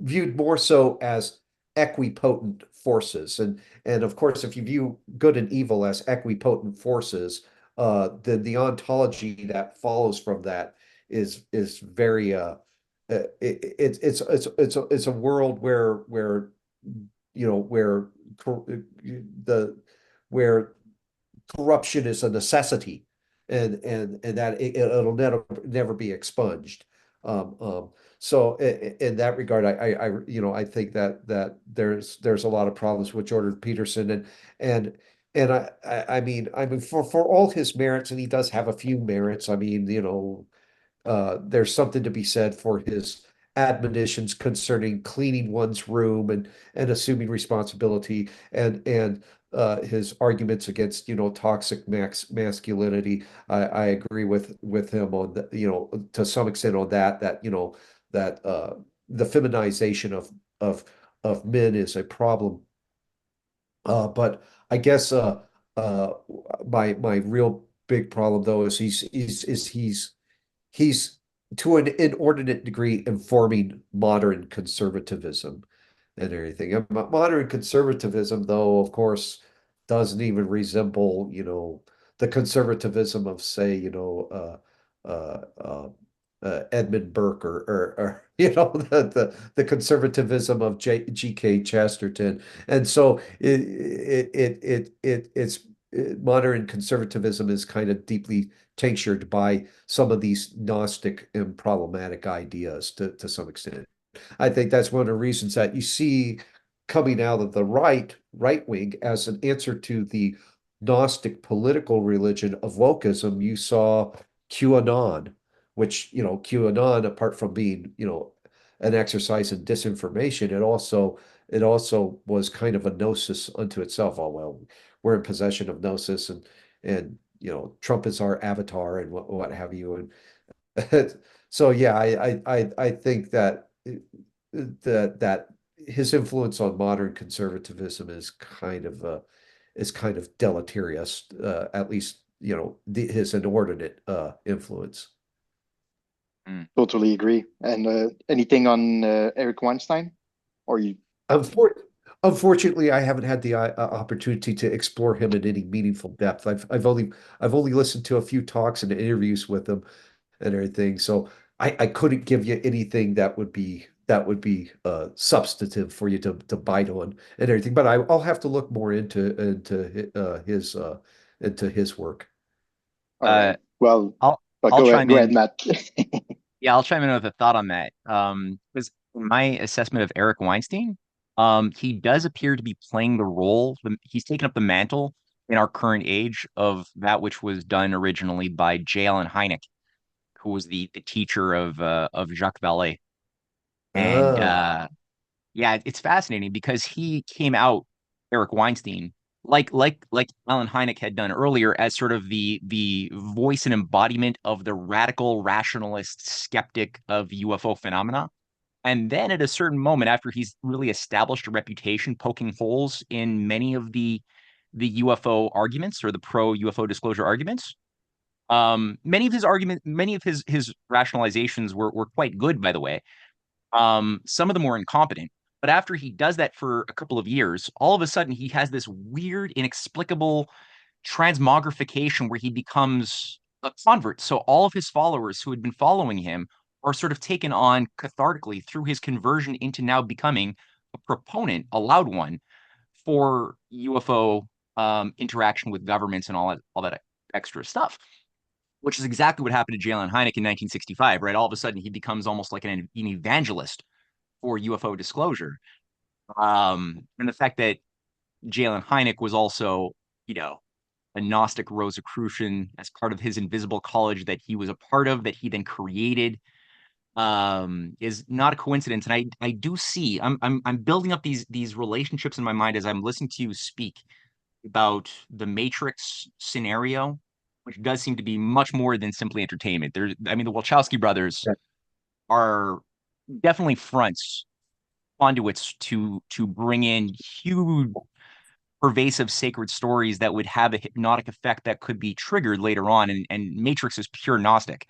viewed more so as equipotent forces. And of course, if you view good and evil as equipotent forces, then the ontology that follows from that is very it's a world where the where corruption is a necessity, and that it'll never be expunged. Um, um, so in that regard, I think that there's a lot of problems with Jordan Peterson, and I mean for all his merits, and he does have a few merits. I mean, there's something to be said for his admonitions concerning cleaning one's room and assuming responsibility, and his arguments against toxic masculinity. I agree with him on the, to some extent on that the feminization of men is a problem. But I guess uh, my real big problem though is he's to an inordinate degree informing modern conservatism and everything. And modern conservatism, though, of course, doesn't even resemble, the conservatism of, say, Edmund Burke or the conservatism of G.K. Chesterton. And so it's modern conservatism is kind of deeply tinctured by some of these Gnostic and problematic ideas to some extent. I think that's one of the reasons that you see coming out of the right wing as an answer to the Gnostic political religion of wokeism. You saw QAnon, which, QAnon, apart from being, an exercise in disinformation, it also was kind of a gnosis unto itself. Oh, well, we're in possession of gnosis, and Trump is our avatar and what have you. And so yeah, I think that his influence on modern conservatism is kind of deleterious, at least his inordinate influence. Totally agree. And anything on Eric Weinstein? Or you? Unfor Unfortunately, I haven't had the opportunity to explore him in any meaningful depth. I've only listened to a few talks and interviews with him and everything, so I couldn't give you anything that would be substantive for you to bite on and everything. But I'll have to look more into his work. All right. Well, I'll chime go ahead, in. Matt. Yeah, I'll chime in with a thought on that. Because my assessment of Eric Weinstein, he does appear to be playing the role. He's taken up the mantle in our current age of that which was done originally by J. Allen Hynek, who was the teacher of Jacques Vallée. And Ah, yeah, it's fascinating because he came out, Eric Weinstein, like Alan Hynek had done earlier, as sort of the voice and embodiment of the radical rationalist skeptic of UFO phenomena. And then at a certain moment, after he's really established a reputation poking holes in many of the UFO arguments or the pro UFO disclosure arguments, many of his rationalizations were quite good, by the way. Some of them were incompetent. But after he does that for a couple of years, all of a sudden he has this weird, inexplicable transmogrification where he becomes a convert. So all of his followers who had been following him are sort of taken on cathartically through his conversion into now becoming a proponent, a loud one, for UFO interaction with governments and all that extra stuff, which is exactly what happened to Jalen Hynek in 1965, right? All of a sudden, he becomes almost like an evangelist for UFO disclosure. And the fact that Jalen Hynek was also, you know, a Gnostic Rosicrucian as part of his invisible college that he was a part of, that he then created, is not a coincidence. And I do see I'm building up these relationships in my mind as I'm listening to you speak about the Matrix scenario, which does seem to be much more than simply entertainment. I mean, the Wachowski brothers yeah. are definitely fronts, conduits to bring in huge, pervasive sacred stories that would have a hypnotic effect that could be triggered later on. And Matrix is pure Gnostic.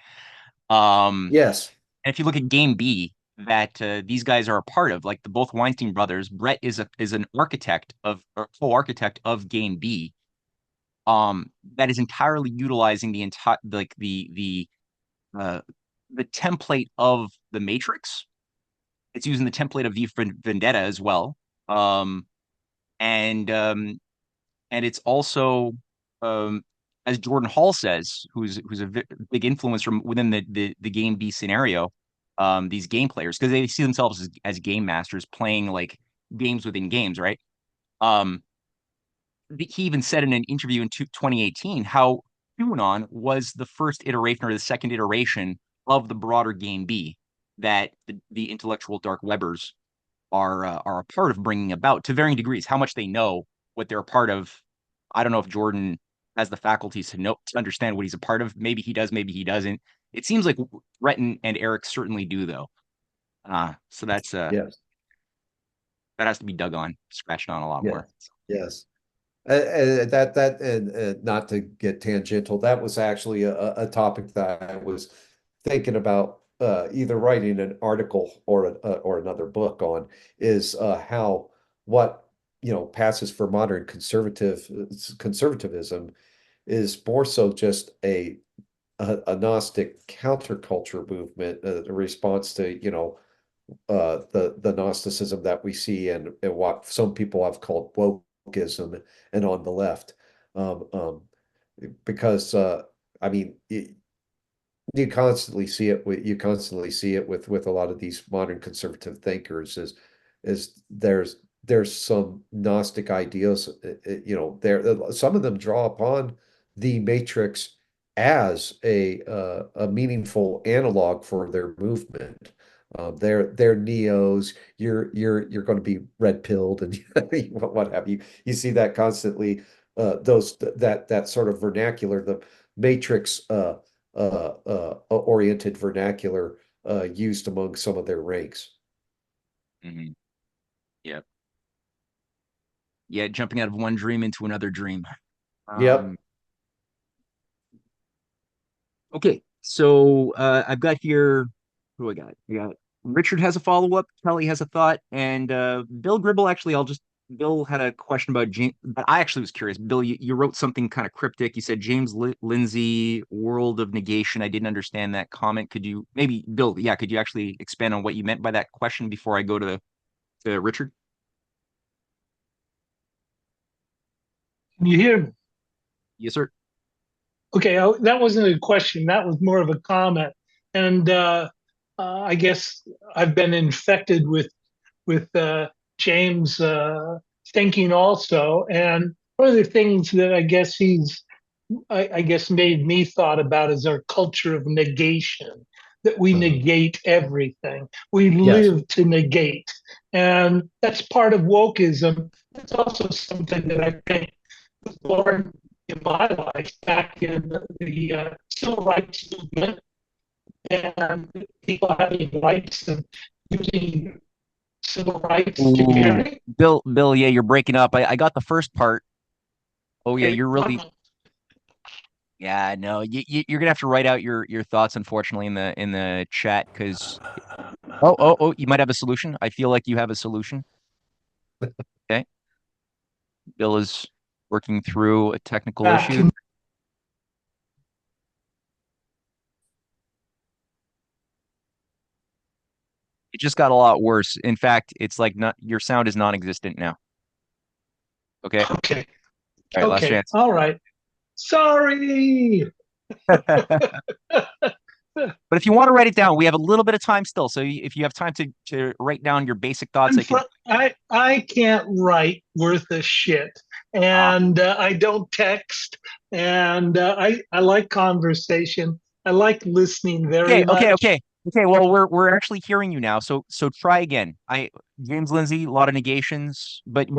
And Yes. if you look at Game B, that these guys are a part of, like the both Weinstein brothers, Brett is an architect of or co-architect of Game B, that is entirely utilizing the entire uh the template of the Matrix. It's using the template of V for Vendetta as well. Um and it's also, um as Jordan Hall says, who's a big influence from within the Game B scenario, these game players, because they see themselves as game masters playing like games within games, right? Um, he even said in an interview in 2018 how QAnon was the first iteration or the second iteration of the broader game B that the intellectual dark webbers are a part of bringing about to varying degrees. How much they know what they're a part of, I don't know if Jordan has the faculties to know to understand what he's a part of. Maybe he does, maybe he doesn't. It seems like Rhett and Eric certainly do, though. So that's Yes. that has to be dug on, scratched on a lot Yes. more. Yes. And not to get tangential, that was actually a topic that I was thinking about either writing an article or another book on, is how what passes for modern conservatism is more so just a Gnostic counterculture movement, a response to the Gnosticism that we see, and what some people have called wokeism, and on the left, um, um, because I mean, you constantly see it with a lot of these modern conservative thinkers, is there's some Gnostic ideas, there some of them draw upon the Matrix as a meaningful analog for their movement. They're neos. You're going to be red pilled and what have you. You see that constantly. That sort of vernacular, the Matrix oriented vernacular used among some of their ranks. Mm-hmm. Yep. Yeah, jumping out of one dream into another dream. Yep. Okay, so I've got here. Who I got? I got Richard has a follow-up. Kelly has a thought, and Bill Gribble. Actually, Bill had a question about James, but I actually was curious. Bill, you wrote something kind of cryptic. You said James Lindsay, world of negation. I didn't understand that comment. Could you maybe, Bill? Yeah, could you actually expand on what you meant by that question before I go to Richard? Can you hear me? Yes, sir. Okay, that wasn't a question. That was more of a comment. And I guess I've been infected with James thinking also. And one of the things that I guess made me thought about is our culture of negation, that we negate everything. We Yes. live to negate. And that's part of wokeism. It's also something that I think was born in my life back in the civil rights movement, and people having rights and using civil rights to Ooh, carry. Bill, yeah, you're breaking up. I got the first part. Oh yeah, Okay, you're really. Yeah, no, you're gonna have to write out your thoughts, unfortunately, in the chat, because oh, you might have a solution. I feel like you have a solution. Okay, Bill is working through a technical back issue. It just got a lot worse. In fact, it's like not your sound is non-existent now. Okay. Okay. All right, last Okay. chance. All right. Sorry. But if you want to write it down, we have a little bit of time still. So if you have time to write down your basic thoughts, I can't write worth a shit, and I don't text, and I like conversation. I like listening very much. Okay. Well, we're actually hearing you now. So try again. James Lindsay, a lot of negations, but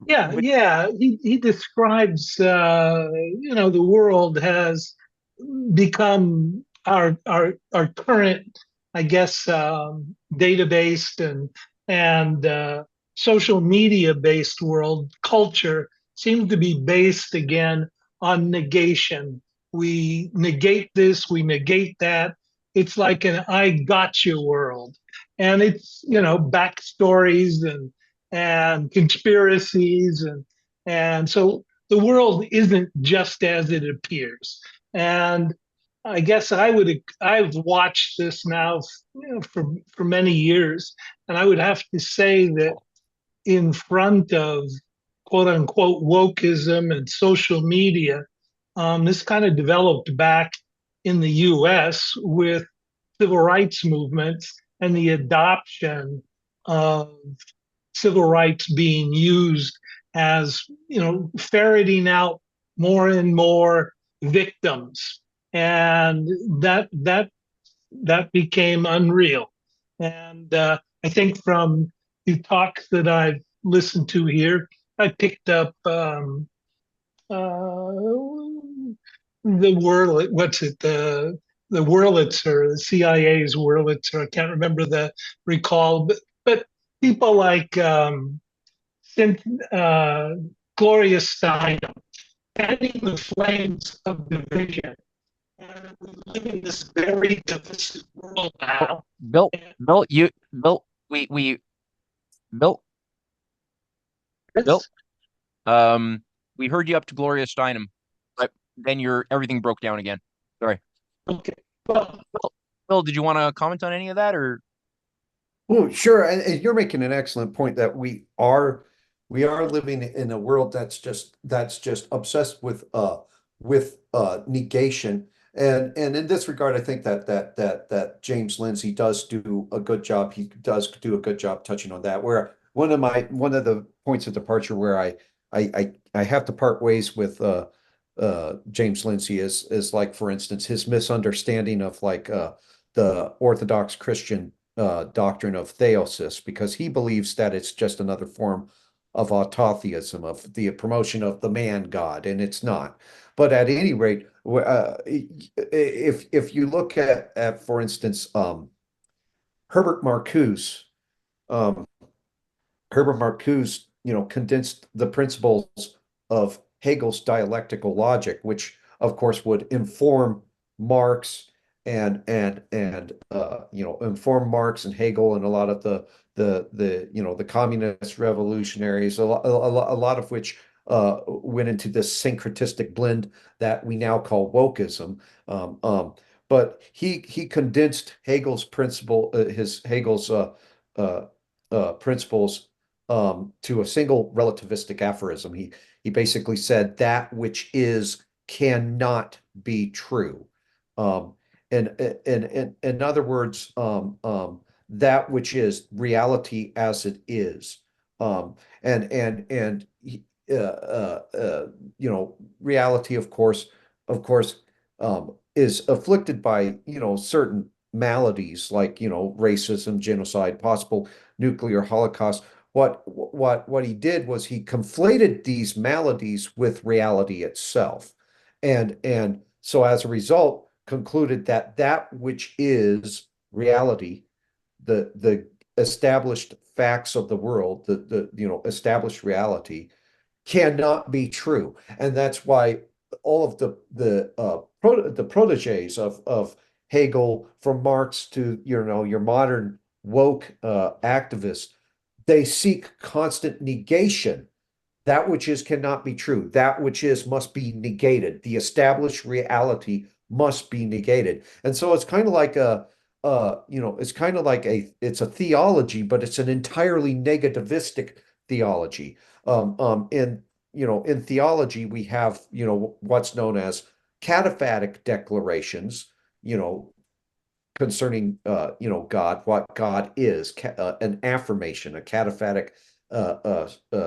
Yeah. He describes the world has become our current, I guess, database and social media based world culture seems to be based again on negation. We negate this, we negate that. It's like an I got you world. And it's, backstories and conspiracies and so the world isn't just as it appears. And I guess I've watched this now for many years, and I would have to say that in front of quote unquote wokeism and social media, this kind of developed back in the U.S. with civil rights movements and the adoption of civil rights being used as, ferreting out more and more victims, and that became unreal. And I think from the talks that I've listened to here, I picked up the Wurlitzer, the CIA's Wurlitzer. I can't remember the recall, but people like Gloria Steinem, fanning the flames of division. And we live in this very divisive world now. Bill, we Bill, we heard you up to Gloria Steinem, but then everything broke down again. Sorry. Okay. Well, Bill, did you want to comment on any of that, or? Well, sure. And you're making an excellent point that we are living in a world that's just obsessed with negation. And in this regard, I think that James Lindsay does do a good job. He does do a good job touching on that. Where one of the points of departure where I have to part ways with James Lindsay is like, for instance, his misunderstanding of like the Orthodox Christian doctrine of theosis, because he believes that it's just another form of autotheism, of the promotion of the man God, and it's not. But at any rate, if you look at for instance, Herbert Marcuse, um, Herbert Marcuse, condensed the principles of Hegel's dialectical logic, which of course would inform Marx and inform Marx and Hegel and a lot of the communist revolutionaries, a lot of which went into this syncretistic blend that we now call wokeism. But he condensed Hegel's Hegel's principles to a single relativistic aphorism. He basically said that which is cannot be true. In other words, that which is reality as it is. Reality, of course, is afflicted by, certain maladies like, racism, genocide, possible nuclear holocaust. What he did was he conflated these maladies with reality itself. And so as a result, concluded that which is reality, the established facts of the world, the established reality, cannot be true. And that's why all of the proteges of Hegel, from Marx to your modern woke activists, they seek constant negation. That which is cannot be true. That which is must be negated. The established reality must be negated. And so it's kind of like it's a theology, but it's an entirely negativistic theology. In theology, we have, what's known as cataphatic declarations, concerning, God, what God is, an affirmation, a cataphatic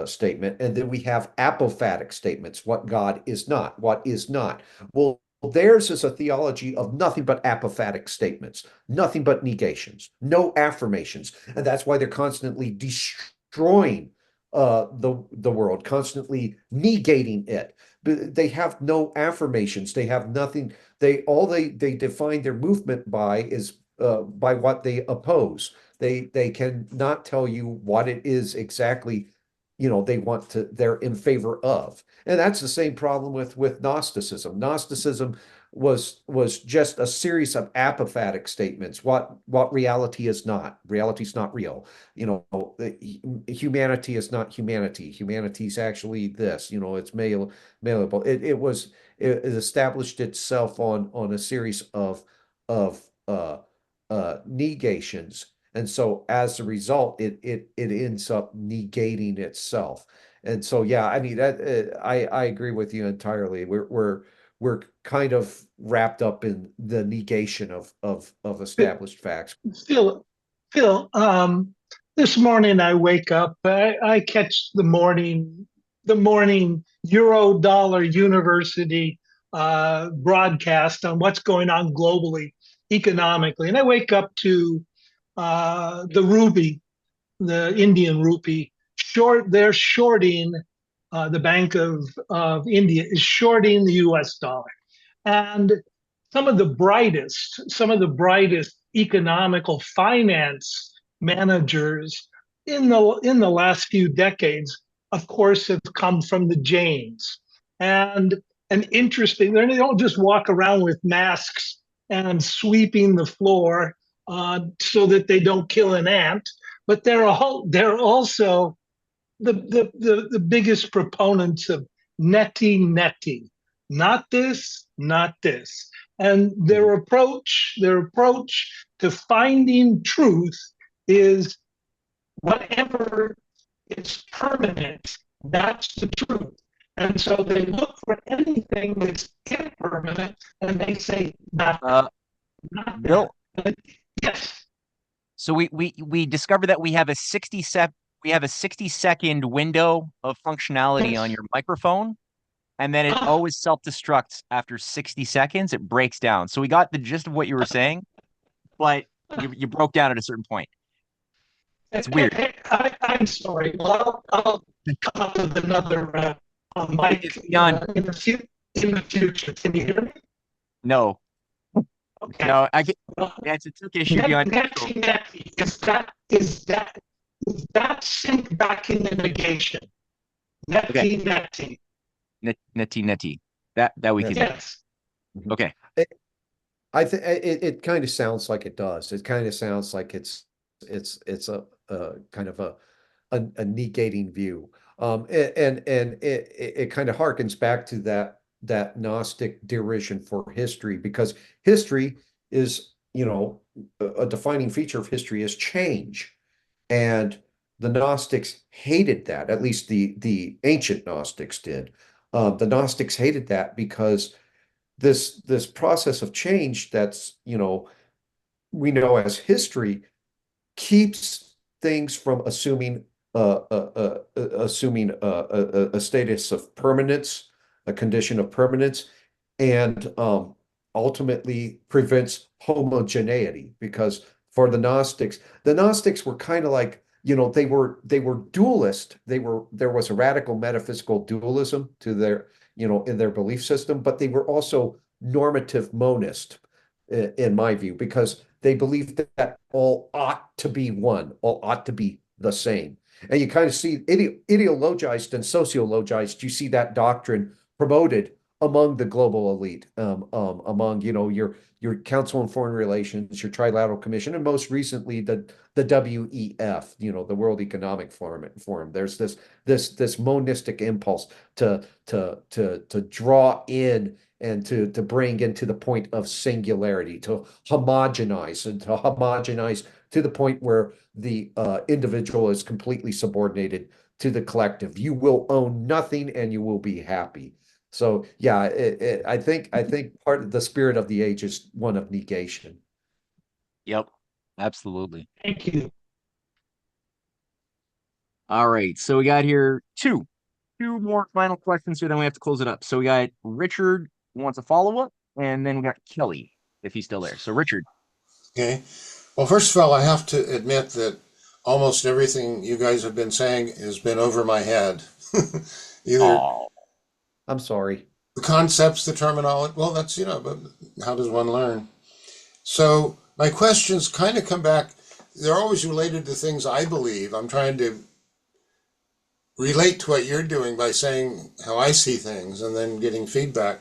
statement. And then we have apophatic statements, what God is not, what is not. Well, theirs is a theology of nothing but apophatic statements, nothing but negations, no affirmations. And that's why they're constantly destroying the world, constantly negating it. But they have no affirmations. They have nothing. They define their movement by is by what they oppose. They can not tell you what it is exactly, they're in favor of. And that's the same problem with Gnosticism. Gnosticism was just a series of apophatic statements. What reality is not. Reality is not real. Humanity is not humanity. Humanity is actually this. It's malleable. It established itself on a series of negations. And so as a result, it ends up negating itself. And so, yeah, I mean, I agree with you entirely. We're kind of wrapped up in the negation of established facts. Philip, Phil, this morning I wake up, I catch the morning Euro Dollar University broadcast on what's going on globally, economically. And I wake up to the rupee, the Indian rupee, they're shorting, the Bank of India is shorting the US dollar. And some of the brightest economical finance managers in the last few decades, of course, have come from the Jains. And interesting, they don't just walk around with masks and sweeping the floor so that they don't kill an ant, but they're also the biggest proponents of neti, not this, not this. And their approach to finding truth is whatever is permanent, that's the truth. And so they look for anything that's impermanent and they say, not Bill, that. Yes. so we discovered that we have a 60-second window of functionality on Yes. your microphone, and then it always self-destructs after 60 seconds. It breaks down. So we got the gist of what you were saying, but you broke down at a certain point. It's weird. I'm sorry. Well, I'll come up with another mic It's beyond. in the future. Can you hear me? No, Okay. no, I get. Well, It's a took issue beyond control. is that sink back in the negation? Okay. Neti. Neti. That we can. Yes. Okay. I think it kind of sounds like it does. It kind of sounds like it's a kind of a negating view. And it kind of harkens back to that Gnostic derision for history, because history is, a defining feature of history is change. And the Gnostics hated that, at least the ancient Gnostics did. The Gnostics hated that because this process of change that's, we know as history keeps things from assuming a status of permanence, a condition of permanence, and ultimately prevents homogeneity. Because for the Gnostics were kind of like, they were dualist. There was a radical metaphysical dualism to their, in their belief system, but they were also normative monist, in my view, because they believed that all ought to be one, all ought to be the same. And you kind of see ideologized and sociologized, you see that doctrine promoted among the global elite, among, your Council on Foreign Relations, your Trilateral Commission, and most recently the WEF, the World Economic Forum. There's this monistic impulse to draw in and to bring into the point of singularity, to homogenize to the point where the individual is completely subordinated to the collective. You will own nothing and you will be happy. So yeah, I think part of the spirit of the age is one of negation. Yep. Absolutely. Thank you. All right. So we got here two more final questions here, then we have to close it up. So we got Richard who wants a follow-up, and then we got Kelly, if he's still there. So Richard. Okay. Well, first of all, I have to admit that almost everything you guys have been saying has been over my head. Either I'm sorry. the concepts, the terminology. Well, that's, but how does one learn? So my questions kind of come back. They're always related to things I believe. I'm trying to relate to what you're doing by saying how I see things and then getting feedback.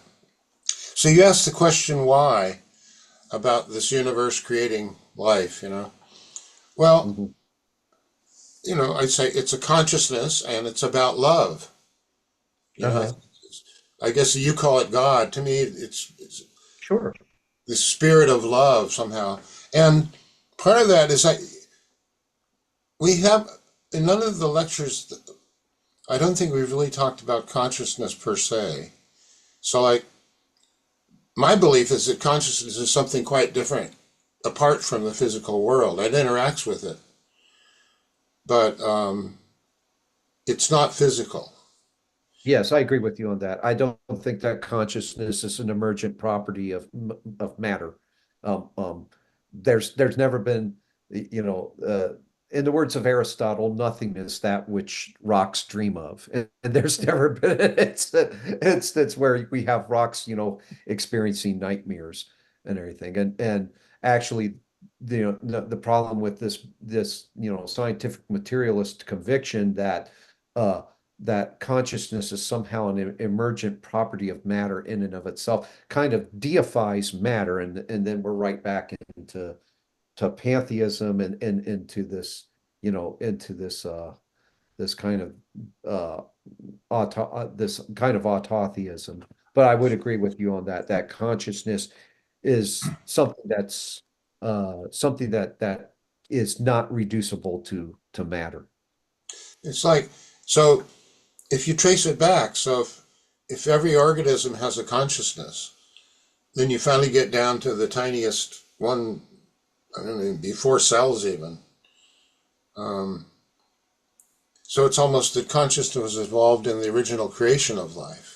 So you asked the question why about this universe creating life, Well, I'd say it's a consciousness and it's about love. I guess you call it God. To me, it's Sure. the spirit of love somehow. And part of that is we have, in none of the lectures, I don't think we've really talked about consciousness per se. So my belief is that consciousness is something quite different apart from the physical world. It interacts with it, but it's not physical. Yes, I agree with you on that. I don't think that consciousness is an emergent property of matter. There's never been, in the words of Aristotle, nothing is that which rocks dream of, and there's never been. It's where we have rocks, experiencing nightmares and everything, and actually, the problem with this scientific materialist conviction that consciousness is somehow an emergent property of matter in and of itself kind of deifies matter, and then we're right back into pantheism and into this this kind of autotheism. But I would agree with you on that consciousness is something that is not reducible to matter. It's like, so if you trace it back, so if every organism has a consciousness, then you finally get down to the tiniest one, I don't know, before cells even. So it's almost that consciousness was involved in the original creation of life.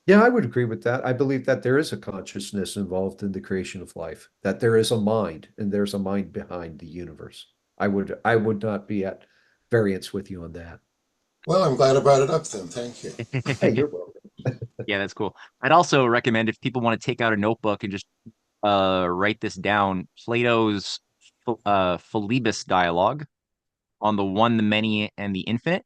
Yeah, I would agree with that. I believe that there is a consciousness involved in the creation of life, that there is a mind, and there's a mind behind the universe. I would not be at variance with you on that. Well, I'm glad I brought it up then. Thank you. Hey, you're welcome. Yeah, that's cool. I'd also recommend if people want to take out a notebook and just write this down, Plato's Philebus dialogue on the one, the many, and the infinite.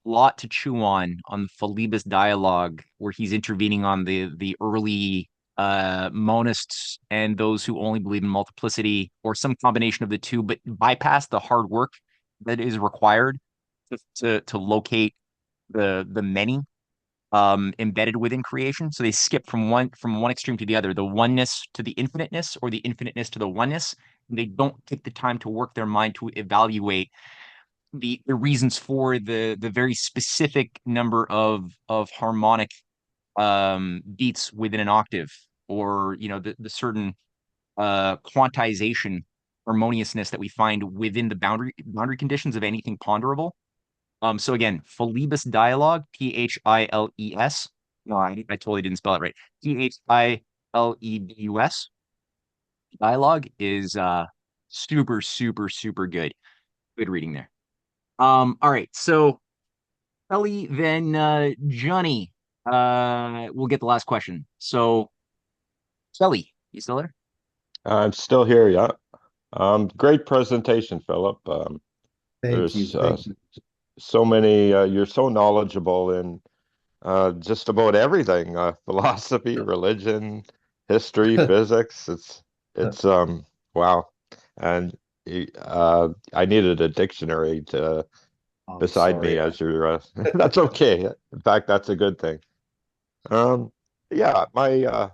Lot to chew on the Philebus dialogue, where he's intervening on the early monists and those who only believe in multiplicity or some combination of the two, but bypass the hard work that is required to locate the many embedded within creation. So they skip from one extreme to the other, the oneness to the infiniteness, or the infiniteness to the oneness. And they don't take the time to work their mind to evaluate the reasons for the very specific number of harmonic beats within an octave, or the certain quantization harmoniousness that we find within the boundary conditions of anything ponderable. So again, Philebus dialogue, Philes. No, I totally didn't spell it right. Philebus dialogue is super, super, super good. Good reading there. All right, so Ellie, then Johnny, we'll get the last question. So Ellie, you still there? I'm still here, yeah. Great presentation, Philip. Thank you. There's Thank you. so many, you're so knowledgeable in just about everything, philosophy, religion, history, physics. It's wow. And I needed a dictionary to I'm beside me sorry. as you're that's okay. In fact, that's a good thing. Yeah, my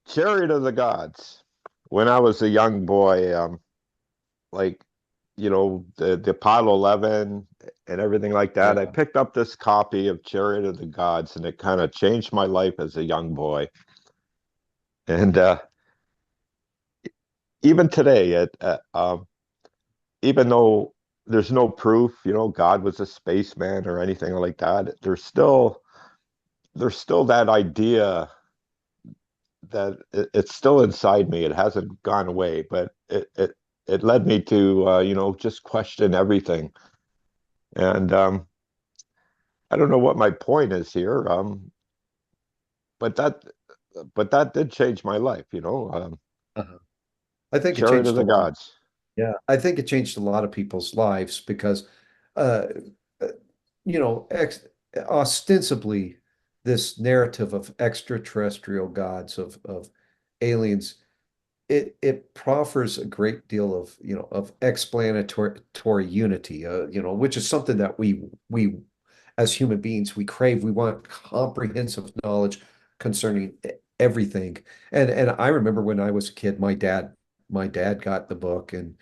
chariot of the gods. When I was a young boy, like the Apollo 11 and everything like that, I Yeah. picked up this copy of Chariot of the Gods, and it kind of changed my life as a young boy. And even today, even though there's no proof, God was a spaceman or anything like that, there's still that idea that it's still inside me. It hasn't gone away, but it led me to just question everything. And I don't know what my point is here, but that did change my life. Uh-huh. I think it Chariot of changed a the lot. gods. Yeah, I think it changed a lot of people's lives because, uh, uh, you know, ex ostensibly this narrative of extraterrestrial gods of aliens, it proffers a great deal of of explanatory unity, which is something that we as human beings we crave. We want comprehensive knowledge concerning everything. And I remember when I was a kid, my dad got the book and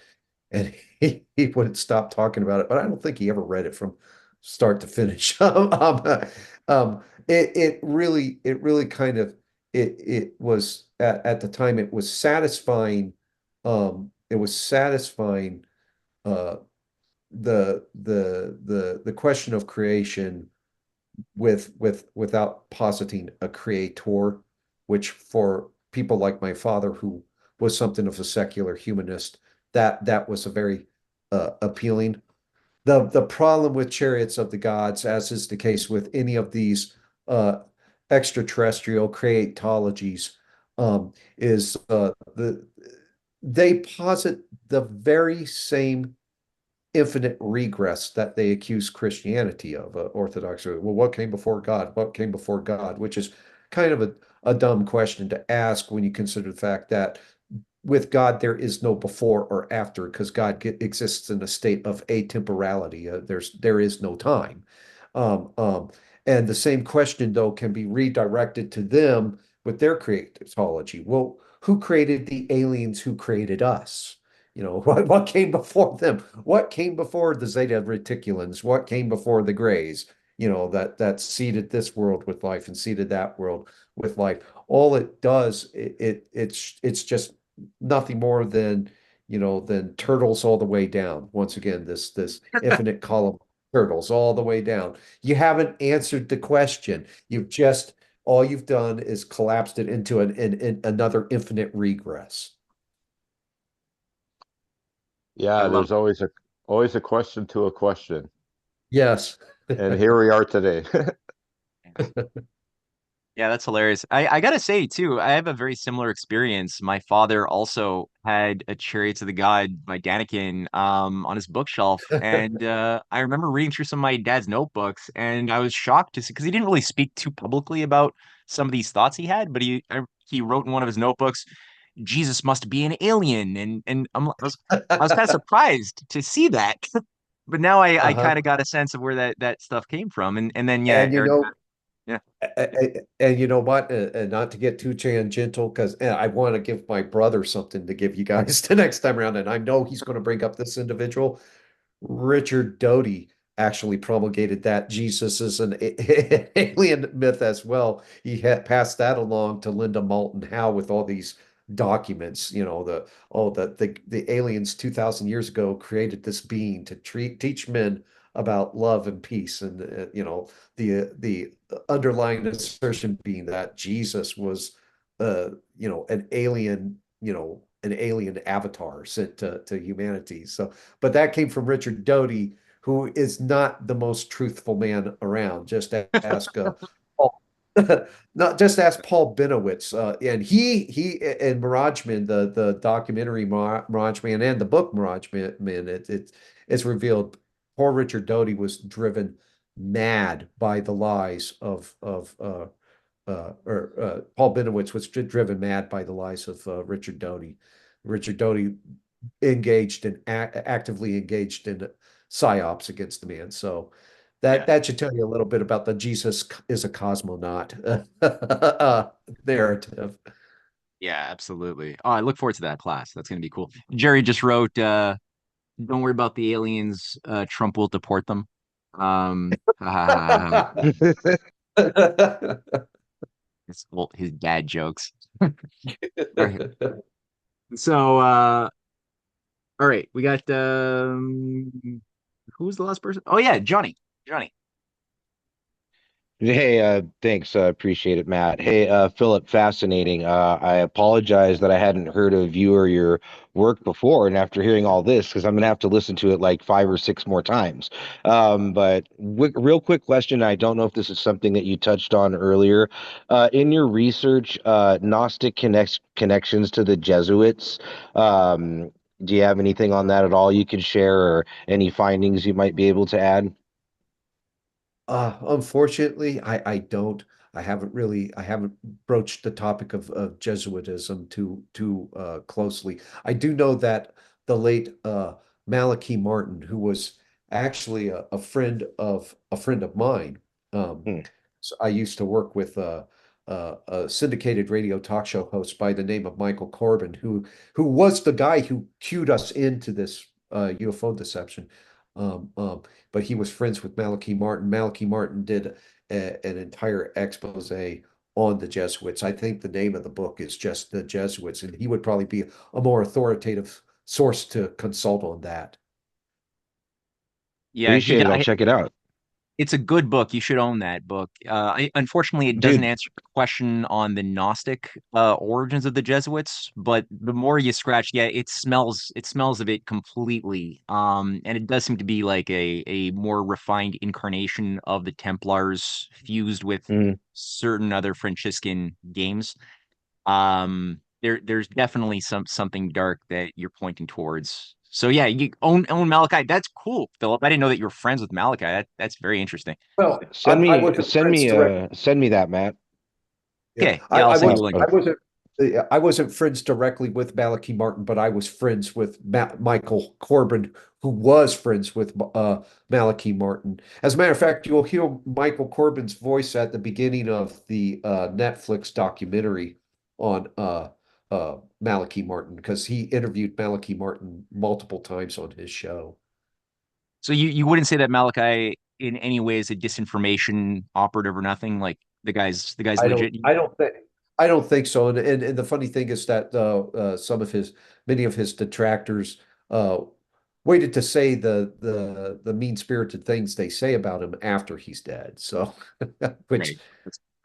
he wouldn't stop talking about it, but I don't think he ever read it from start to finish. It really kind of it was at the time it was satisfying. It was satisfying uh the question of creation without positing a creator, which for people like my father, who was something of a secular humanist, that was a very appealing. The problem with Chariots of the Gods, as is the case with any of these uh, extraterrestrial creatologies, is they posit the very same infinite regress that they accuse Christianity of, Orthodox. Well, what came before God? What came before God? Which is kind of a dumb question to ask when you consider the fact that with God, there is no before or after because God exists in a state of atemporality. There is no time. Um, um, and the same question, though, can be redirected to them with their creatology. Well, who created the aliens who created us? What came before them? What came before the Zeta Reticulans? What came before the Greys? That seeded this world with life and seeded that world with life. All it does, it's just nothing more than turtles all the way down. Once again, this infinite column of turtles all the way down. You haven't answered the question. All you've done is collapsed it into another infinite regress. Yeah, there's always a question to a question. Yes. And here we are today. Yeah, that's hilarious. I gotta say too, I have a very similar experience. My father also had a Chariots of the God by Daniken on his bookshelf. And I remember reading through some of my dad's notebooks and I was shocked to see because he didn't really speak too publicly about some of these thoughts he had, but he wrote in one of his notebooks, Jesus must be an alien. And I was kind of surprised to see that. But now I Uh-huh. kind of got a sense of where that stuff came from. And then yeah, And Eric, yeah. and you know what? Not to get too tangential, because I want to give my brother something to give you guys the next time around, and I know he's going to bring up this individual. Richard Doty actually promulgated that Jesus is an alien myth as well. He had passed that along to Linda Moulton Howe with all these documents. The aliens 2,000 years ago created this being to teach men about love and peace, and the underlying assertion being that Jesus was an alien, an alien avatar sent to humanity. So, but that came from Richard Doty, who is not the most truthful man around. Just ask Paul, not just ask Paul Benowitz, and he and Mirage Man, the documentary Mirage Man and the book Mirage Man, it's revealed poor Richard Doty was driven mad by the lies or Paul Benowitz was driven mad by the lies of Richard Doty. Richard Doty actively engaged in psyops against the man. So Yeah. that should tell you a little bit about the Jesus is a cosmonaut narrative. Yeah, absolutely. Oh, I look forward to that class. That's gonna be cool. Jerry just wrote, don't worry about the aliens, Trump will deport them. It's well, his dad jokes. All right. So all right, we got who's the last person? Oh yeah, Johnny. Johnny. Hey, thanks. Appreciate it, Matt. Hey, Philip, fascinating. I apologize that I hadn't heard of you or your work before, and after hearing all this, because I'm gonna have to listen to it like 5 or 6 more times. But real quick question. I don't know if this is something that you touched on earlier. In your research, Gnostic connections to the Jesuits. Do you have anything on that at all you could share, or any findings you might be able to add? Unfortunately, I don't. I haven't broached the topic of Jesuitism too closely. I do know that the late Malachi Martin, who was actually a friend of mine. Hmm. So I used to work with a syndicated radio talk show host by the name of Michael Corbin, who was the guy who cued us into this UFO deception. Um, um, but he was friends with Malachi Martin. Malachi Martin did an entire expose on the Jesuits. I think the name of the book is just The Jesuits, and he would probably be a more authoritative source to consult on that. Yeah, Appreciate it. I'll check it out. it's a good book. You should own that book. Unfortunately, it doesn't answer the question on the Gnostic origins of the Jesuits, but the more you scratch, yeah, it smells of it completely. And it does seem to be like a more refined incarnation of the Templars fused with certain other Franciscan games. There's definitely something dark that you're pointing towards. So yeah, you own Malachi. That's cool, Philip. I didn't know that you were friends with Malachi. That's very interesting. Well, Send I me wasn't friends direct. send me that, Matt. Okay, I, yeah, I'll I send you was a link. I wasn't friends directly with Malachi Martin, but I was friends with Michael Corbin, who was friends with Malachi Martin. As a matter of fact, you'll hear Michael Corbin's voice at the beginning of the Netflix documentary on Malachi Martin, because he interviewed Malachi Martin multiple times on his show. So you wouldn't say that Malachi in any way is a disinformation operative or nothing? Like the guy's I legit. I don't think so. And the funny thing is that many of his detractors uh, waited to say the mean-spirited things they say about him after he's dead. So, which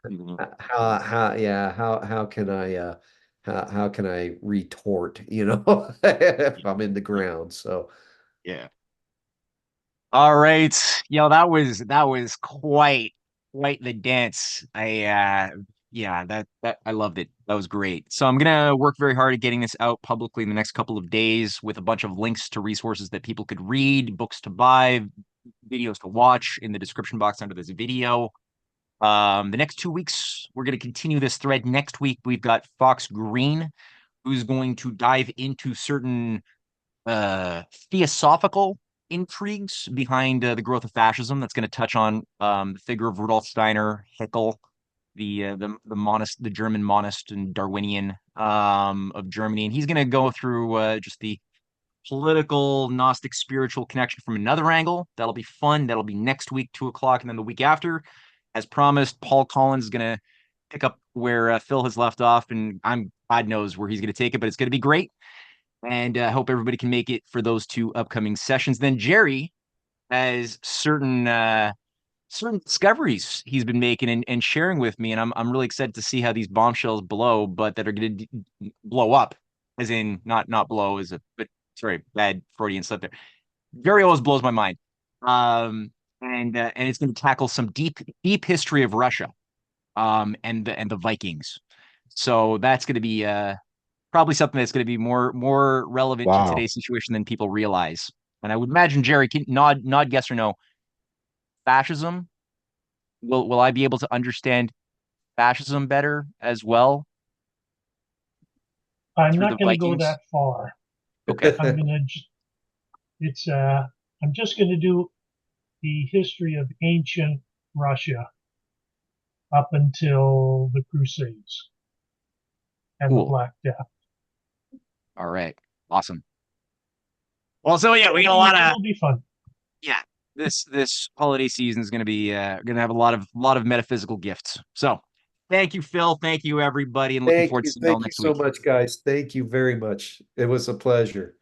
Right. Mhm. how can I how can I retort, if I'm in the ground? So Yeah. All right. That was quite the dance. Yeah, that I loved it. That was great. So I'm gonna work very hard at getting this out publicly in the next couple of days with a bunch of links to resources that people could read, books to buy, videos to watch in the description box under this video. The next 2 weeks, we're going to continue this thread. Next week, we've got Fox Green, who's going to dive into certain theosophical intrigues behind the growth of fascism. That's going to touch on the figure of Rudolf Steiner, Haeckel, the German monist and Darwinian of Germany, and he's going to go through just the political Gnostic spiritual connection from another angle. That'll be fun. That'll be next week, 2 o'clock, and then the week after, as promised, Paul Collins is going to pick up where Phil has left off, and God knows where he's going to take it, but it's going to be great. And I hope everybody can make it for those 2 upcoming sessions. Then Jerry has certain discoveries he's been making and sharing with me, and I'm really excited to see how these bombshells blow, but that are going to blow up, as in not blow, but sorry, bad Freudian slip there. Jerry always blows my mind, and it's going to tackle some deep history of Russia, and the Vikings. So that's going to be probably something that's going to be more relevant to today's situation than people realize. And I would imagine, Jerry, can nod yes or no. Fascism, will I be able to understand fascism better as well I'm through not the going to go Vikings? that far. Okay. I'm just going to do the history of ancient Russia up until the Crusades and the Cool. Black Death. All right. Awesome. Well, so yeah, we got a lot of. It'll be fun. Yeah, this holiday season is going to be going to have a lot of metaphysical gifts. So, thank you, Phil. Thank you, everybody, and looking forward to seeing you all Thank you next so week. much, guys. Thank you very much. It was a pleasure.